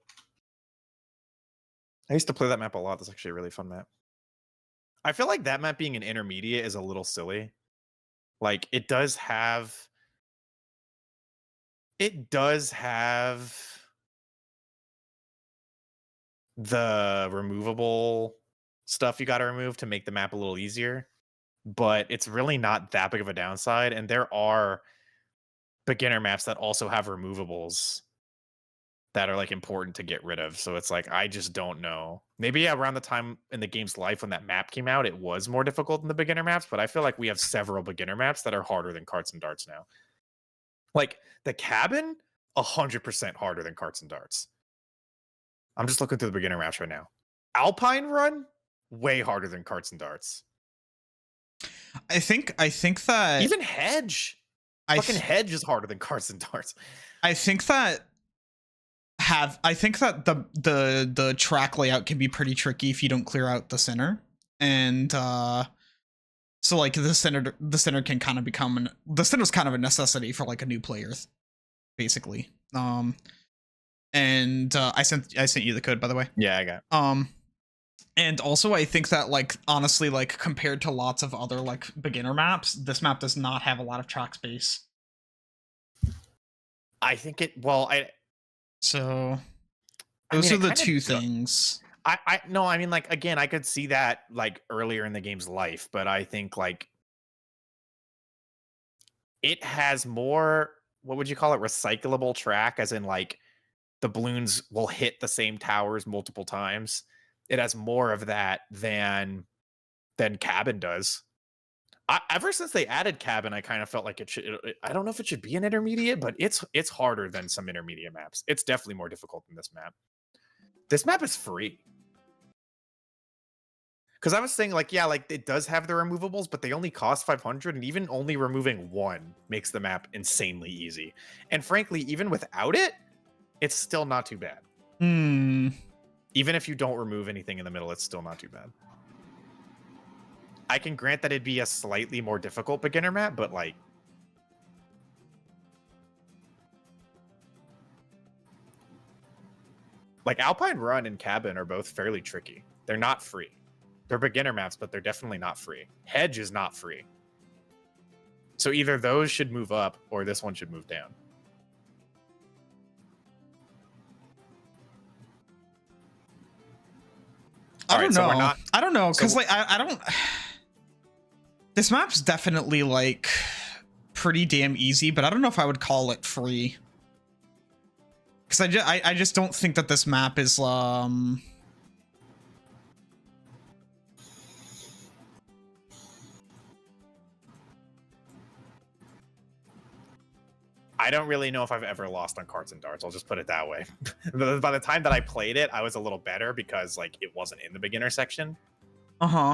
I used to play that map a lot. That's actually a really fun map. I feel like that map being an intermediate is a little silly. Like it does have the removable stuff you got to remove to make the map a little easier, but it's really not that big of a downside. And there are beginner maps that also have removables that are like important to get rid of. So it's like, I just don't know. Maybe around the time in the game's life when that map came out, it was more difficult than the beginner maps, but I feel like we have several beginner maps that are harder than Carts and Darts now. Like the cabin, 100% harder than Carts and Darts. I'm just looking through the beginner maps right now. Alpine Run, way harder than Carts and Darts. I think that Even Hedge. Fucking Hedge is harder than Carts and Darts. I think that the track layout can be pretty tricky if you don't clear out the center. And so like the center can kind of become the center's kind of a necessity for like a new player, basically. And I sent you the code, by the way. Yeah, I got. And also I think that like honestly, like compared to lots of other like beginner maps, this map does not have a lot of track space. I think it. So those are the two things. I mean, like, again, I could see that like earlier in the game's life, but I think like it has more, what would you call it, recyclable track, as in like the balloons will hit the same towers multiple times. It has more of that than Cabin does. Ever since they added Cabin, I kind of felt like it should. I don't know if it should be an intermediate, but it's harder than some intermediate maps. It's definitely more difficult than this map. This map is free. Because I was saying, like, yeah, like it does have the removables, but they only cost 500, and even only removing one makes the map insanely easy. And frankly, even without it, it's still not too bad. Even if you don't remove anything in the middle, it's still not too bad. I can grant that it'd be a slightly more difficult beginner map, but like, Alpine Run and Cabin are both fairly tricky. They're not free. They're beginner maps, but they're definitely not free. Hedge is not free. So either those should move up or this one should move down. I don't know. I don't know, because like I don't. This map's definitely like pretty damn easy, but I don't know if I would call it free. Because I just don't think that this map is I don't really know if I've ever lost on Carts and Darts. I'll just put it that way. By the time that I played it, I was a little better because like it wasn't in the beginner section.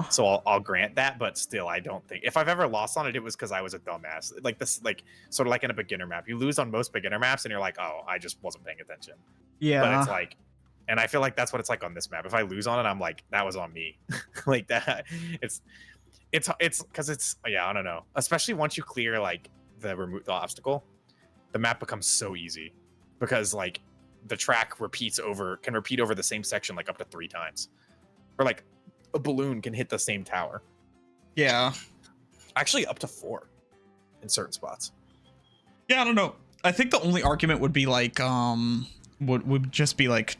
So I'll grant that, but still, I don't think if I've ever lost on it, it was because I was a dumbass. Like this, like sort of like in a beginner map, you lose on most beginner maps, and you're like, oh, I just wasn't paying attention. Yeah. But it's like, and I feel like that's what it's like on this map. If I lose on it, I'm like, that was on me. Like that. It's because it's yeah, I don't know. Especially once you clear like the obstacle, the map becomes so easy because like the track can repeat over the same section like up to 3 times, or like a balloon can hit the same tower. Yeah. Actually up to 4 in certain spots. Yeah, I don't know. I think the only argument would be like would just be like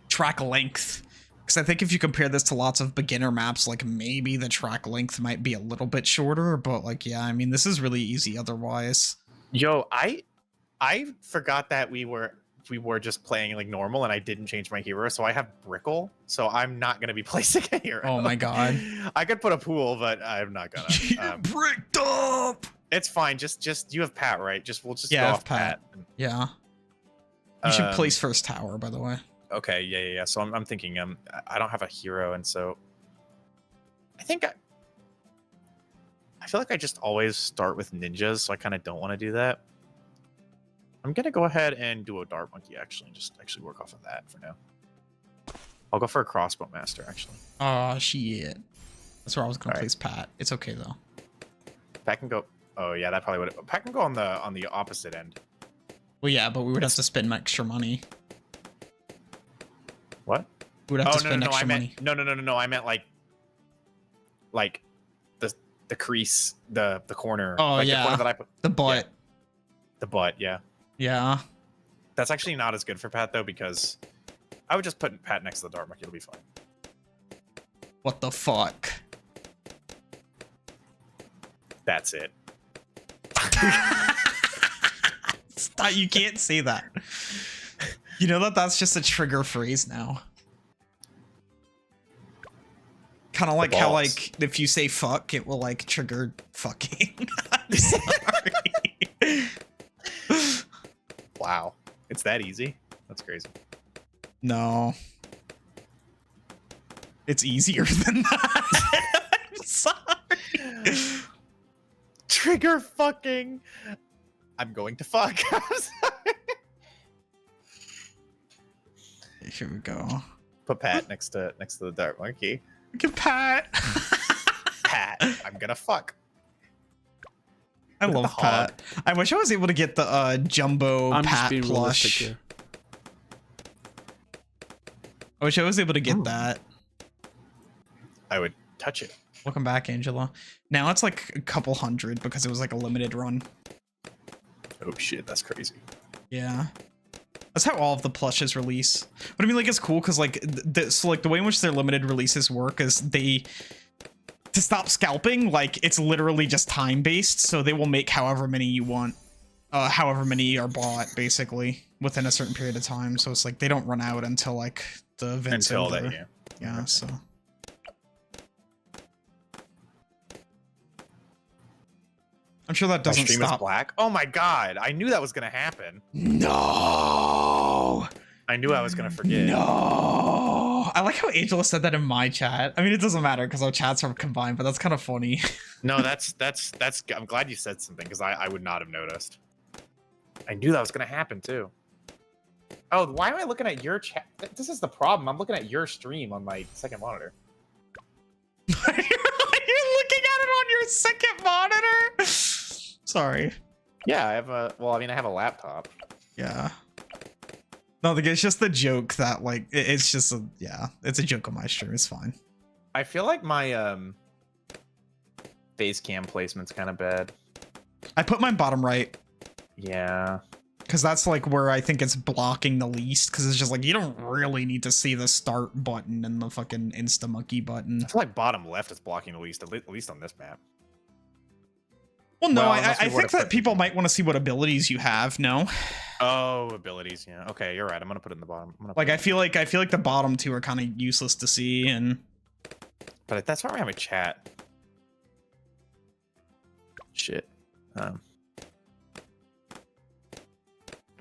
track length. Because I think if you compare this to lots of beginner maps, like maybe the track length might be a little bit shorter, but like yeah, I mean this is really easy otherwise. Yo, I forgot that we were just playing like normal, and I didn't change my hero, so I have Brickle, so I'm not gonna be placing a hero. Oh my god. I could put a pool, but I'm not gonna. You're bricked up. It's fine. Just you have Pat, right? We'll just yeah, go off Pat. Yeah. You should place first tower, by the way. Okay, yeah. So I'm thinking I don't have a hero, and so I think I feel like I just always start with ninjas, so I kind of don't want to do that. I'm gonna go ahead and do a dart monkey actually, and just actually work off of that for now. I'll go for a crossbow master actually. Oh shit. That's where I was gonna All right. place Pat. It's okay though. Pat can go. Oh yeah, that probably would. Pat can go on the opposite end. Well, yeah, but we would have to spend extra money. What? We would have Oh to no, spend no, no! I extra money. meant no. I meant like the crease, the corner. Oh, like yeah. the corner that I put. The butt. Yeah. The butt, yeah. Yeah. That's actually not as good for Pat though, because I would just put Pat next to the dart monkey. It'll be fine. What the fuck? That's it. Stop, you can't say that. You know that's just a trigger phrase now. Kind of like how balls. like if you say fuck, it will like trigger fucking. I'm sorry. Wow, it's that easy. That's crazy. No. It's easier than that. I'm sorry. Trigger fucking. I'm going to fuck. I'm sorry. Here we go. Put Pat next to the dart monkey. Look at Pat. Pat, I'm gonna fuck. I Look at love the Pat. I wish I was able to get the jumbo I'm just Pat being realistic plush. here. I wish I was able to get that. I would touch it. Welcome back, Angela. Now it's like a couple hundred because it was like a limited run. Oh shit, that's crazy. Yeah. That's how all of the plushes release. But I mean, like, it's cool because, like, so, like, the way in which their limited releases work is to stop scalping, like, it's literally just time-based, so they will make however many you want. However many are bought, basically, within a certain period of time. So it's like, they don't run out until, like, the event's Until over. that, yeah. Yeah, so... I'm sure that My doesn't stream is stop. black. Oh my god, I knew that was gonna happen. No! I knew I was gonna forget. No! I like how Angela said that in my chat. I mean, it doesn't matter because our chats are combined, but that's kind of funny. No, that's. I'm glad you said something because I would not have noticed. I knew that was gonna happen too. Oh, why am I looking at your chat? This is the problem. I'm looking at your stream on my second monitor. You're looking at it on your second monitor? Sorry. Yeah, I have a. Well, I mean, I have a laptop. Yeah. No, it's just the joke that, like, it's just a, yeah, it's a joke on my stream. It's fine. I feel like my face cam placement's kind of bad. I put mine bottom right Yeah. because that's like where I think it's blocking the least because it's just like you don't really need to see the start button and the fucking Insta Monkey button. I feel like bottom left is blocking the least, at least on this map. Well, no, Well, I unless we think would've that put- people might want to see what abilities you have. No, Oh, abilities. Yeah. Okay, you're right. I'm gonna put it in the bottom. like I feel like the bottom two are kind of useless to see, and But that's why we have a chat. Shit.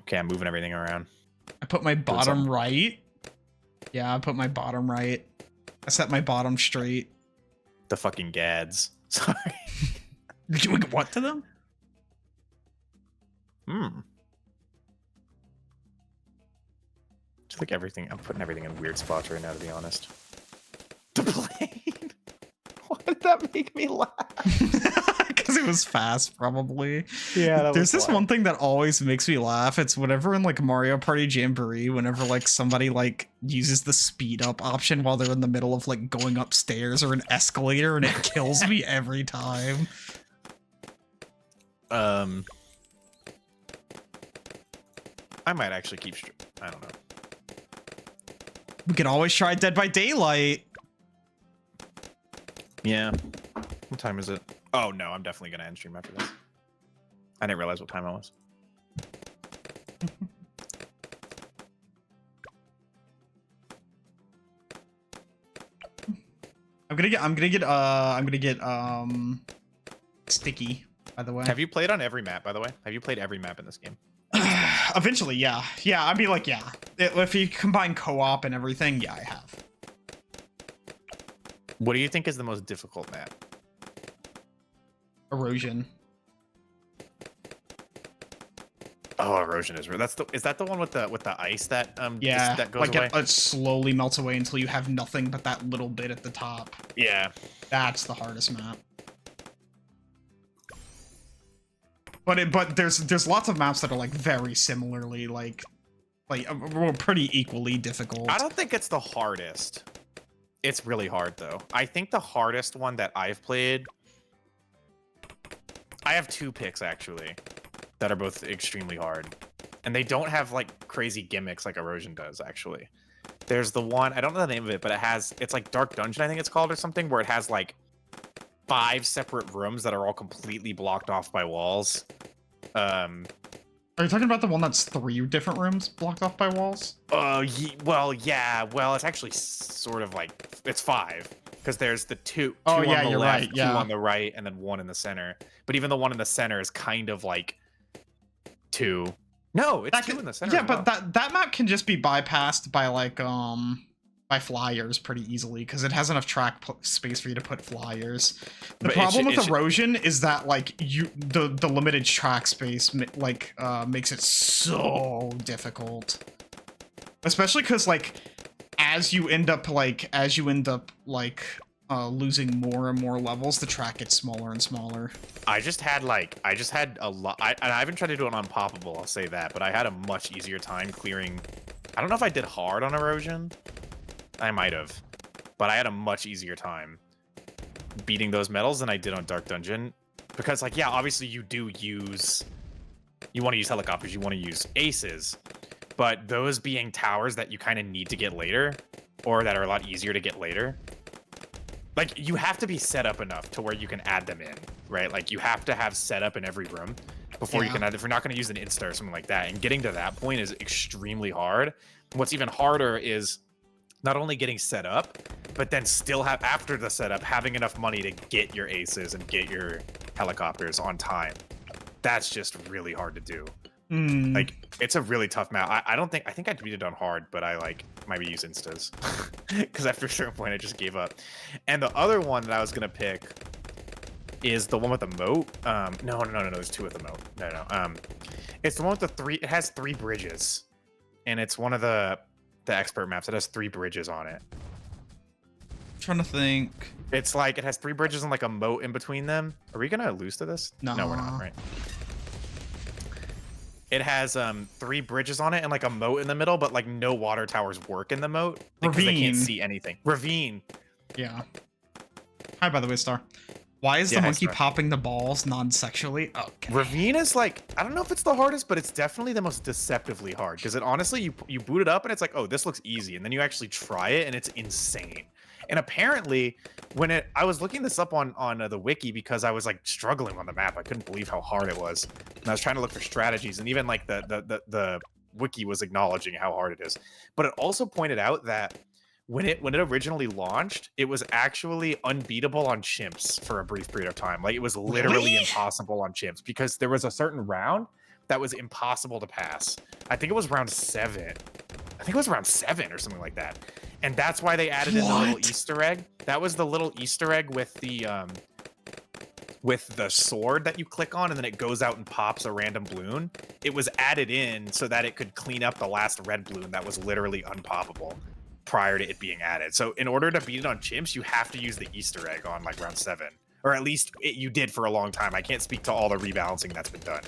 Okay, I'm moving everything around. I put my bottom right. Yeah, I put my bottom right. I set my bottom straight. The fucking gads. Sorry. You're doing what to them? Just like everything. I'm putting everything in weird spots right now, to be honest. The plane. Why did that make me laugh? Because it was fast, probably. Yeah, There's this one thing that always makes me laugh. It's whenever in like Mario Party Jamboree, whenever like somebody like uses the speed up option while they're in the middle of like going upstairs or an escalator, and it kills me every time. I might actually keep. I don't know. We can always try Dead by Daylight. Yeah. What time is it? Oh no, I'm definitely gonna end stream after this. I didn't realize what time it was. I'm gonna get sticky, by the way. Have you played on every map, by the way? Have you played every map in this game? Eventually, yeah. Yeah, I'd be like, yeah. If you combine co-op and everything, yeah, I have. What do you think is the most difficult map? Erosion. Oh, erosion is real. Is that the one with the ice that Yeah, that goes like away? it slowly melts away until you have nothing but that little bit at the top. Yeah. That's the hardest map. But there's lots of maps that are like very similarly like pretty equally difficult. I don't think it's the hardest. It's really hard though. I think the hardest one that I've played. I have 2 picks actually that are both extremely hard, and they don't have like crazy gimmicks like erosion does. Actually, there's the one, I don't know the name of it, but it's like Dark Dungeon, I think it's called, or something, where it has like 5 separate rooms that are all completely blocked off by walls. Are you talking about the one that's 3 different rooms blocked off by walls? Well, yeah. Well, it's actually sort of like it's 5 because there's the two Oh, yeah, on the you're left, right, yeah. 2 on the right, and then 1 in the center. But even the one in the center is kind of like 2. No, it's 2 in the center. Yeah, as but well. that map can just be bypassed by like by flyers pretty easily because it has enough track space for you to put flyers. The But problem with erosion is that like the limited track space like makes it so difficult, especially because like as you end up losing more and more levels, the track gets smaller and smaller. I just had a lot. I haven't tried to do it on unpoppable, I'll say that, but I had a much easier time clearing. I don't know if I did hard on erosion. I might have, but I had a much easier time beating those medals than I did on Dark Dungeon, because like, yeah, obviously you want to use helicopters, you want to use aces, but those being towers that you kind of need to get later, or that are a lot easier to get later, like you have to be set up enough to where you can add them in, right? Like you have to have setup in every room before you can add, if you're not going to use an insta or something like that, and getting to that point is extremely hard. What's even harder is not only getting set up, but then still have, after the setup, having enough money to get your aces and get your helicopters on time. That's just really hard to do. Like, it's a really tough map. I think I beat it on hard, but I like maybe use instas because after a certain point I just gave up. And the other one that I was gonna pick is the one with the moat. No, there's 2 with the moat. No. It's the one with the 3. It has 3 bridges, and it's one of the expert maps. It has 3 bridges on it. I'm trying to think. It's like it has 3 bridges and like a moat in between them. Are we gonna lose to this? No, we're not. Right. It has 3 bridges on it and like a moat in the middle, but like no water towers work in the moat because they can't see anything. Ravine. Yeah. Hi, by the way, Star. Why is the monkey popping the balls non-sexually? Okay. Ravine is like, I don't know if it's the hardest, but it's definitely the most deceptively hard, because it honestly, you boot it up and it's like, oh, this looks easy, and then you actually try it and it's insane. And apparently, I was looking this up on the wiki because I was like struggling on the map. I couldn't believe how hard it was, and I was trying to look for strategies, and even like the wiki was acknowledging how hard it is. But it also pointed out that when it originally launched, it was actually unbeatable on chimps for a brief period of time. Like it was literally impossible on chimps because there was a certain round that was impossible to pass. I think it was round 7. I think it was round 7 or something like that. And that's why they added in the little Easter egg. That was the little Easter egg with the sword that you click on and then it goes out and pops a random bloon. It was added in so that it could clean up the last red bloon that was literally unpoppable prior to it being added. So in order to beat it on chimps, you have to use the Easter egg on like round 7, or at least you did for a long time. I can't speak to all the rebalancing that's been done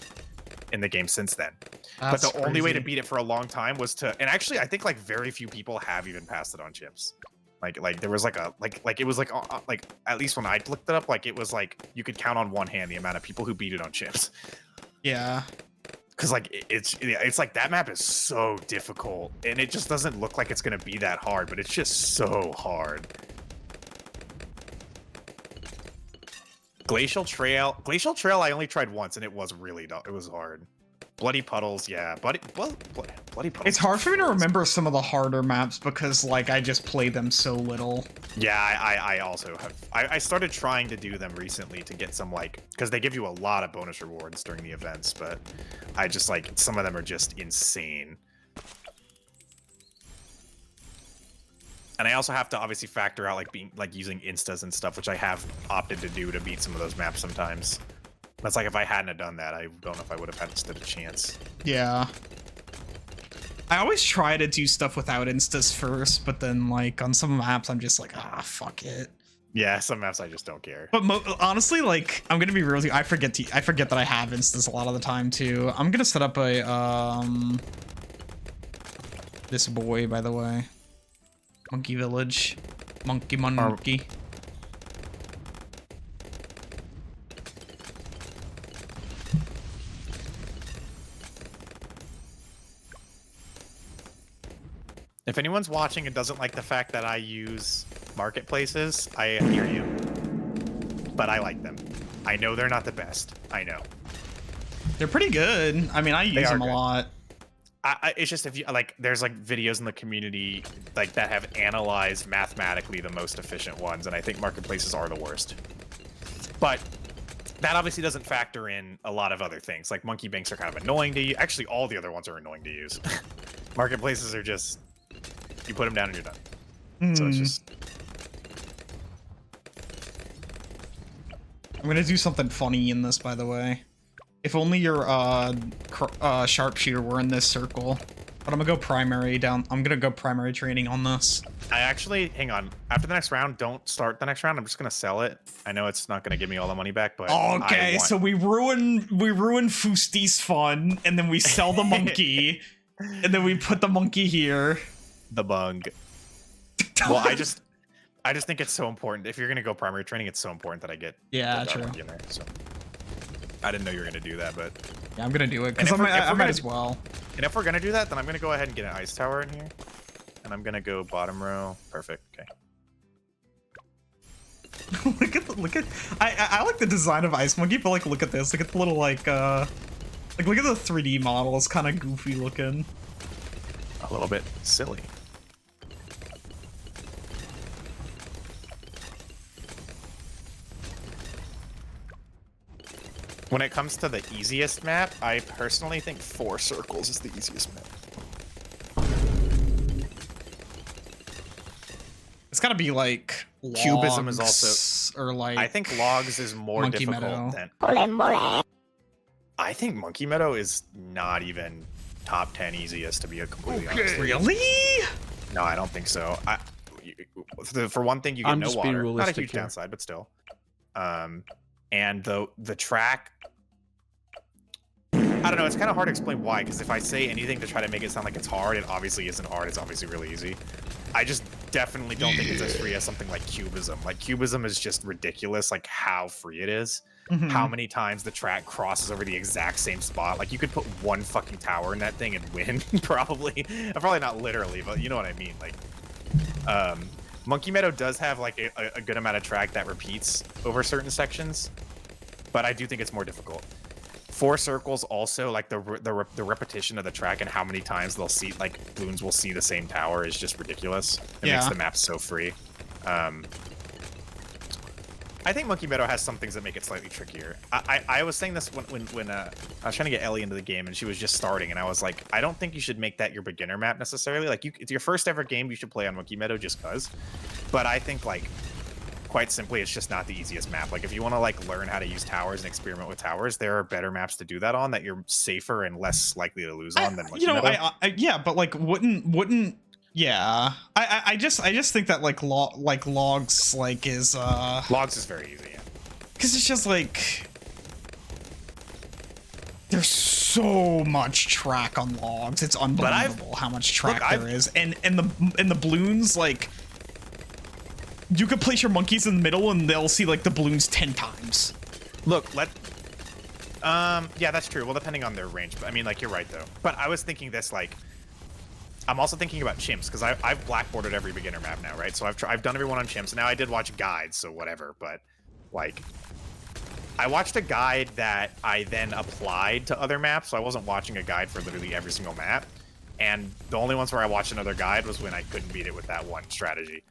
in the game since then. But the only way to beat it for a long time was to, and actually I think like very few people have even passed it on chimps. Like there was like a like it was like at least when I looked it up, like it was like you could count on one hand the amount of people who beat it on chimps. Yeah. Because like it's like that map is so difficult, and it just doesn't look like it's gonna be that hard, but it's just so hard. Glacial Trail I only tried once, and it was hard. Bloody Puddles, yeah, Bloody Puddles. It's hard for me to remember some of the harder maps because like I just play them so little. Yeah, I also have. I started trying to do them recently to get some, like, because they give you a lot of bonus rewards during the events, but I just like some of them are just insane. And I also have to obviously factor out like using instas and stuff, which I have opted to do to beat some of those maps sometimes. That's like if I hadn't have done that, I don't know if I would have had stood a chance. Yeah. I always try to do stuff without instas first, but then like on some maps, I'm just like, ah, fuck it. Yeah, some maps I just don't care. But honestly, like I'm gonna be real with you, I forget that I have instas a lot of the time too. I'm gonna set up a this boy, by the way, Monkey Village, monkey. If anyone's watching and doesn't like the fact that I use marketplaces, I hear you. But I like them. I know they're not the best. I know. They're pretty good. I mean, I use them a lot. It's just if you like, there's like videos in the community like that have analyzed mathematically the most efficient ones, and I think marketplaces are the worst. But that obviously doesn't factor in a lot of other things. Like monkey banks are kind of annoying to use. Actually, all the other ones are annoying to use. Marketplaces are just, you put them down and you're done. So it's just. I'm gonna do something funny in this, by the way. If only your sharpshooter were in this circle. But I'm gonna go primary down. I'm gonna go primary training on this. I actually, hang on. After the next round, don't start the next round. I'm just gonna sell it. I know it's not gonna give me all the money back, but okay. So we ruin Fusti's fun, and then we sell the monkey, and then we put the monkey here. The bung. Well, I just think it's so important. If you're gonna go primary training, it's so important that I get true. In there, so. I didn't know you were gonna do that, but yeah, I'm gonna do it because I might as well. And if we're gonna do that, then I'm gonna go ahead and get an ice tower in here, and I'm gonna go bottom row. Perfect. Okay. look at. I like the design of Ice Monkey, but like look at this. Look at the little like look at the 3D model. It's kind of goofy looking. A little bit silly. When it comes to the easiest map, I personally think 4 circles is the easiest map. It's gotta be like logs, Cubism is also, or like I think logs is more Monkey difficult Meadow. than. I think Monkey Meadow is not even top 10 easiest, to be completely honest. Really? No, I don't think so. For one thing, you get no water. Not a huge downside, but still. And the track, I don't know, it's kind of hard to explain why, because if I say anything to try to make it sound like it's hard, it obviously isn't hard, it's obviously really easy. I just definitely don't think it's as free as something like Cubism. Like, Cubism is just ridiculous, like how free it is. How many times the track crosses over the exact same spot. Like, you could put one fucking tower in that thing and win, probably. Probably not literally, but you know what I mean. Like, Monkey Meadow does have like a good amount of track that repeats over certain sections, but I do think it's more difficult. 4 circles also, like the repetition of the track and how many times they'll see, like Bloons will see the same tower is just ridiculous. It makes the map so free. I think Monkey Meadow has some things that make it slightly trickier. I was saying this when I was trying to get Ellie into the game and she was just starting, and I was like, I don't think you should make that your beginner map necessarily. Like, it's your first ever game, you should play on Monkey Meadow just cause. But I think, like, quite simply, it's just not the easiest map. Like, if you want to like learn how to use towers and experiment with towers, there are better maps to do that on that you're safer and less likely to lose on than Monkey Meadow. Yeah, but like wouldn't. Yeah, I just think that like logs like is logs is very easy, yeah. Because it's just like there's so much track on logs. It's unbelievable how much track there is, and the balloons, like you could place your monkeys in the middle and they'll see like the balloons 10 times. Look, yeah, that's true. Well, depending on their range, but I mean, like, you're right though. But I was thinking this, like, I'm also thinking about chimps, because I've blackboarded every beginner map now, right? So I've done everyone on chimps. Now I did watch guides, so whatever. But like, I watched a guide that I then applied to other maps. So I wasn't watching a guide for literally every single map. And the only ones where I watched another guide was when I couldn't beat it with that one strategy.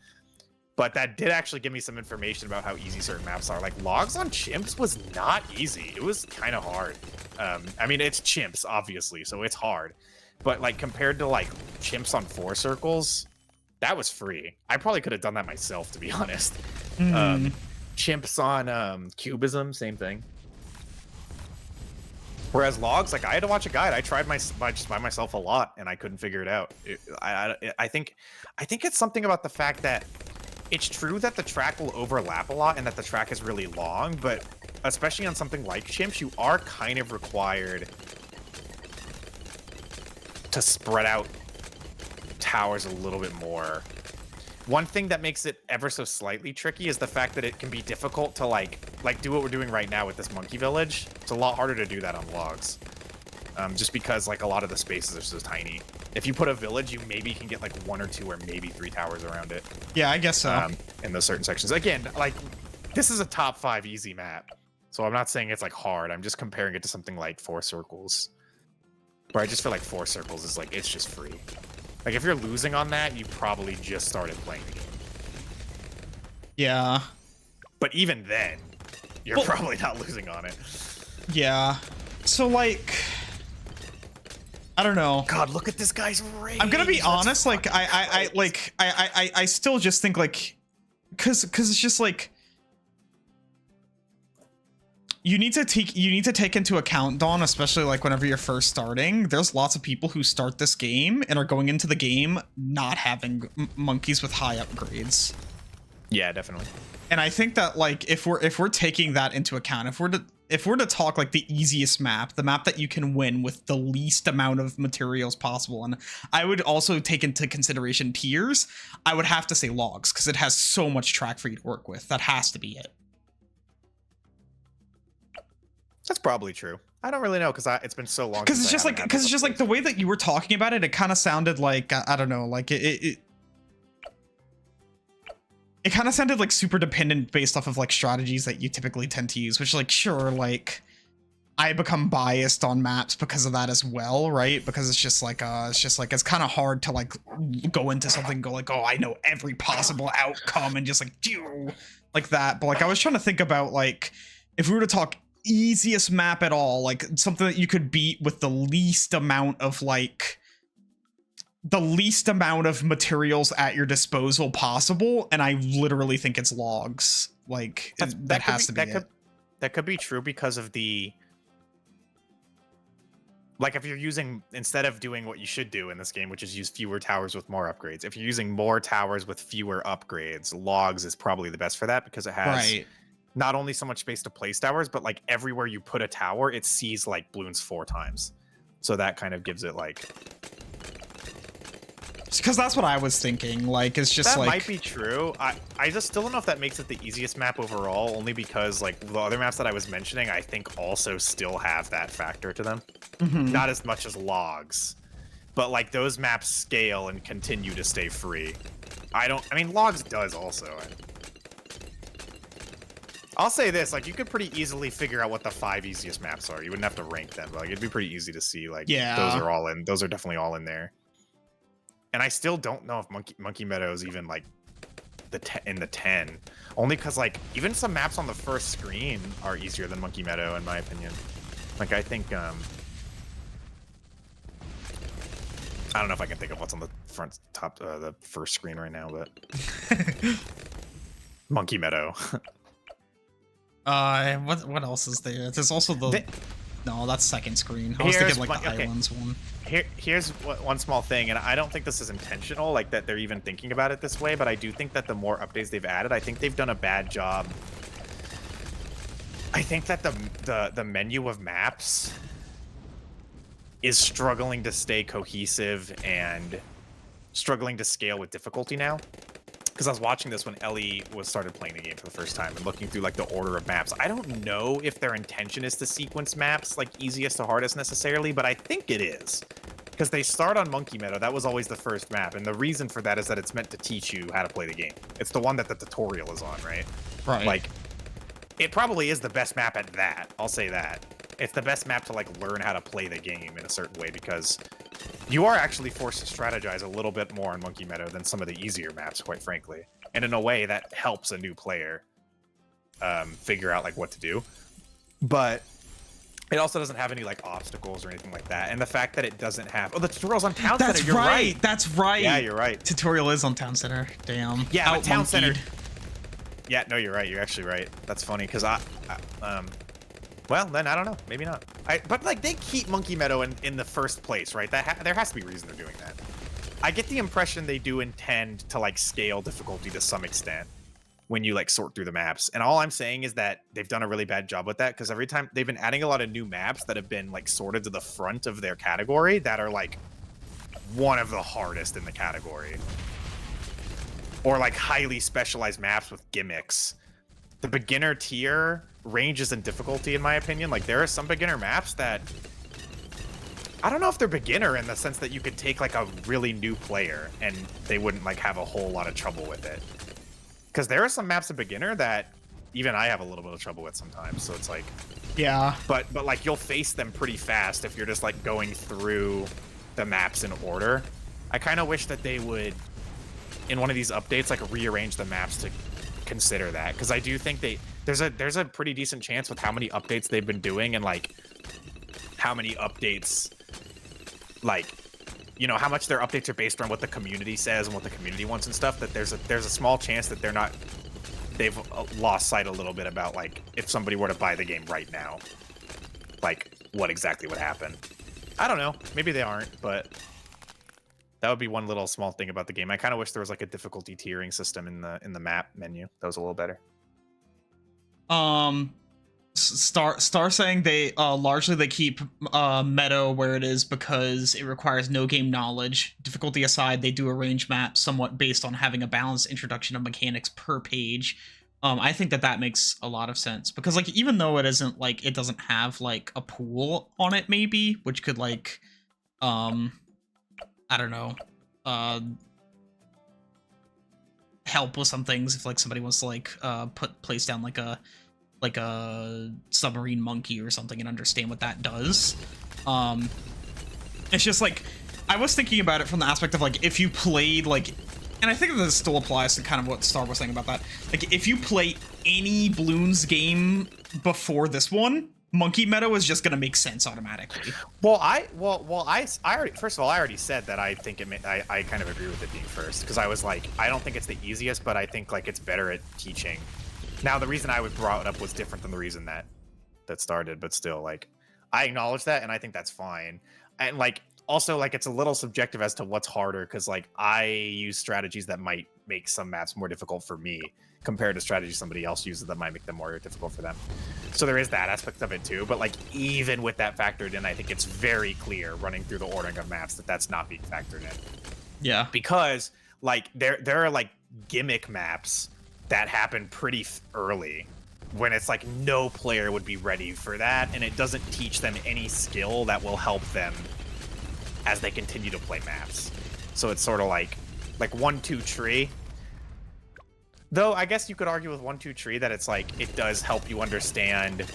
But that did actually give me some information about how easy certain maps are. Like, logs on chimps was not easy. It was kind of hard. I mean, it's chimps, obviously, so it's hard. But like, compared to like chimps on 4 circles, that was free. I probably could have done that myself, to be honest. Chimps on cubism, same thing. Whereas logs, like I had to watch a guide. I tried just by myself a lot, and I couldn't figure it out. I think it's something about the fact that it's true that the track will overlap a lot and that the track is really long, but especially on something like chimps, you are kind of required to spread out towers a little bit more. One thing that makes it ever so slightly tricky is the fact that it can be difficult to like do what we're doing right now with this monkey village. It's a lot harder to do that on logs, just because like a lot of the spaces are so tiny. If you put a village, you maybe can get like 1 or 2 or maybe 3 towers around it. Yeah, I guess so. In those certain sections. Again, like this is a top 5 easy map, so I'm not saying it's like hard. I'm just comparing it to something like 4 circles, where I just feel like 4 circles is like it's just free. Like, if you're losing on that, you probably just started playing the game. Yeah. But even then, you're probably not losing on it. Yeah. So, like... I don't know. God, look at this guy's range. I'm gonna be honest, like, I still just think, like... Cause it's just, like... You need to take into account, Dawn, especially like whenever you're first starting. There's lots of people who start this game and are going into the game not having monkeys with high upgrades. Yeah, definitely. And I think that like if we're taking that into account, if we're to talk like the easiest map, the map that you can win with the least amount of materials possible, and I would also take into consideration tiers, I would have to say logs because it has so much track for you to work with. That has to be it. That's probably true. I don't really know because it's been so long. Because it's just like the way that you were talking about it, it kind of sounded like I don't know, like it kind of sounded like super dependent based off of like strategies that you typically tend to use, which like sure, like I become biased on maps because of that as well, right? Because it's it's kind of hard to like go into something and go like, oh, I know every possible outcome and just like do like that. But like I was trying to think about like if we were to talk easiest map at all, like something that you could beat with the least amount of materials at your disposal possible, and I literally think it's logs. Like that has to be it. That could be true because of the like if you're using, instead of doing what you should do in this game, which is use fewer towers with more upgrades, if you're using more towers with fewer upgrades, logs is probably the best for that because it has not only so much space to place towers, but like everywhere you put a tower, it sees like BLOONS 4 times. So that kind of gives it like... Because that's what I was thinking. Like, it's just that like... That might be true. I just still don't know if that makes it the easiest map overall, only because like the other maps that I was mentioning, I think also still have that factor to them. Mm-hmm. Not as much as logs. But like those maps scale and continue to stay free. I mean, logs does also. I'll say this, like, you could pretty easily figure out what the 5 easiest maps are. You wouldn't have to rank them, but like, it'd be pretty easy to see, like, those are all in. Those are definitely all in there. And I still don't know if Monkey Meadow is even, like, in the 10. Only because, like, even some maps on the first screen are easier than Monkey Meadow, in my opinion. Like, I think, I don't know if I can think of what's on the the first screen right now, but... Monkey Meadow. What else is there? There's also no, that's second screen. I was thinking like the Islands one. Here's one small thing, and I don't think this is intentional, like that they're even thinking about it this way, but I do think that the more updates they've added, I think they've done a bad job. I think that the menu of maps is struggling to stay cohesive and struggling to scale with difficulty now. Because I was watching this when Ellie started playing the game for the first time and looking through like the order of maps. I don't know if their intention is to sequence maps like easiest to hardest necessarily, but I think it is. Because they start on Monkey Meadow. That was always the first map. And the reason for that is that it's meant to teach you how to play the game. It's the one that the tutorial is on, right? Right. Like, it probably is the best map at that. I'll say that. It's the best map to like learn how to play the game in a certain way because you are actually forced to strategize a little bit more on Monkey Meadow than some of the easier maps, quite frankly. And in a way that helps a new player figure out like what to do. But it also doesn't have any like obstacles or anything like that. And the fact that it doesn't have the tutorial's on Town Center. You're right. That's right. Yeah, you're right. Tutorial is on Town Center. Damn. Yeah, but Town Center. Yeah, no, you're right. You're actually right. That's funny because well, then I don't know. Maybe not. But like they keep Monkey Meadow in the first place, right? There has to be a reason they're doing that. I get the impression they do intend to like scale difficulty to some extent when you like sort through the maps. And all I'm saying is that they've done a really bad job with that, because every time they've been adding a lot of new maps that have been like sorted to the front of their category that are like one of the hardest in the category. Or like highly specialized maps with gimmicks. The beginner tier ranges in difficulty, in my opinion. Like there are some beginner maps that I don't know if they're beginner in the sense that you could take like a really new player and they wouldn't like have a whole lot of trouble with it. Because there are some maps of beginner that even I have a little bit of trouble with sometimes. So it's like, yeah, but like you'll face them pretty fast if you're just like going through the maps in order. I kind of wish that they would, in one of these updates, like rearrange the maps to consider that, because I do think there's a pretty decent chance with how many updates they've been doing and like how many updates, like, you know, how much their updates are based on what the community says and what the community wants and stuff, that there's a small chance that they've lost sight a little bit about like if somebody were to buy the game right now, like what exactly would happen. I don't know, maybe they aren't, but that would be one little small thing about the game. I kind of wish there was like a difficulty tiering system in the map menu that was a little better. Star saying they largely they keep Meadow where it is because it requires no game knowledge. Difficulty aside, they do arrange maps somewhat based on having a balanced introduction of mechanics per page. I think that makes a lot of sense, because like even though it isn't like, it doesn't have like a pool on it maybe, which could like I don't know, help with some things if like somebody wants to like place down like a submarine monkey or something and understand what that does. It's just like, I was thinking about it from the aspect of like, if you played like, and I think this still applies to kind of what Star was saying about that, like if you play any Bloons game before this one, Monkey Meadow is just gonna make sense automatically. Well, I already, first of all, I already said that I think I kind of agree with it being first, because I was like, I don't think it's the easiest, but I think like it's better at teaching. Now, the reason I would brought it up was different than the reason that started, but still, like, I acknowledge that, and I think that's fine. And like, also, like, it's a little subjective as to what's harder, because like I use strategies that might make some maps more difficult for me compared to strategies somebody else uses that might make them more difficult for them. So there is that aspect of it too. But like, even with that factored in, I think it's very clear running through the ordering of maps that that's not being factored in. Yeah, because like there are like gimmick maps that happen pretty early when it's like no player would be ready for that, and it doesn't teach them any skill that will help them as they continue to play maps. So it's sort of like 1-2 tree. Though I guess you could argue with 1-2 tree that it's like it does help you understand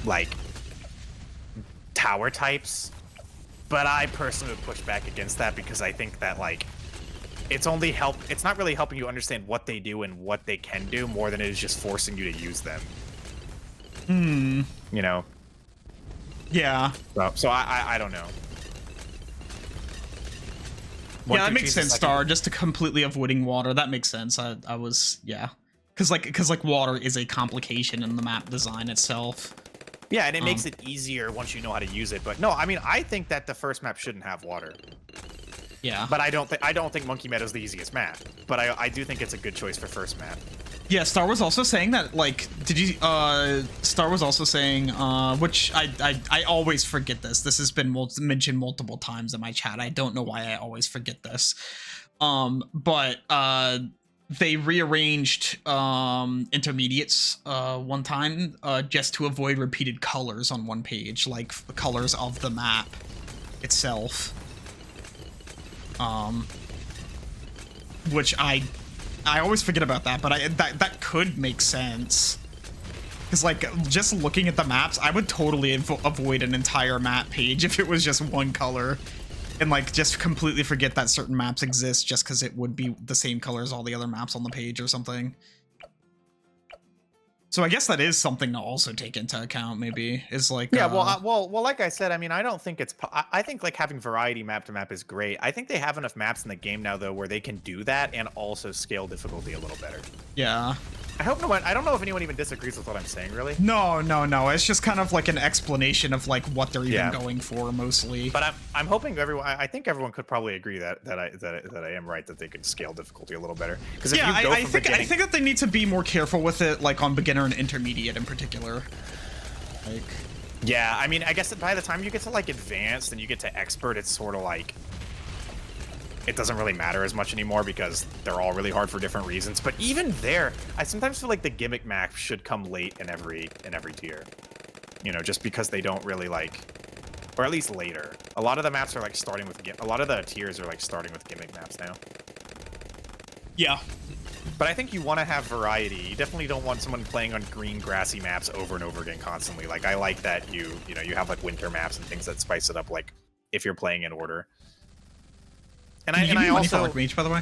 like tower types. But I personally would push back against that, because I think that like it's not really helping you understand what they do and what they can do more than it is just forcing you to use them. You know? Yeah. So I don't know. Yeah, that makes sense, Star. Just to completely avoiding water, that makes sense. I was, yeah, because like water is a complication in the map design itself. Yeah, and it makes it easier once you know how to use it. But no, I mean, I think that the first map shouldn't have water. Yeah. But I don't think Monkey Meadow is the easiest map. But I do think it's a good choice for first map. Yeah, Star was also saying that, like, Star was also saying, which I always forget this. This has been mentioned multiple times in my chat. I don't know why I always forget this. But they rearranged intermediates one time just to avoid repeated colors on one page, like the colors of the map itself. Which I always forget about that, but that could make sense. Because, like, just looking at the maps, I would totally avoid an entire map page if it was just one color. And, like, just completely forget that certain maps exist just because it would be the same color as all the other maps on the page or something. So I guess that is something to also take into account, maybe, is like... Yeah, well, like I said, I mean, I don't think it's... I think, like, having variety map to map is great. I think they have enough maps in the game now, though, where they can do that and also scale difficulty a little better. Yeah. I hope no one. I don't know if anyone even disagrees with what I'm saying, really. No. It's just kind of like an explanation of like what they're even going for, mostly. But I'm hoping everyone. I think everyone could probably agree that I am right, that they could scale difficulty a little better. Because yeah, I think that they need to be more careful with it, like on beginner and intermediate in particular. Like. Yeah, I mean, I guess by the time you get to like advanced and you get to expert, it's sort of like. It doesn't really matter as much anymore because they're all really hard for different reasons. But even there, I sometimes feel like the gimmick map should come late in every tier. You know, just because they don't really like, or at least later. A lot of the maps are like starting with, a lot of the tiers are like starting with gimmick maps now. Yeah. But I think you want to have variety. You definitely don't want someone playing on green grassy maps over and over again constantly. Like I like that you have like winter maps and things that spice it up, like if you're playing in order. And I also like Reach, by the way.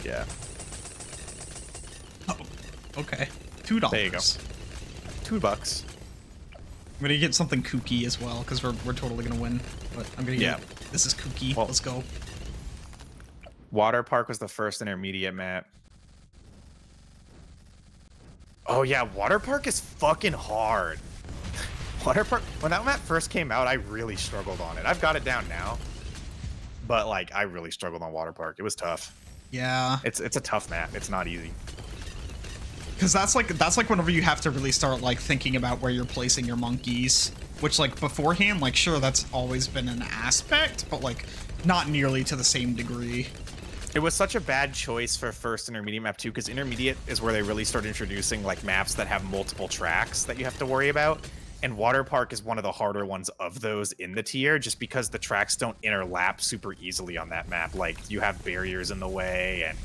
Yeah. Oh, okay. $2. There you go. $2. I'm gonna get something kooky as well because we're totally gonna win. But I'm gonna get this is kooky. Well, let's go. Water Park was the first intermediate map. Oh yeah, Water Park is fucking hard. Water Park, when that map first came out, I really struggled on it. I've got it down now, but like I really struggled on Water Park. It was tough. Yeah, it's a tough map. It's not easy. Because that's like whenever you have to really start like thinking about where you're placing your monkeys, which like beforehand, like sure that's always been an aspect, but like not nearly to the same degree. It was such a bad choice for first intermediate map too, because intermediate is where they really start introducing like maps that have multiple tracks that you have to worry about. And Water Park is one of the harder ones of those in the tier, just because the tracks don't interlap super easily on that map. Like, you have barriers in the way, and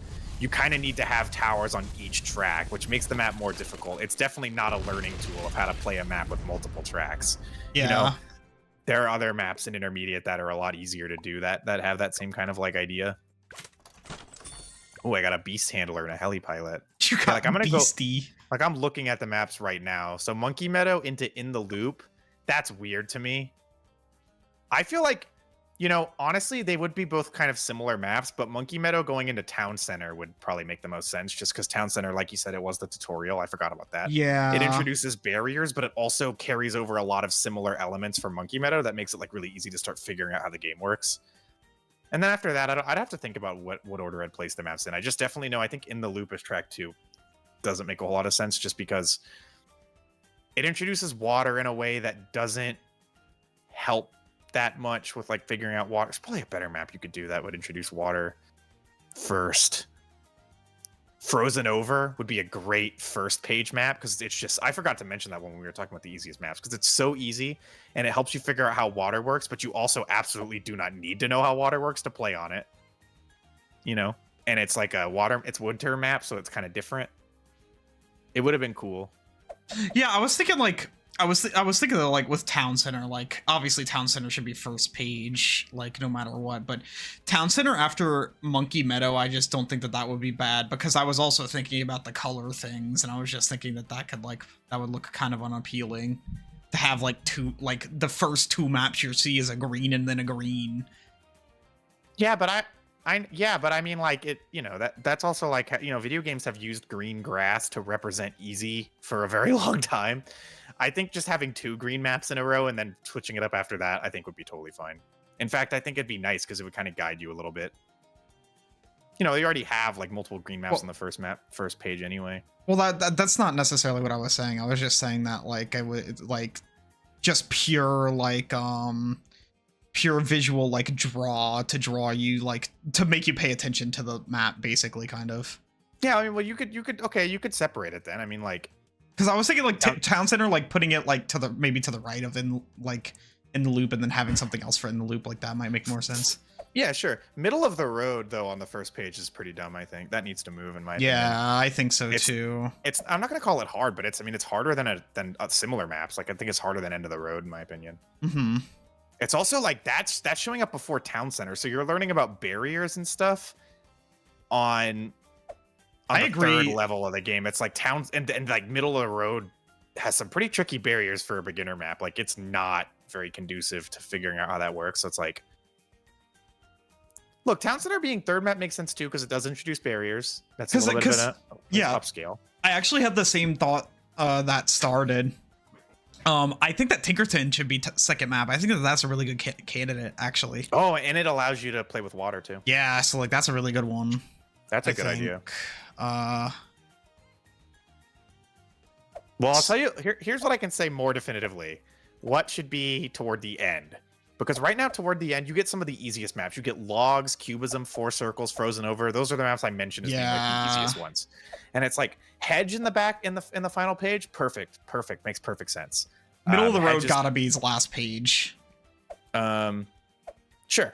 you kind of need to have towers on each track, which makes the map more difficult. It's definitely not a learning tool of how to play a map with multiple tracks. Yeah. You know, there are other maps in intermediate that are a lot easier to do that have that same kind of like idea. Oh, I got a beast handler and a heli pilot. You got like I'm gonna beastie. Like I'm looking at the maps right now. So Monkey Meadow into In the Loop, that's weird to me. I feel like, you know, honestly, they would be both kind of similar maps, but Monkey Meadow going into Town Center would probably make the most sense, just because Town Center, like you said, it was the tutorial. I forgot about that. Yeah. It introduces barriers, but it also carries over a lot of similar elements from Monkey Meadow that makes it like really easy to start figuring out how the game works. And then after that, I'd have to think about what order I'd place the maps in. I just definitely know, I think In the Loop is track 2. Doesn't make a whole lot of sense just because it introduces water in a way that doesn't help that much with like figuring out water. There's probably a better map you could do that would introduce water first. Frozen Over would be a great first page map because it's just, I forgot to mention that when we were talking about the easiest maps, because it's so easy and it helps you figure out how water works, but you also absolutely do not need to know how water works to play on it. You know? And it's like it's winter map, so it's kind of different. It would have been cool. Yeah, I was thinking like I was thinking that like with Town Center, like obviously Town Center should be first page, like no matter what. But Town Center after Monkey Meadow, I just don't think that would be bad, because I was also thinking about the color things, and I was just thinking that would look kind of unappealing to have like the first 2 maps you see is a green and then a green. Yeah, but I mean, like, it, you know, that's also like, you know, video games have used green grass to represent easy for a very long time. I think just having 2 green maps in a row and then switching it up after that, I think would be totally fine. In fact, I think it'd be nice because it would kind of guide you a little bit. You know, you already have like multiple green maps on the first page anyway. Well, that's not necessarily what I was saying. I was just saying that like I would like just pure like pure visual like draw you, like to make you pay attention to the map, basically, kind of. Yeah, I mean, well, you could separate it then. I mean, like, because I was thinking like Town Center, like putting it like maybe to the right of In the Loop, and then having something else for In the Loop, like that might make more sense. Yeah, sure. Middle of the road though on the first page is pretty dumb. I think that needs to move in my opinion. Yeah, I think so too. I'm not gonna call it hard, but it's harder than similar maps. Like I think it's harder than End of the Road in my opinion. Mm-hmm. It's also like that's showing up before Town Center, so you're learning about barriers and stuff on the third level of the game. It's like towns and like Middle of the Road has some pretty tricky barriers for a beginner map. Like it's not very conducive to figuring out how that works. So it's like Look, Town Center being third map makes sense too because it does introduce barriers. That's a little bit of an yeah, upscale. I actually had the same thought that started. I think that Tinkerton should be second map. I think that that's a really good candidate, actually. Oh, and it allows you to play with water too. Yeah, so like that's a really good one. That's a good idea. Well, I'll tell you. Here's what I can say more definitively. What should be toward the end? Because right now, toward the end, you get some of the easiest maps. You get Logs, Cubism, Four Circles, Frozen Over. Those are the maps I mentioned as being like the easiest ones. And it's like Hedge in the back in the final page. Perfect. Makes perfect sense. Middle of the road gotta be his last page. Sure.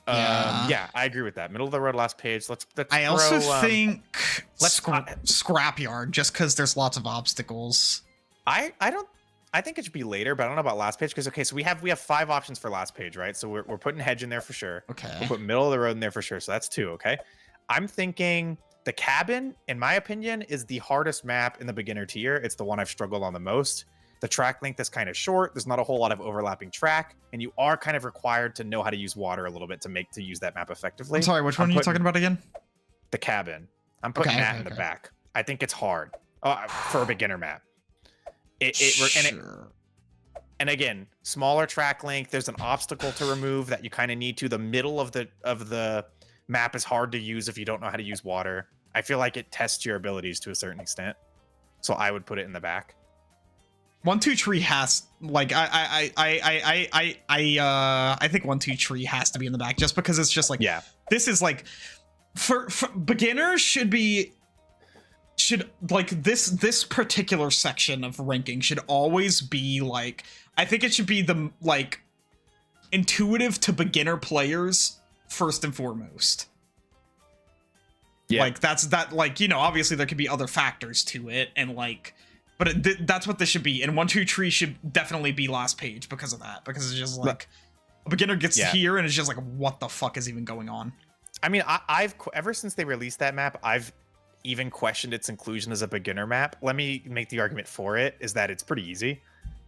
Yeah, I agree with that. Middle of the road, last page. Let's I also think Scrapyard, just because there's lots of obstacles. I think it should be later, but I don't know about last page because so we have 5 options for last page, right? So we're putting Hedge in there for sure. Okay. We'll put Middle of the Road in there for sure. So that's 2. Okay. I'm thinking the Cabin, in my opinion, is the hardest map in the beginner tier. It's the one I've struggled on the most. The track length is kind of short. There's not a whole lot of overlapping track, and you are kind of required to know how to use water a little bit to use that map effectively. I'm sorry, which one are you talking about again? The Cabin. I'm putting that in the back. I think it's hard for a beginner map. And again, smaller track length. There's an obstacle to remove that you kind of need to. The middle of the map is hard to use if you don't know how to use water. I feel like it tests your abilities to a certain extent, so I would put it in the back. 1-2 Tree has like I think 1-2 Tree has to be in the back just because it's just like this is like for beginners should like this particular section of ranking should always be like I think it should be the like intuitive to beginner players first and foremost. Yeah, like that's like, you know, obviously there could be other factors to it and like, but that's what this should be. And 1-2 Tree should definitely be last page because of that, because it's just like a beginner gets here and it's just like, what the fuck is even going on? I mean, I've ever since they released that map, I've even questioned its inclusion as a beginner map. Let me make the argument for it is that it's pretty easy.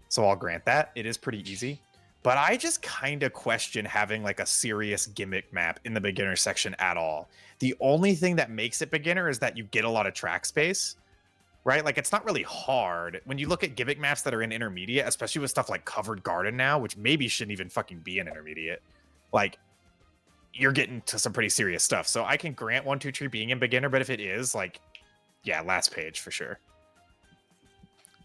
So I'll grant that it is pretty easy, but I just kind of question having like a serious gimmick map in the beginner section at all. The only thing that makes it beginner is that you get a lot of track space, right? Like it's not really hard when you look at gimmick maps that are in intermediate, especially with stuff like Covered Garden now, which maybe shouldn't even fucking be in intermediate. Like you're getting to some pretty serious stuff. So I can grant 1-2 Tree being in beginner, but if it is like, yeah, last page for sure.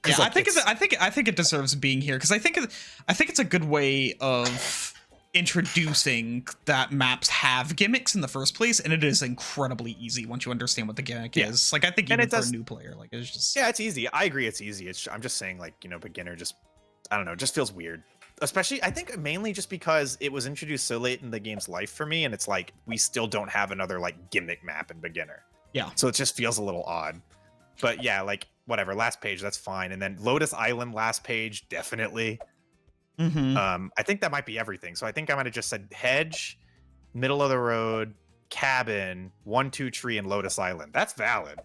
Yeah, like, I think it deserves being here because I think it's a good way of introducing that maps have gimmicks in the first place, and it is incredibly easy once you understand what the gimmick is. Like I think even for a new player, like it's just it's easy. I agree, it's easy. I'm just saying, like, you know, beginner just I don't know, just feels weird. Especially, I think mainly just because it was introduced so late in the game's life for me, and it's like we still don't have another like gimmick map in beginner. Yeah. So it just feels a little odd. But yeah, like whatever, last page, that's fine. And then Lotus Island last page, definitely. Mm-hmm. I think that might be everything. So I think I might have just said Hedge, Middle of the Road, Cabin, 1-2 Tree, and Lotus Island. That's valid.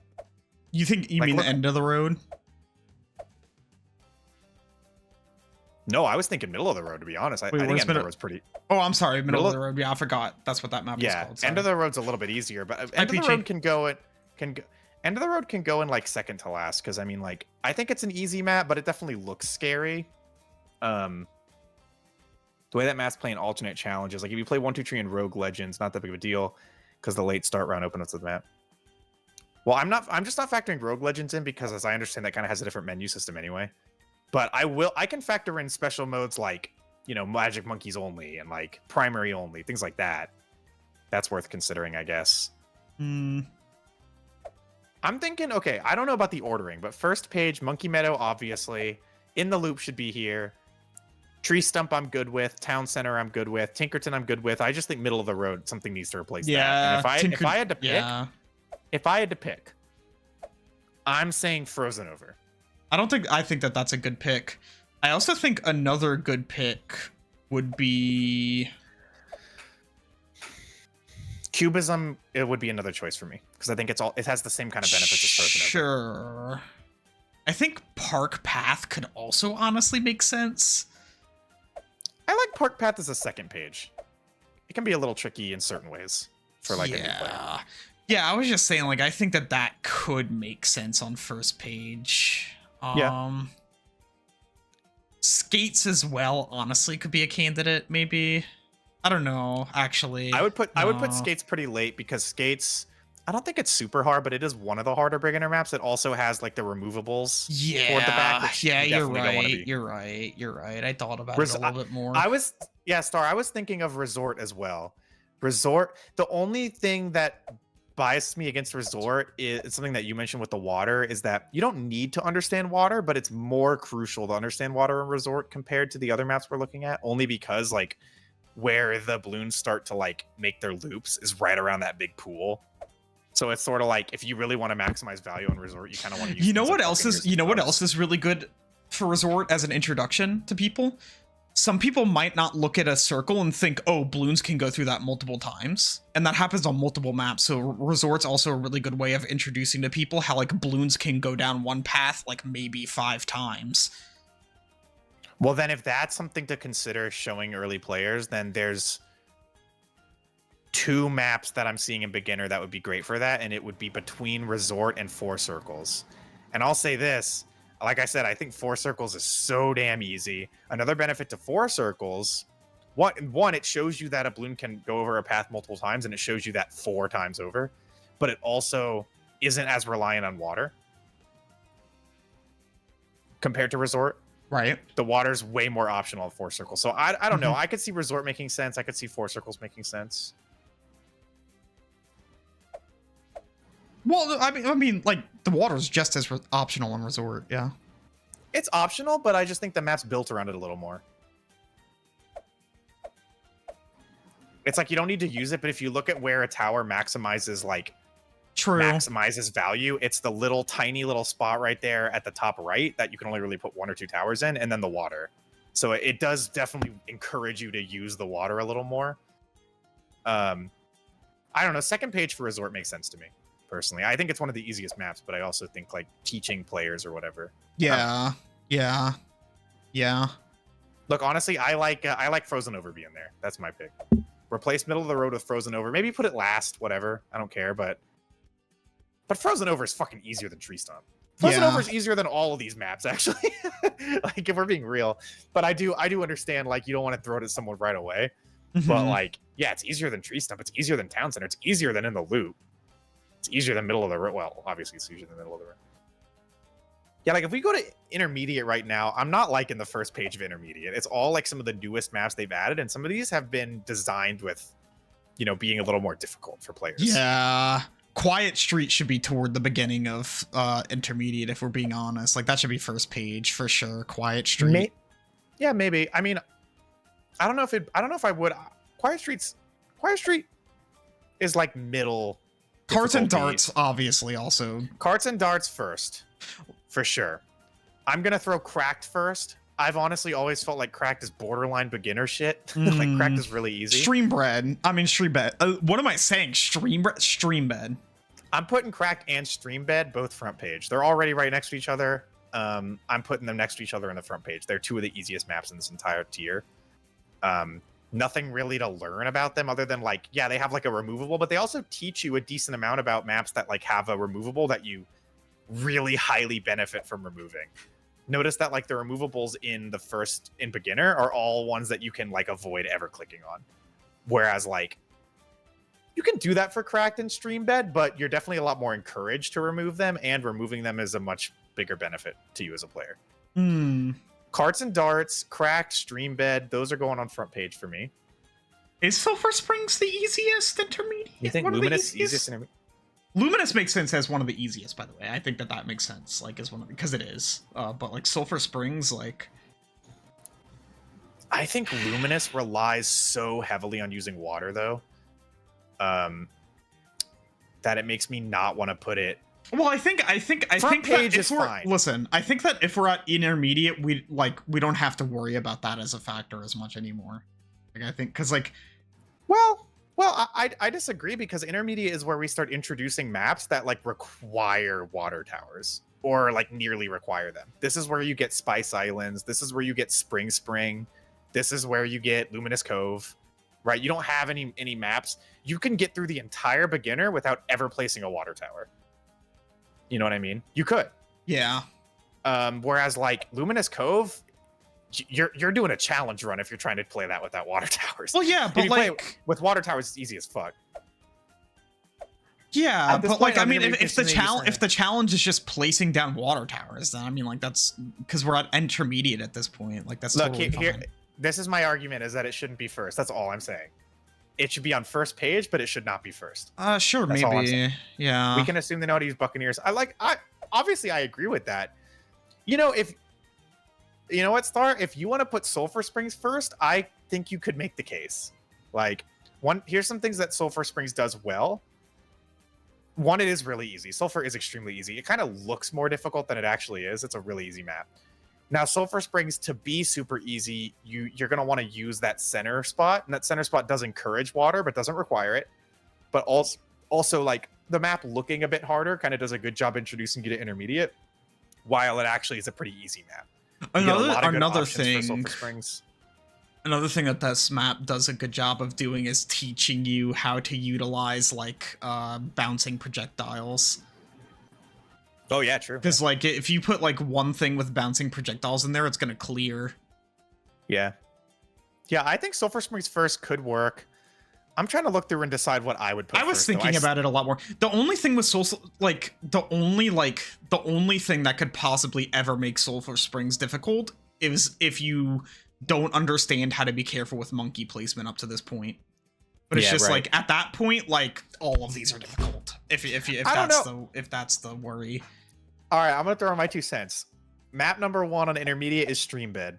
You think you mean the end of the road? No, I was thinking Middle of the Road, to be honest. I think End of the Road's pretty... Oh, I'm sorry, Middle of the Road. Yeah, I forgot. That's what that map is called. End of the Road's a little bit easier, but End of the Road can go... End of the Road can go in like second to last, because I mean, like, I think it's an easy map, but it definitely looks scary. The way that map's playing alternate challenges, like if you play 1-2 Tree and Rogue Legends, not that big of a deal, because the late start round opens up the map. Well, I'm just not factoring Rogue Legends in because, as I understand, that kind of has a different menu system anyway. But I can factor in special modes like, you know, Magic Monkeys only and like primary only, things like that. That's worth considering, I guess. I'm thinking, okay, I don't know about the ordering, but first page, Monkey Meadow, obviously. In the Loop should be here. Tree Stump, I'm good with. Town Center, I'm good with. Tinkerton, I'm good with. I just think Middle of the Road, something needs to replace that. And if I had to pick, I'm saying Frozen Over. I think that that's a good pick. I also think another good pick would be Cubism. It would be another choice for me because I think it has the same kind of benefits as Frozen Over. Sure. I think Park Path could also honestly make sense. I like Park Path as a second page. It can be a little tricky in certain ways. for like a new player. Yeah, I was just saying, like, I think that could make sense on first page. Skates as well, honestly, could be a candidate, maybe. I don't know, actually. I would put skates pretty late because skates, I don't think it's super hard, but it is one of the harder beginner maps. It also has like the removables toward the back. Which You're right. I thought about it a little bit more. Star, I was thinking of Resort as well. Resort, the only thing that biased me against Resort is something that you mentioned with the water, is that you don't need to understand water, but it's more crucial to understand water in Resort compared to the other maps we're looking at, only because like where the balloons start to like make their loops is right around that big pool. So it's sort of like if you really want to maximize value on Resort, you kind of want to use. You know what else is really good for Resort as an introduction to people? Some people might not look at a circle and think, oh, balloons can go through that multiple times. And that happens on multiple maps. So Resort's also a really good way of introducing to people how like balloons can go down one path like maybe 5 times. Well, then if that's something to consider showing early players, then there's 2 maps that I'm seeing in beginner that would be great for that. And it would be between Resort and 4 circles. And I'll say this. Like I said, I think 4 circles is so damn easy. Another benefit to 4 circles, one, it shows you that a balloon can go over a path multiple times, and it shows you that 4 times over. But it also isn't as reliant on water compared to Resort. Right. The water's way more optional at 4 circles. So I don't know. I could see Resort making sense. I could see 4 circles making sense. Well, I mean, like the water's just as optional in Resort, yeah. It's optional, but I just think the map's built around it a little more. It's like you don't need to use it, but if you look at where a tower maximizes maximizes value, it's the little tiny little spot right there at the top right that you can only really put 1 or 2 towers in, and then the water. So it does definitely encourage you to use the water a little more. I don't know. Second page for Resort makes sense to me. Personally, I think it's one of the easiest maps, but I also think like teaching players or whatever. Yeah. Look, honestly, I like Frozen Over being there. That's my pick. Replace Middle of the Road with Frozen Over. Maybe put it last, whatever. I don't care, but Frozen Over is fucking easier than Tree Stomp. Frozen Over is easier than all of these maps, actually. Like if we're being real, but I do understand like you don't want to throw it at someone right away, but like yeah, it's easier than Tree Stump. It's easier than Town Center. It's easier than In the Loop. It's easier than Middle of the Road. Well, obviously it's easier than Middle of the Road. Yeah, like if we go to Intermediate right now, I'm not liking the first page of Intermediate. It's all like some of the newest maps they've added, and some of these have been designed with, being a little more difficult for players. Yeah. Quiet Street should be toward the beginning of Intermediate, if we're being honest. Like that should be first page for sure. Quiet Street. Yeah, maybe. I mean, I don't know if I would. Quiet Street is like middle. Carts and Darts, obviously, also. Carts and Darts first, for sure. I'm gonna throw Cracked first. I've honestly always felt like Cracked is borderline beginner shit. Like Cracked is really easy. Streambed. What am I saying? Streambed. I'm putting Cracked and Streambed both front page. They're already right next to each other. I'm putting them next to each other in the front page. They're 2 of the easiest maps in this entire tier. Nothing really to learn about them other than like, yeah, they have like a removable, but they also teach you a decent amount about maps that like have a removable that you really highly benefit from removing. Notice that like the removables in beginner are all ones that you can like avoid ever clicking on. Whereas like you can do that for Cracked and Streambed, but you're definitely a lot more encouraged to remove them, and removing them is a much bigger benefit to you as a player. Carts and Darts, Cracked, Streambed, those are going on front page for me. Is Sulphur Springs the easiest intermediate? You think Luminous easiest intermediate? Luminous makes sense as one of the easiest, by the way. I think that makes sense, like as one of because it is. But like Sulphur Springs, like I think Luminous relies so heavily on using water though, that it makes me not want to put it. Well, I think page that is fine. Listen, I think that if we're at Intermediate, we don't have to worry about that as a factor as much anymore. Like I think because like, well, I disagree, because Intermediate is where we start introducing maps that like require water towers or like nearly require them. This is where you get Spice Islands. This is where you get Spring. This is where you get Luminous Cove. right? You don't have any maps. You can get through the entire beginner without ever placing a water tower. You know what I mean? You could. Yeah. Whereas like Luminous Cove, you're doing a challenge run if you're trying to play that without water towers. Well, yeah, If but you play like, it with water towers, it's easy as fuck. yeah, At this but point, like, I I'm mean, gonna be if the interested in challenge maybe if the challenge is just placing down water towers, then I mean, like, that's because we're at intermediate at this point. Like, that's Look, totally here, fine. this is my argument: is that it shouldn't be first. That's all I'm saying. It should be on first page, but it should not be first. Sure, That's all I'm maybe. saying. Yeah. We can assume they know how to use Buccaneers. I obviously I agree with that. You know, if you know what, Star, if you want to put Sulphur Springs first, I think you could make the case. Like, here's some things that Sulphur Springs does well. One, it is really easy. Sulphur is extremely easy. It kind of looks more difficult than it actually is. It's a really easy map. Now, Sulphur Springs, to be super easy, you're going to want to use that center spot. And that center spot does encourage water, but doesn't require it. But also like, the map looking a bit harder kind of does a good job introducing you to intermediate, while it actually is a pretty easy map. Another For thing. Sulphur Springs. Another thing that this map does a good job of doing is teaching you how to utilize like bouncing projectiles. Oh yeah, true. Because like if you put like one thing with bouncing projectiles in there, it's gonna clear. Yeah. Yeah, I think Sulphur Springs first could work. I'm trying to look through and decide what I would put I was first, thinking about it a lot more. The only thing with the only thing that could possibly ever make Sulphur Springs difficult is if you don't understand how to be careful with monkey placement up to this point. But it's just like at that point, like all of these are difficult. If that's the worry. All right, I'm gonna throw in my 2 cents. Map number 1 on intermediate is Streambed.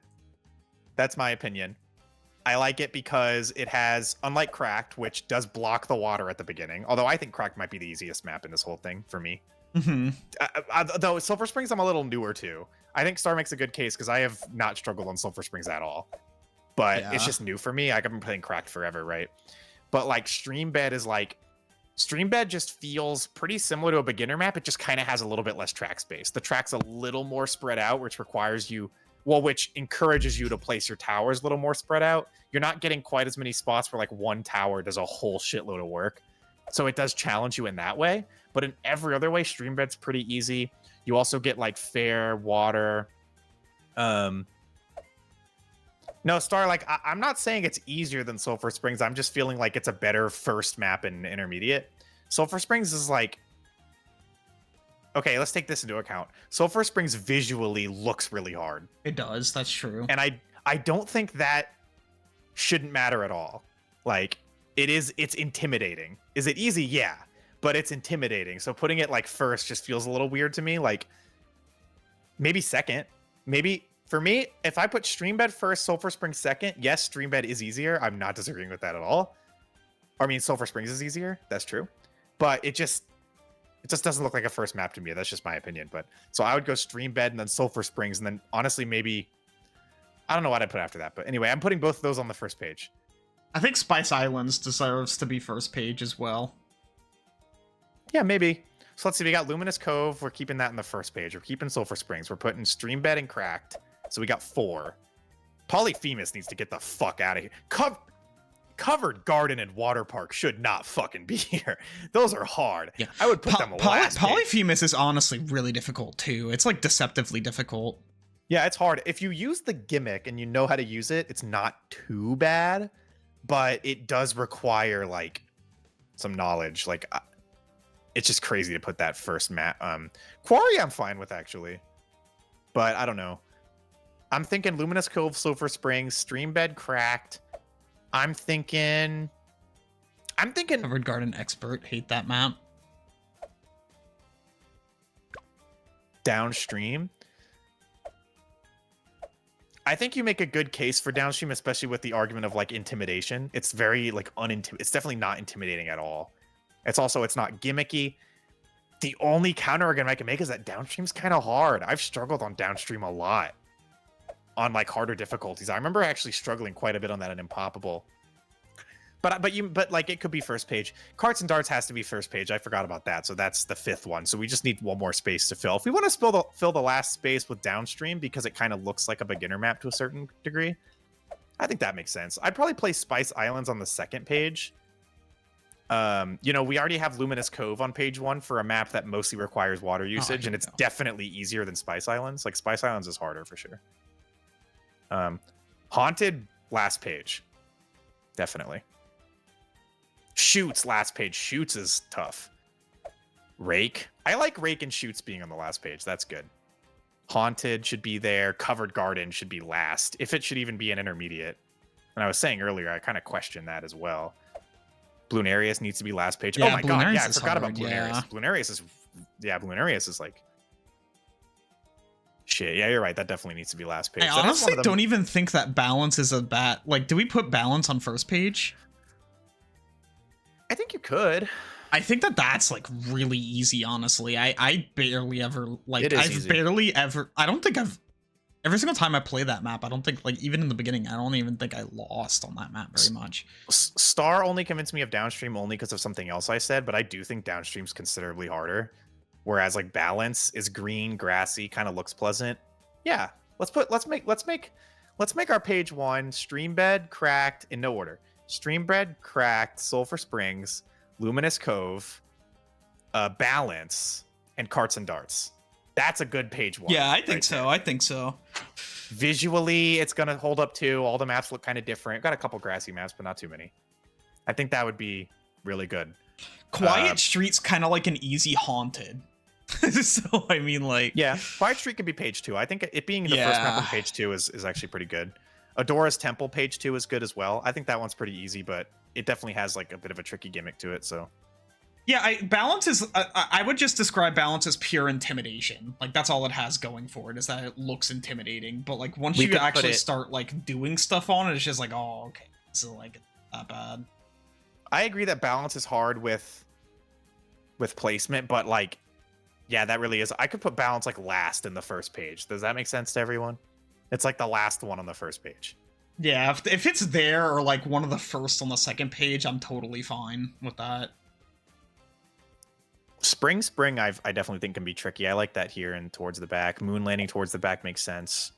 That's my opinion. I like it because it has, unlike Cracked, which does block the water at the beginning. Although I think Cracked might be the easiest map in this whole thing for me. Mm-hmm. Though Sulphur Springs, I'm a little newer to. I think Star makes a good case because I have not struggled on Sulphur Springs at all. But it's just new for me. I've been playing Cracked forever, right? But like Streambed is like, Streambed just feels pretty similar to a beginner map. It just kind of has a little bit less track space. The track's a little more spread out, which requires you, which encourages you to place your towers a little more spread out. You're not getting quite as many spots where like one tower does a whole shitload of work. So it does challenge you in that way. But in every other way, Streambed's pretty easy. You also get like fair water. No, Star, like I'm not saying it's easier than Sulphur Springs. I'm just feeling like it's a better first map in intermediate. Sulphur Springs is like, okay, let's take this into account. Sulphur Springs visually looks really hard. It does, that's true. And I don't think that shouldn't matter at all. Like, it's intimidating. Is it easy? Yeah. But it's intimidating. So putting it like first just feels a little weird to me. Like, maybe second. Maybe for me, if I put Streambed first, Sulphur Springs second, yes, Streambed is easier. I'm not disagreeing with that at all. I mean, Sulphur Springs is easier. That's true. But it just doesn't look like a first map to me. That's just my opinion. But so I would go Streambed and then Sulphur Springs, and then honestly, maybe I don't know what I'd put after that. But anyway, I'm putting both of those on the first page. I think Spice Islands deserves to be first page as well. Yeah, maybe. So let's see. We got Luminous Cove. We're keeping that in the first page. We're keeping Sulphur Springs. We're putting Streambed and Cracked. So we got 4. Polyphemus needs to get the fuck out of here. Covered Garden and Water Park should not fucking be here. Those are hard. Yeah. I would put them last. Polyphemus is honestly really difficult too. It's like deceptively difficult. Yeah, it's hard. If you use the gimmick and you know how to use it, it's not too bad, but it does require like some knowledge. Like it's just crazy to put that first map. Quarry I'm fine with actually, but I don't know. I'm thinking Luminous Cove, Sulphur Springs, Streambed, Cracked. I'm thinking Covered Garden Expert, hate that map. Downstream. I think you make a good case for downstream, especially with the argument of like intimidation. It's very like it's definitely not intimidating at all. It's not gimmicky. The only counter argument I can make is that downstream's kind of hard. I've struggled on downstream a lot on like harder difficulties. I remember actually struggling quite a bit on that in Impoppable. But like it could be first page. Carts and Darts has to be first page. I forgot about that. So that's the 5th one. So we just need one more space to fill. If we want to fill the last space with downstream because it kind of looks like a beginner map to a certain degree, I think that makes sense. I'd probably play Spice Islands on the second page. You know, we already have Luminous Cove on page 1 for a map that mostly requires water usage, and it's definitely easier than Spice Islands. Like, Spice Islands is harder for sure. Haunted, last page. Definitely. Shoots, last page. Shoots is tough. Rake. I like Rake and Shoots being on the last page. That's good. Haunted should be there. Covered Garden should be last, if it should even be an intermediate. And I was saying earlier, I kind of question that as well. Bloonarius needs to be last page. Yeah, oh my god, Bloonarius yeah, I is forgot hard, about Bloonarius. yeah. Bloonarius is like... Shit, yeah, you're right. That definitely needs to be last page. I That is one honestly of them- don't even think that balance is a bad... Like, do we put balance on first page? I think you could. I think that that's like really easy, honestly. I barely ever like It is I've easy. barely ever I don't think I've every single time I play that map, I don't think like even in the beginning, I don't even think I lost on that map very much. Star only convinced me of Downstream only because of something else I said, but I do think Downstream's considerably harder. Whereas like Balance is green, grassy, kind of looks pleasant. Yeah, let's make our page 1 Streambed, Cracked, in no order. Streambed, Cracked, Sulphur Springs, Luminous Cove, Balance, and Carts and Darts. That's a good page 1. Yeah, I think right so. there. I think so. Visually, it's gonna hold up too. All the maps look kind of different. Got a couple grassy maps, but not too many. I think that would be really good. Quiet Street's kind of like an easy Haunted. So I mean, like, Yeah, Quiet Street could be page 2. I think it being the first map on page 2 is actually pretty good. Adora's Temple page 2 is good as well. I think that one's pretty easy, but it definitely has like a bit of a tricky gimmick to it. So yeah, balance is. I would just describe balance as pure intimidation. Like that's all it has going for it is that it looks intimidating. But like once you actually start like doing stuff on it, it's just like, oh, okay, so like not bad. I agree that balance is hard with placement, but like, yeah, that really is. I could put balance like last in the first page. Does that make sense to everyone? It's like the last one on the first page. Yeah, if it's there or like one of the first on the second page, I'm totally fine with that. Spring, I definitely think can be tricky. I like that here and towards the back. Moon landing towards the back makes sense.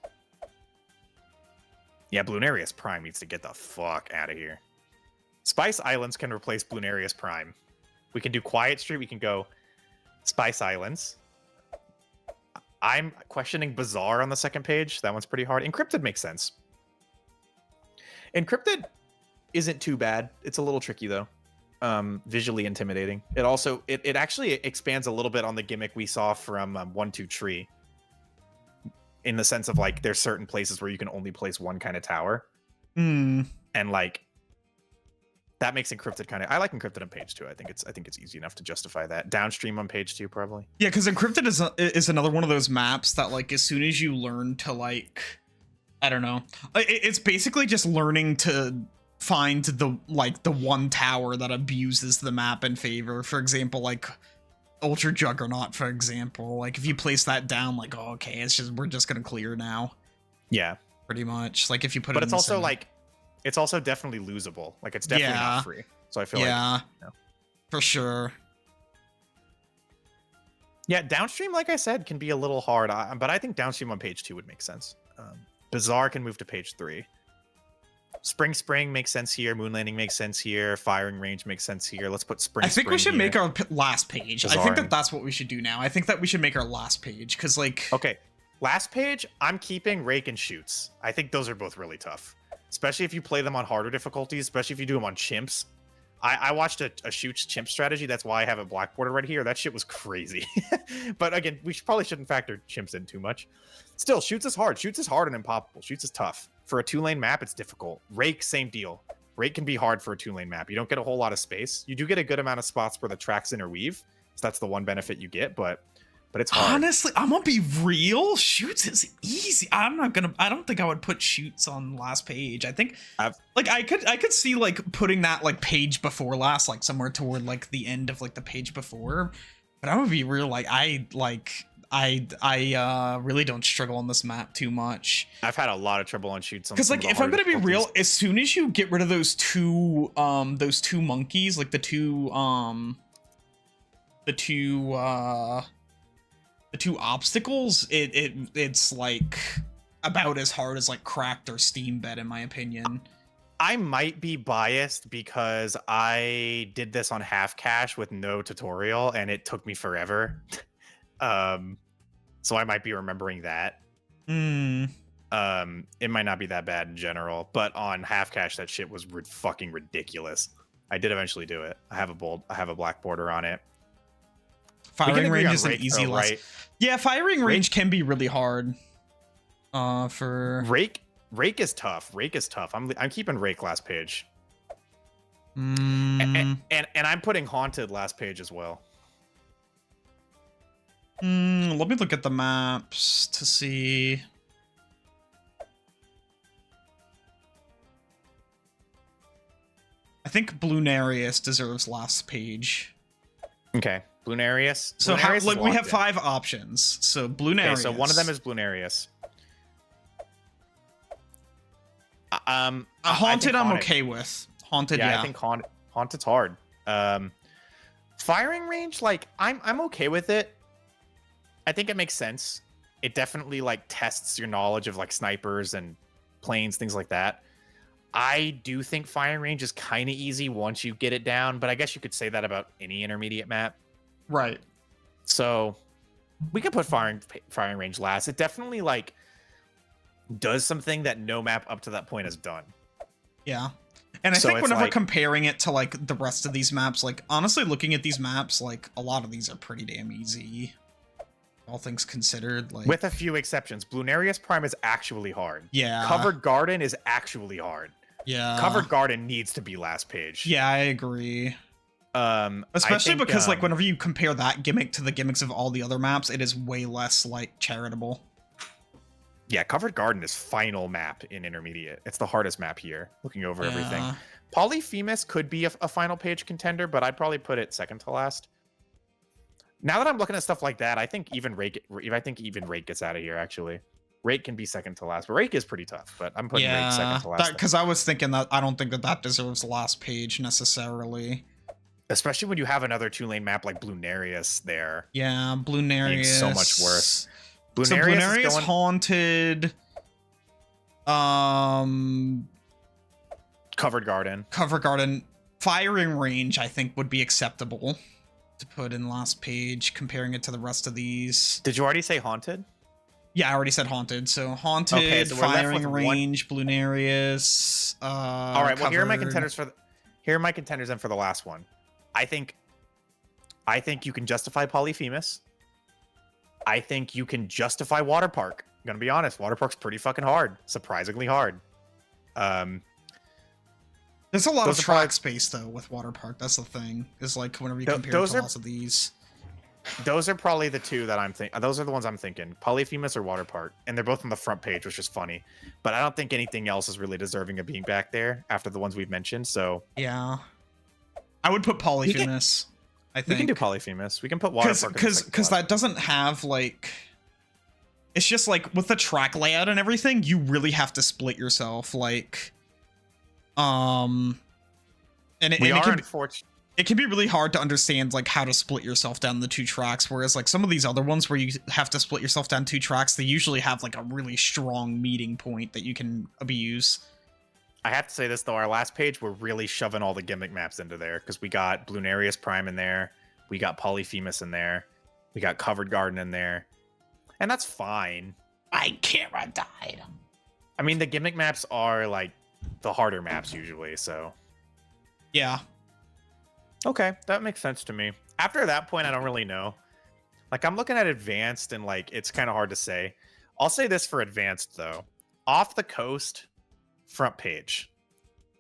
Yeah, Bloonarius Prime needs to get the fuck out of here. Spice Islands can replace Bloonarius Prime. We can do Quiet Street. We can go Spice Islands. I'm questioning Bazaar on the second page. That one's pretty hard. Encrypted makes sense. Encrypted isn't too bad. It's a little tricky though. Visually intimidating. It also it actually expands a little bit on the gimmick we saw from 1-2 Tree. In the sense of like there's certain places where you can only place one kind of tower. Hmm. And like that makes encrypted kind of. I like encrypted on page 2. I think it's easy enough to justify that. Downstream on page 2 probably. Yeah, because encrypted is another one of those maps that like as soon as you learn to like, I don't know, it's basically just learning to find the one tower that abuses the map in favor. For example, like Ultra Juggernaut. For example, like if you place that down, like oh, okay, we're just gonna clear now. Yeah, pretty much. Like if you put but it. It's also like. It's also definitely losable. Like it's definitely not free. So I feel like for sure. Yeah, Downstream, like I said, can be a little hard, but I think Downstream on page 2 would make sense. Bazaar can move to page 3. Spring makes sense here. Moon Landing makes sense here. Firing Range makes sense here. Let's put Spring. I think we should make our last page. Bazaar I think that's what we should do now. I think that we should make our last page because like. Okay, last page. I'm keeping Rake and Shoots. I think those are both really tough. Especially if you play them on harder difficulties, especially if you do them on chimps. I watched a Shoots chimp strategy. That's why I have it blackboarded right here. That shit was crazy. But again, we probably shouldn't factor chimps in too much. Still, Shoots is hard. Shoots is hard and impossible. Shoots is tough. For a 2-lane map, it's difficult. Rake, same deal. Rake can be hard for a 2-lane map. You don't get a whole lot of space. You do get a good amount of spots where the tracks interweave. So that's the one benefit you get, but it's hard. Honestly, I'm gonna be real. Shoots is easy. I don't think I would put Shoots on last page. I think I could see like putting that like page before last, like somewhere toward like the end of like the page before. But I'm gonna be real. Like I really don't struggle on this map too much. I've had a lot of trouble on Shoots. Because like if I'm gonna be real, as soon as you get rid of those two monkeys, like the two obstacles, it's like about as hard as like Cracked or Steam Bet, in my opinion. I might be biased because I did this on half cash with no tutorial and it took me forever. So I might be remembering that. It might not be that bad in general, but on half cash that shit was fucking ridiculous. I did eventually do it. I have a black border on it. Firing range is an easy though, less. right? Yeah, firing range can be really hard. For Rake is tough. Rake is tough. I'm keeping Rake last page. Mm. And I'm putting Haunted last page as well. Let me look at the maps to see. I think Bloonarius deserves last page. Okay, Bloonarius. So Bloonarius like we have in. 5 options. So Bloonarius. Okay, so one of them is Bloonarius. Haunted I'm okay with. Haunted, yeah. I think Haunted's hard. Firing range, like I'm okay with it. I think it makes sense. It definitely like tests your knowledge of like snipers and planes, things like that. I do think firing range is kind of easy once you get it down, but I guess you could say that about any intermediate map. Right. So we could put firing range last. It definitely like does something that no map up to that point has done. Yeah. And I So think it's whenever like- comparing it to like the rest of these maps, like honestly looking at these maps, like a lot of these are pretty damn easy. All things considered, like With a few exceptions. Bloonarius Prime is actually hard. yeah. Covered Garden is actually hard. Yeah. Covered Garden needs to be last page. Yeah, I agree. I Especially think, because like whenever you compare that gimmick to the gimmicks of all the other maps, it is way less like charitable. Yeah, Covered Garden is final map in Intermediate. It's the hardest map here, looking over everything. Yeah. Polyphemus could be a final page contender, but I'd probably put it second to last. Now that I'm looking at stuff like that, I think even Rake gets out of here, actually. Rake can be second to last, but Rake is pretty tough, but I'm putting Rake second to last. Because I was thinking that I don't think that deserves the last page necessarily. Especially when you have another 2-lane map like Bloonarius there. Yeah, Bloonarius. Being so much worse. So Bloonarius is Bloonarius, going... Haunted, Covered Garden. Cover Garden, Firing Range, I think would be acceptable to put in last page, comparing it to the rest of these. Did you already say Haunted? Yeah, I already said Haunted. So Haunted, Okay, so we're left Firing with Range, Bloonarius. All right, well, here are my Covered. contenders then for the last one. I think you can justify Polyphemus. I think you can justify Water Park. I'm gonna be honest, Water Park's pretty fucking hard, surprisingly hard. There's a lot of those are track probably- space though with Water Park. That's the thing. Is like whenever you compare those it to are- lots of these. Those are probably the two that I'm thinking. Those are the ones I'm thinking. Polyphemus or Water Park, and they're both on the front page, which is funny. But I don't think anything else is really deserving of being back there after the ones we've mentioned. So Yeah, I would put Polyphemus. I we think can do Polyphemus. We can put Water Park because that doesn't have like. It's just like with the track layout and everything, you really have to split yourself. Like, and it can be really hard to understand like how to split yourself down the 2 tracks. Whereas like some of these other ones where you have to split yourself down 2 tracks, they usually have like a really strong meeting point that you can abuse. I have to say this though, our last page, we're really shoving all the gimmick maps into there because we got Bloonarius Prime in there, we got Polyphemus in there, we got Covered Garden in there, and that's fine. I can't died. I mean, the gimmick maps are like the harder maps usually, so Yeah. okay, that makes sense to me. After that point, I don't really know. Like I'm looking at advanced and like it's kind of hard to say. I'll say this for advanced though. Off the Coast, front page.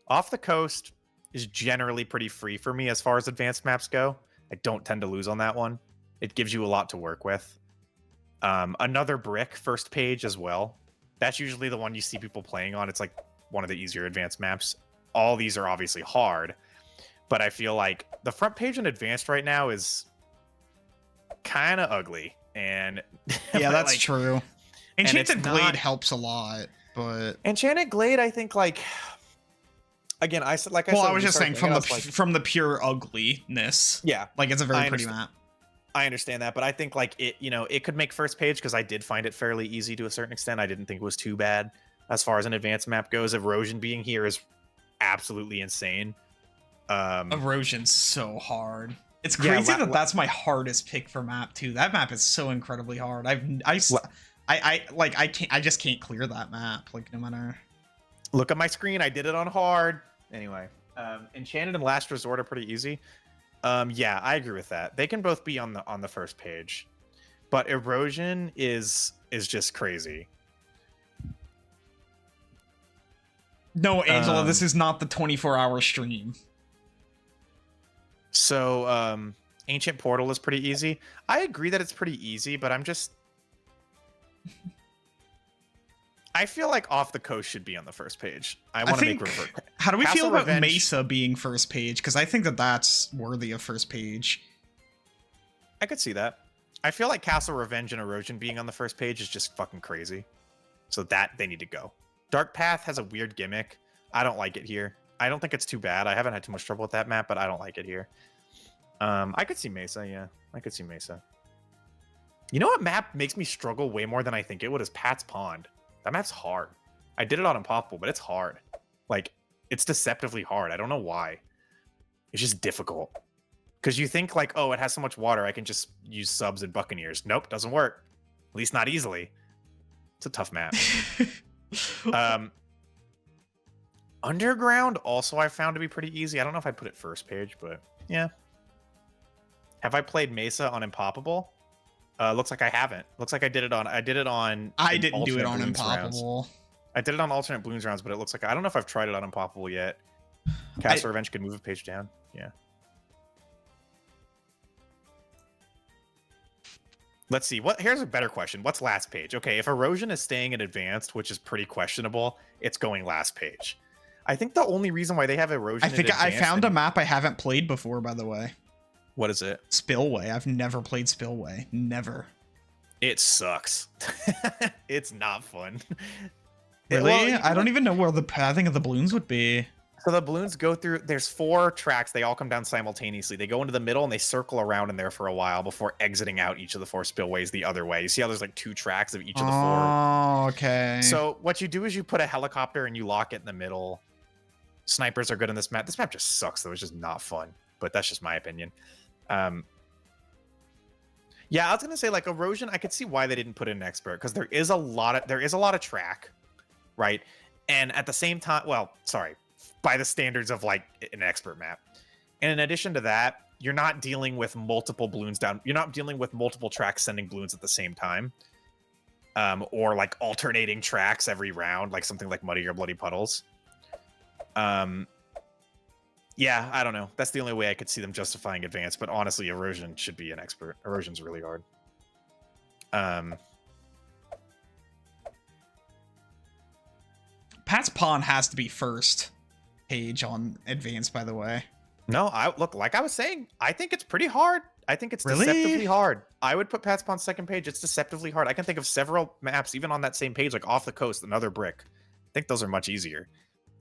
Off the Coast is generally pretty free for me as far as advanced maps go. I don't tend to lose on that one. It gives you a lot to work with. Another Brick, first page as well. That's usually the one you see people playing on. It's like one of the easier advanced maps. All these are obviously hard, but I feel like the front page in advanced right now is kind of ugly. And Yeah, that's like, true. and Enchanted it's Glade not- helps a lot, but Enchanted Glade, I think, like again, I said, I was just saying from the pure ugliness. yeah, Like it's a very I pretty understand. map. I understand that, but I think like it, it could make first page because I did find it fairly easy to a certain extent. I didn't think it was too bad as far as an advanced map goes. Erosion being here is absolutely insane. Erosion's so hard. It's crazy that that's my hardest pick for map too. That map is so incredibly hard. I just can't clear that map. Like no matter. Look at my screen. I did it on hard. Anyway, Enchanted and Last Resort are pretty easy. Yeah, I agree with that. They can both be on the first page, but Erosion is just crazy. No, Angela, this is not the 24-hour stream. So, Ancient Portal is pretty easy. I agree that it's pretty easy, but I feel like Off the Coast should be on the first page. I want to make revert. How do we feel about Revenge... Mesa being first page? Because I think that's worthy of first page. I could see that. I feel like Castle Revenge and Erosion being on the first page is just fucking crazy. So that they need to go. Dark Path has a weird gimmick. I don't like it here. I don't think it's too bad. I haven't had too much trouble with that map, but I don't like it here. I could see Mesa, yeah. I could see Mesa. You know what map makes me struggle way more than I think it would is Pat's Pond. That map's hard. I did it on Impossible, but it's hard. Like, it's deceptively hard. I don't know why. It's just difficult. Because you think like, oh, it has so much water, I can just use subs and Buccaneers. Nope, doesn't work. At least not easily. It's a tough map. Underground also I found to be pretty easy. I don't know if I'd put it first page, but yeah. Have I played Mesa on Impossible? Looks like I haven't. Looks like I did it on. I didn't do it on Impossible. I did it on alternate Bloons rounds, but it looks like I don't know if I've tried it on Impossible yet. Castle Revenge could move a page down. Yeah. Let's see. Here's a better question. What's last page? Okay, if Erosion is staying in advanced, which is pretty questionable, it's going last page. I think the only reason why they have Erosion. I found a map I haven't played before, by the way. What is it? Spillway. I've never played Spillway. Never. It sucks. It's not fun. Really? Well, I don't even know where the pathing of the balloons would be. So the balloons go through, there's 4 tracks. They all come down simultaneously. They go into the middle and they circle around in there for a while before exiting out each of the 4 spillways the other way. You see how there's like 2 tracks of each of the 4? Oh, okay. So what you do is you put a helicopter and you lock it in the middle. Snipers are good in this map. This map just sucks though. It's just not fun, but that's just my opinion. Yeah, I was gonna say like Erosion. I could see why they didn't put in an expert because there is a lot of track, right? And at the same time, well, sorry, by the standards of like an expert map. And in addition to that, you're not dealing with multiple balloons down. You're not dealing with multiple tracks sending balloons at the same time, or like alternating tracks every round, like something like Muddy or Bloody Puddles. Yeah, I don't know. That's the only way I could see them justifying advance. But honestly, Erosion should be an expert. Erosion's really hard. Pat's Pond has to be first page on advance, by the way. No, look, like I was saying, I think it's pretty hard. I think it's deceptively hard. I would put Pat's Pond second page. It's deceptively hard. I can think of several maps, even on that same page, like Off the Coast, Another Brick. I think those are much easier.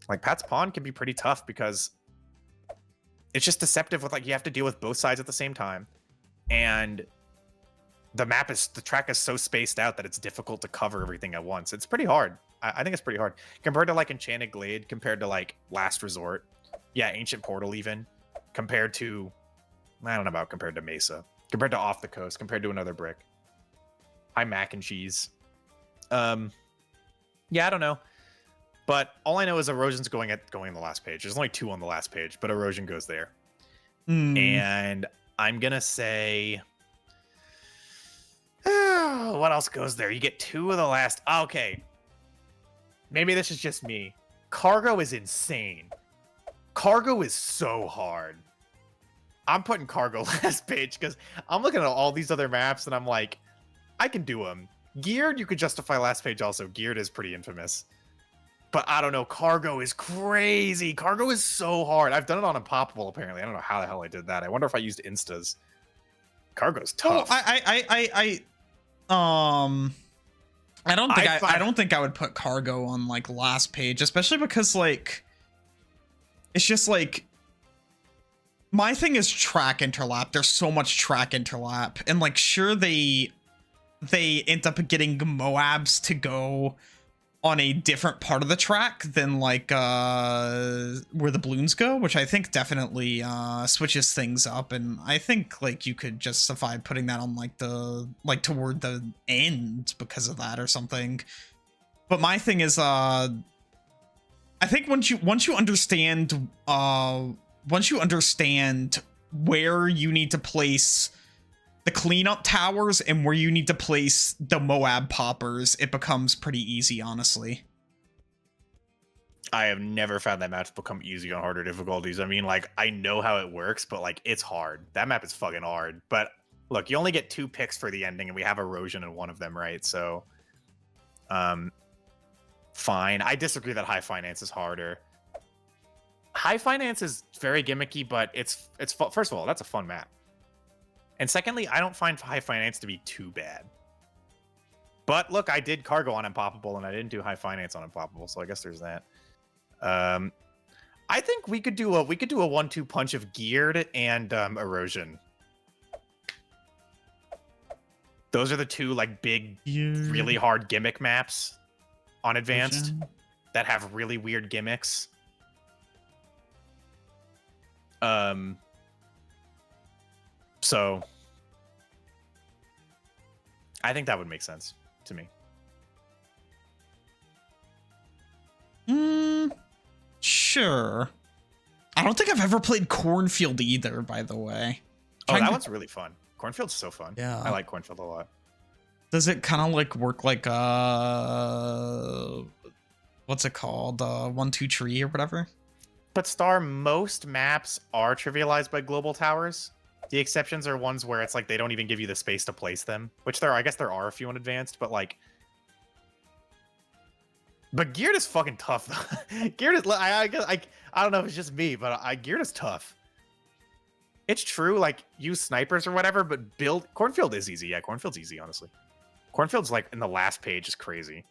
Like Pat's Pond can be pretty tough because it's just deceptive with like you have to deal with both sides at the same time. And the track is so spaced out that it's difficult to cover everything at once. It's pretty hard. I think it's pretty hard compared to like Enchanted Glade, compared to like Last Resort. Yeah, Ancient Portal even compared to, I don't know about compared to Mesa, compared to Off the Coast, compared to Another Brick. Hi, Mac and Cheese. Yeah, I don't know. But all I know is Erosion's going on the last page. There's only 2 on the last page, but Erosion goes there. And I'm going to say, what else goes there? You get 2 of the last. Okay. Maybe this is just me. Cargo is insane. Cargo is so hard. I'm putting Cargo last page because I'm looking at all these other maps and I'm like, I can do them. Geared, you could justify last page also. Geared is pretty infamous. But I don't know. Cargo is crazy. Cargo is so hard. I've done it on Unpoppable, apparently. I don't know how the hell I did that. I wonder if I used instas. Cargo's tough. I don't think I would put Cargo on like last page, especially because like it's just like my thing is track interlap. There's so much track interlap, and like, sure, they end up getting Moabs to go on a different part of the track than like where the balloons go, which I think definitely switches things up, and I think like you could justify putting that on like toward the end because of that or something. But my thing is I think once you understand where you need to place the cleanup towers and where you need to place the Moab poppers, it becomes pretty easy, honestly. I have never found that map to become easy on harder difficulties. I mean, like, I know how it works, but like, it's hard. That map is fucking hard. But look, you only get 2 picks for the ending, and we have erosion in one of them, right? So, fine. I disagree that high finance is harder. High finance is very gimmicky, but it's first of all, that's a fun map. And secondly, I don't find high finance to be too bad. But look, I did cargo on Unpoppable, and I didn't do high finance on Unpoppable, so I guess there's that. I think we could do a 1-2 punch of geared and erosion. Those are the 2 like big, really hard gimmick maps on advanced that have really weird gimmicks. So I think that would make sense to me. Sure. I don't think I've ever played Cornfield either, by the way. Oh, that one's really fun. Cornfield's so fun. Yeah. I like Cornfield a lot. Does it kind of like work like what's it called? 1-2 tree or whatever? But Star, most maps are trivialized by global towers. The exceptions are ones where it's like they don't even give you the space to place them, which I guess there are a few in advanced, but like, but geared is fucking tough though. Geared is, I don't know if it's just me, but geared is tough. It's true, like use snipers or whatever, but Cornfield is easy. Yeah, Cornfield's easy, honestly. Cornfield's like in the last page is crazy.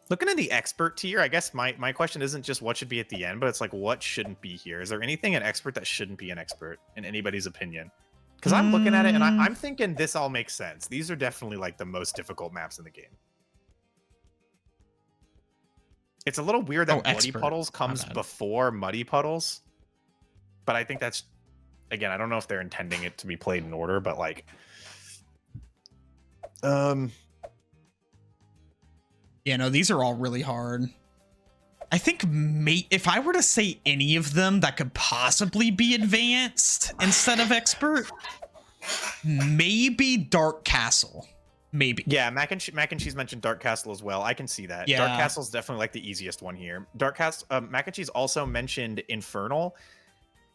Looking at the expert tier, I guess my question isn't just what should be at the end, but it's like what shouldn't be here. Is there anything an expert that shouldn't be an expert in anybody's opinion? Because I'm looking at it and I'm thinking this all makes sense. These are definitely like the most difficult maps in the game. It's a little weird that Bloody Puddles comes before Muddy Puddles, but I think that's, again, I don't know if they're intending it to be played in order, but like, yeah, no, these are all really hard. I think if I were to say any of them that could possibly be advanced instead of expert, maybe Dark Castle. Maybe. Yeah, Mac and Cheese mentioned Dark Castle as well. I can see that. Yeah. Dark Castle's definitely like the easiest one here. Mac and Cheese also mentioned Infernal,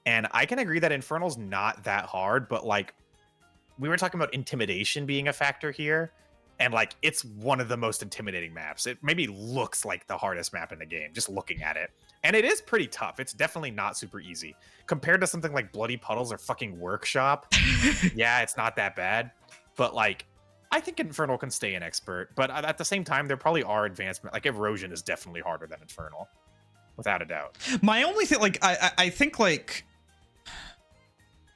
and I can agree that Infernal's not that hard, but like we were talking about intimidation being a factor here. And like, it's one of the most intimidating maps. It maybe looks like the hardest map in the game, just looking at it. And it is pretty tough. It's definitely not super easy. Compared to something like Bloody Puddles or fucking Workshop, yeah, it's not that bad. But like, I think Infernal can stay an expert. But at the same time, there probably are advancements. Like, Erosion is definitely harder than Infernal. Without a doubt. My only thing, like, I think, like...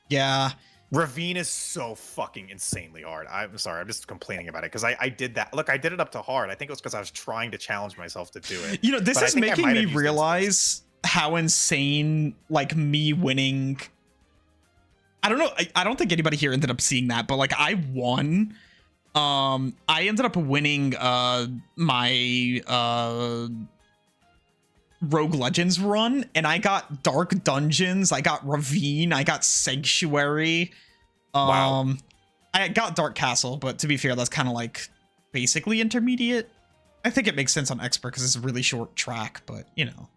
Yeah... Ravine is so fucking insanely hard. I'm sorry, I'm just complaining about it because I did that. Look, I did it up to hard. I think it was because I was trying to challenge myself to do it. You know, this is making me realize how insane, like, me winning. I don't know. I don't think anybody here ended up seeing that, but like, I won. I ended up winning my Rogue Legends run, and I got Dark Dungeons, I got Ravine, I got Sanctuary. Wow. I got Dark Castle, but to be fair, that's kind of like basically intermediate. I think it makes sense on expert because it's a really short track, but you know,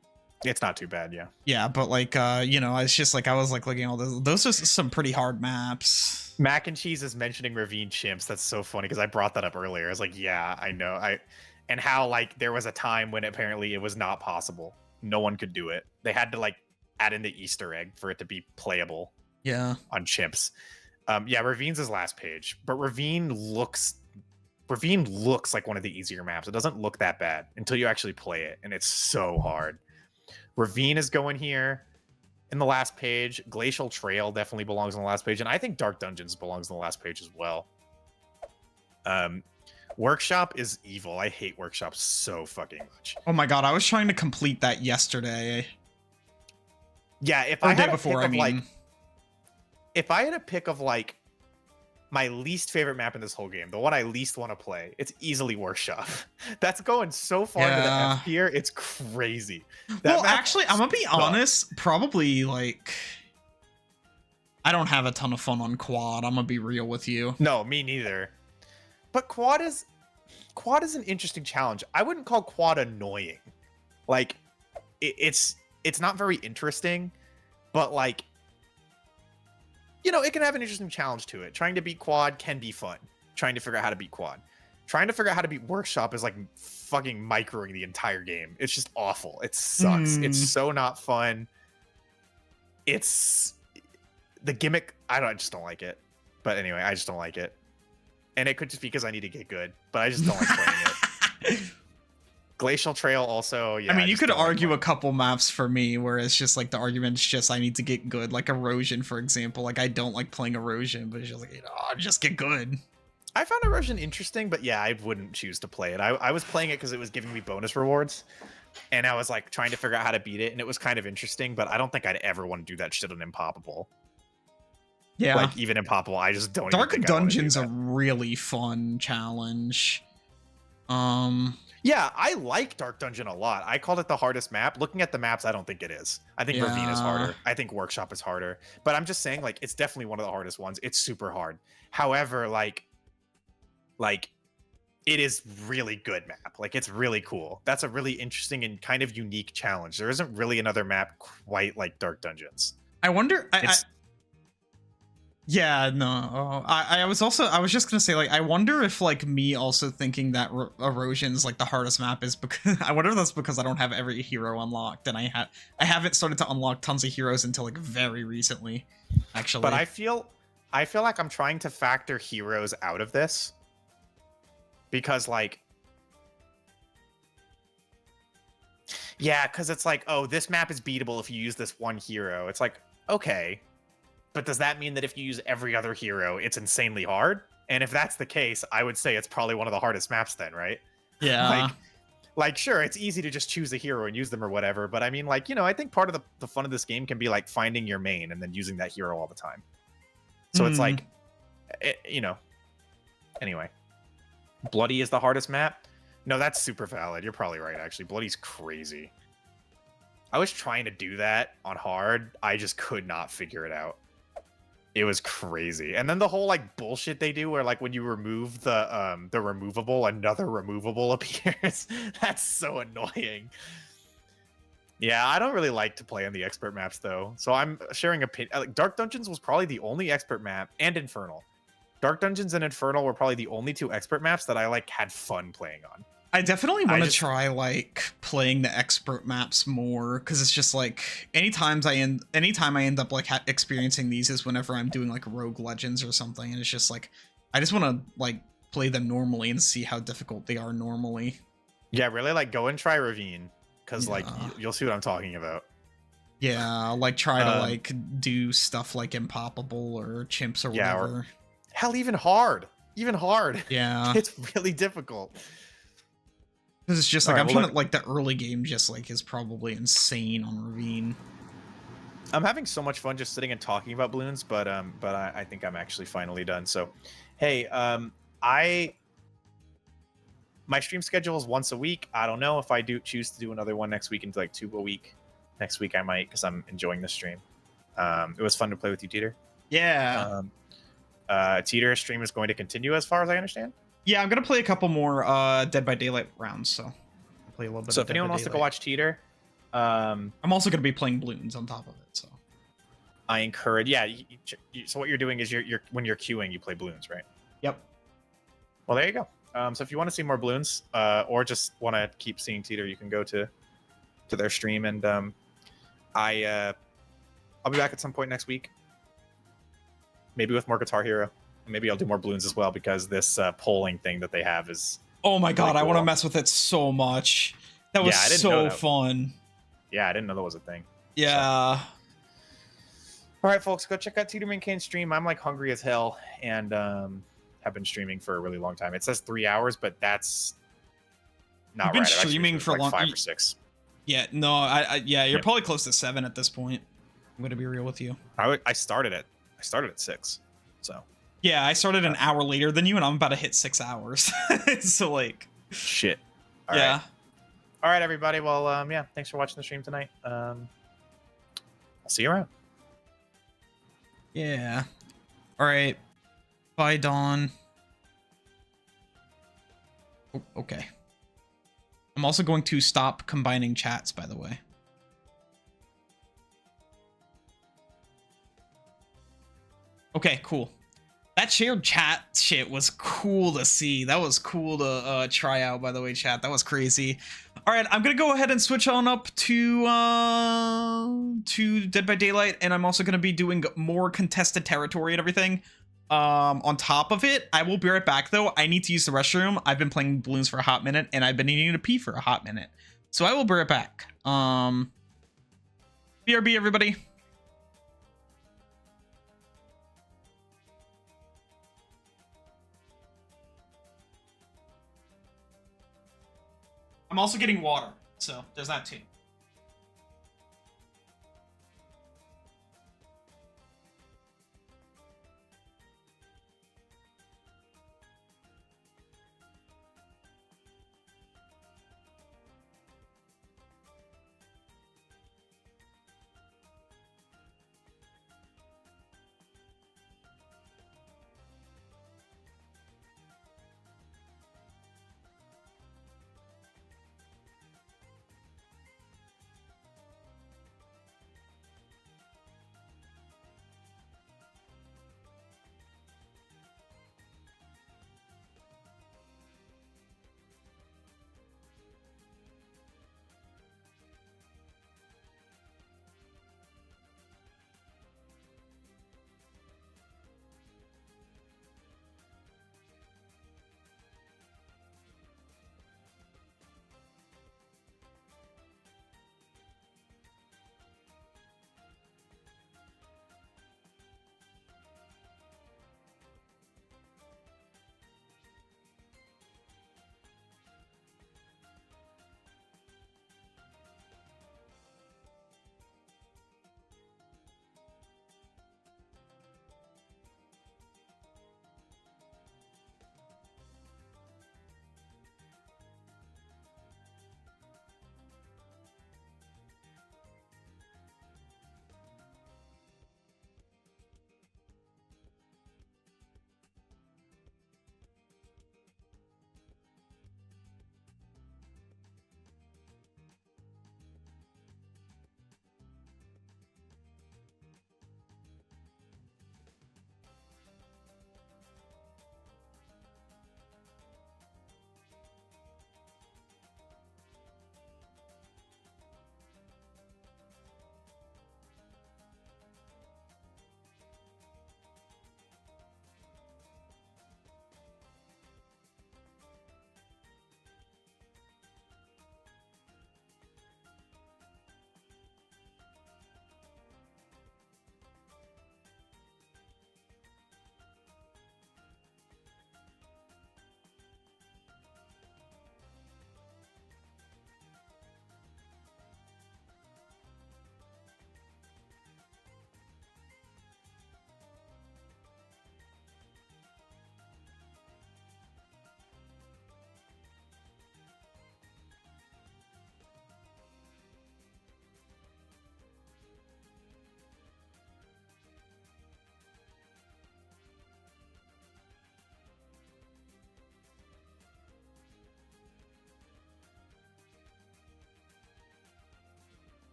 it's not too bad. Yeah. Yeah, but like, you know, it's just like I was like looking at all those are some pretty hard maps. Mac and Cheese is mentioning Ravine chimps. That's so funny because I brought that up earlier. I was like, yeah, I know. And how like there was a time when apparently it was not possible. No one could do it. They had to like add in the Easter egg for it to be playable. Yeah. On chimps. Yeah, Ravine's his last page, but Ravine looks like one of the easier maps. It doesn't look that bad until you actually play it, and it's so hard. Ravine is going here in the last page. Glacial Trail definitely belongs on the last page, and I think Dark Dungeons belongs on the last page as well. Workshop is evil. I hate Workshop so fucking much. Oh my god, I was trying to complete that yesterday. Yeah, if Or I the day had before, I mean. like, if I had a pick of like my least favorite map in this whole game, the one I least want to play, it's easily Workshop. That's going so far into the F tier, it's crazy. That Well, map actually, I'm gonna be sucks. honest, probably like I don't have a ton of fun on quad. I'm gonna be real with you. No, me neither. But quad is an interesting challenge. I wouldn't call quad annoying. Like it's not very interesting, but like, you know, it can have an interesting challenge to it. Trying to beat quad can be fun. Trying to figure out how to beat quad. Trying to figure out how to beat workshop is like fucking microing the entire game. It's just awful. It sucks. It's so not fun. It's the gimmick. I just don't like it. But anyway, I just don't like it. And it could just be because I need to get good, but I just don't like playing it. Glacial Trail also, yeah. I mean, you could argue like a couple maps for me where it's just like the argument's just I need to get good, like Erosion, for example. Like I don't like playing Erosion, but it's just like, you know, just get good. I found Erosion interesting, but yeah, I wouldn't choose to play it. I was playing it because it was giving me bonus rewards, and I was like trying to figure out how to beat it, and it was kind of interesting, but I don't think I'd ever want to do that shit on Impoppable. Yeah. Like even Impoppable, I just don't. Dark even think I wanna do Dungeon's a that. really fun challenge. Yeah, I like Dark Dungeon a lot. I called it the hardest map. Looking at the maps, I don't think it is. I think Ravine is harder. I think Workshop is harder. But I'm just saying, like, it's definitely one of the hardest ones. It's super hard. However, like it is really good map. Like, it's really cool. That's a really interesting and kind of unique challenge. There isn't really another map quite like Dark Dungeons. I wonder. Yeah, no. I was just gonna say, like, I wonder if like me also thinking that Erosion's like the hardest map is because I wonder if that's because I don't have every hero unlocked, and I haven't started to unlock tons of heroes until like very recently, actually. But I feel like I'm trying to factor heroes out of this because, like, yeah, because it's like, oh, this map is beatable if you use this one hero. It's like, okay. But does that mean that if you use every other hero, it's insanely hard? And if that's the case, I would say it's probably one of the hardest maps then, right? Yeah. Like sure, it's easy to just choose a hero and use them or whatever. But I mean, like, you know, I think part of the fun of this game can be like finding your main and then using that hero all the time. So it's like, you know, anyway. Bloody is the hardest map? No, that's super valid. You're probably right, actually. Bloody's crazy. I was trying to do that on hard. I just could not figure it out. It was crazy. And then the whole like bullshit they do where like when you remove the removable, another removable appears. That's so annoying. Yeah, I don't really like to play on the expert maps though. So I'm sharing opinion. Like Dark Dungeons was probably the only expert map, and Infernal. Dark Dungeons and Infernal were probably the only two expert maps that I like had fun playing on. I definitely want to try like playing the expert maps more, because it's just like anytime I end up like experiencing these is whenever I'm doing like Rogue Legends or something, and it's just like I just want to like play them normally and see how difficult they are normally. Yeah, really, like go and try Ravine, because like you'll see what I'm talking about. Yeah, like try to like do stuff like Impoppable or Chimps or whatever. Or, hell, even hard. Yeah, it's really difficult. Because it's just like I'm trying to like the early game just like is probably insane on Ravine. I'm having so much fun just sitting and talking about balloons, but I think I'm actually finally done. So, hey, my stream schedule is once a week. I don't know if I do choose to do another one next week into like 2 a week. Next week I might, because I'm enjoying the stream. It was fun to play with you, Teeter. Yeah. Teeter's stream is going to continue as far as I understand. Yeah, I'm gonna play a couple more Dead by Daylight rounds, so I'll play a little bit. So if anyone wants to go watch Teeter, I'm also gonna be playing Bloons on top of it. So I encourage. Yeah. So what you're doing is you're when you're queuing, you play Bloons, right? Yep. Well, there you go. So if you want to see more Bloons, or just want to keep seeing Teeter, you can go to their stream, and I'll be back at some point next week. Maybe with more Guitar Hero. Maybe I'll do more Bloons as well, because this polling thing that they have is... Oh my god, really cool. I want to mess with it so much. That was so fun. Yeah, I didn't know that was a thing. Yeah. All right, folks, go check out teetermancan stream. I'm like hungry as hell and have been streaming for a really long time. It says 3 hours, but that's not You've been right. I've actually streaming for like long. 5 or 6. Yeah, no, yeah, you're Yep. probably close to 7 at this point. I'm gonna be real with you. I started at 6. So Yeah, I started an hour later than you, and I'm about to hit 6 hours. So like, shit. All yeah. right. All right, everybody. Well, yeah, thanks for watching the stream tonight. I'll see you around. Yeah. All right. Bye, Dawn. Oh, okay. I'm also going to stop combining chats, by the way. Okay, cool. That shared chat shit was cool to see. That was cool to try out, by the way, chat. That was crazy. All right, I'm gonna go ahead and switch on up to Dead by Daylight, and I'm also gonna be doing more contested territory and everything. On top of it, I will be right back though. I need to use the restroom. I've been playing Bloons for a hot minute, and I've been needing to pee for a hot minute. So I will be right back. BRB, everybody. I'm also getting water, so there's that too.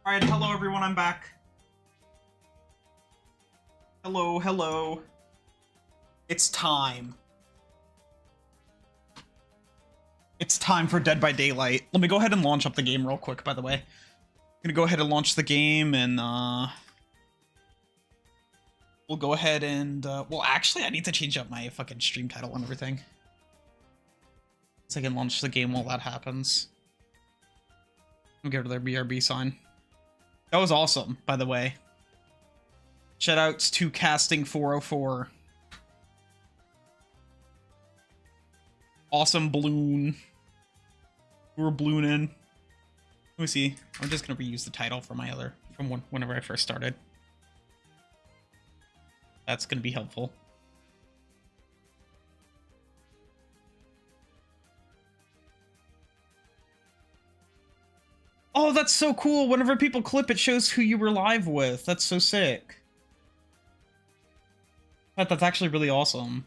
All right, hello everyone, I'm back. Hello, hello. It's time. It's time for Dead by Daylight. Let me go ahead and launch up the game real quick, by the way. I'm gonna go ahead and launch the game, and we'll go ahead and well, actually, I need to change up my fucking stream title and everything, so I can launch the game while that happens. I'll get rid of their BRB sign. That was awesome, by the way. Shoutouts to Casting 404. Awesome balloon. We're ballooning. Let me see. I'm just gonna reuse the title for my other from whenever I first started. That's gonna be helpful. Oh, that's so cool. Whenever people clip, it shows who you were live with. That's so sick. That's actually really awesome.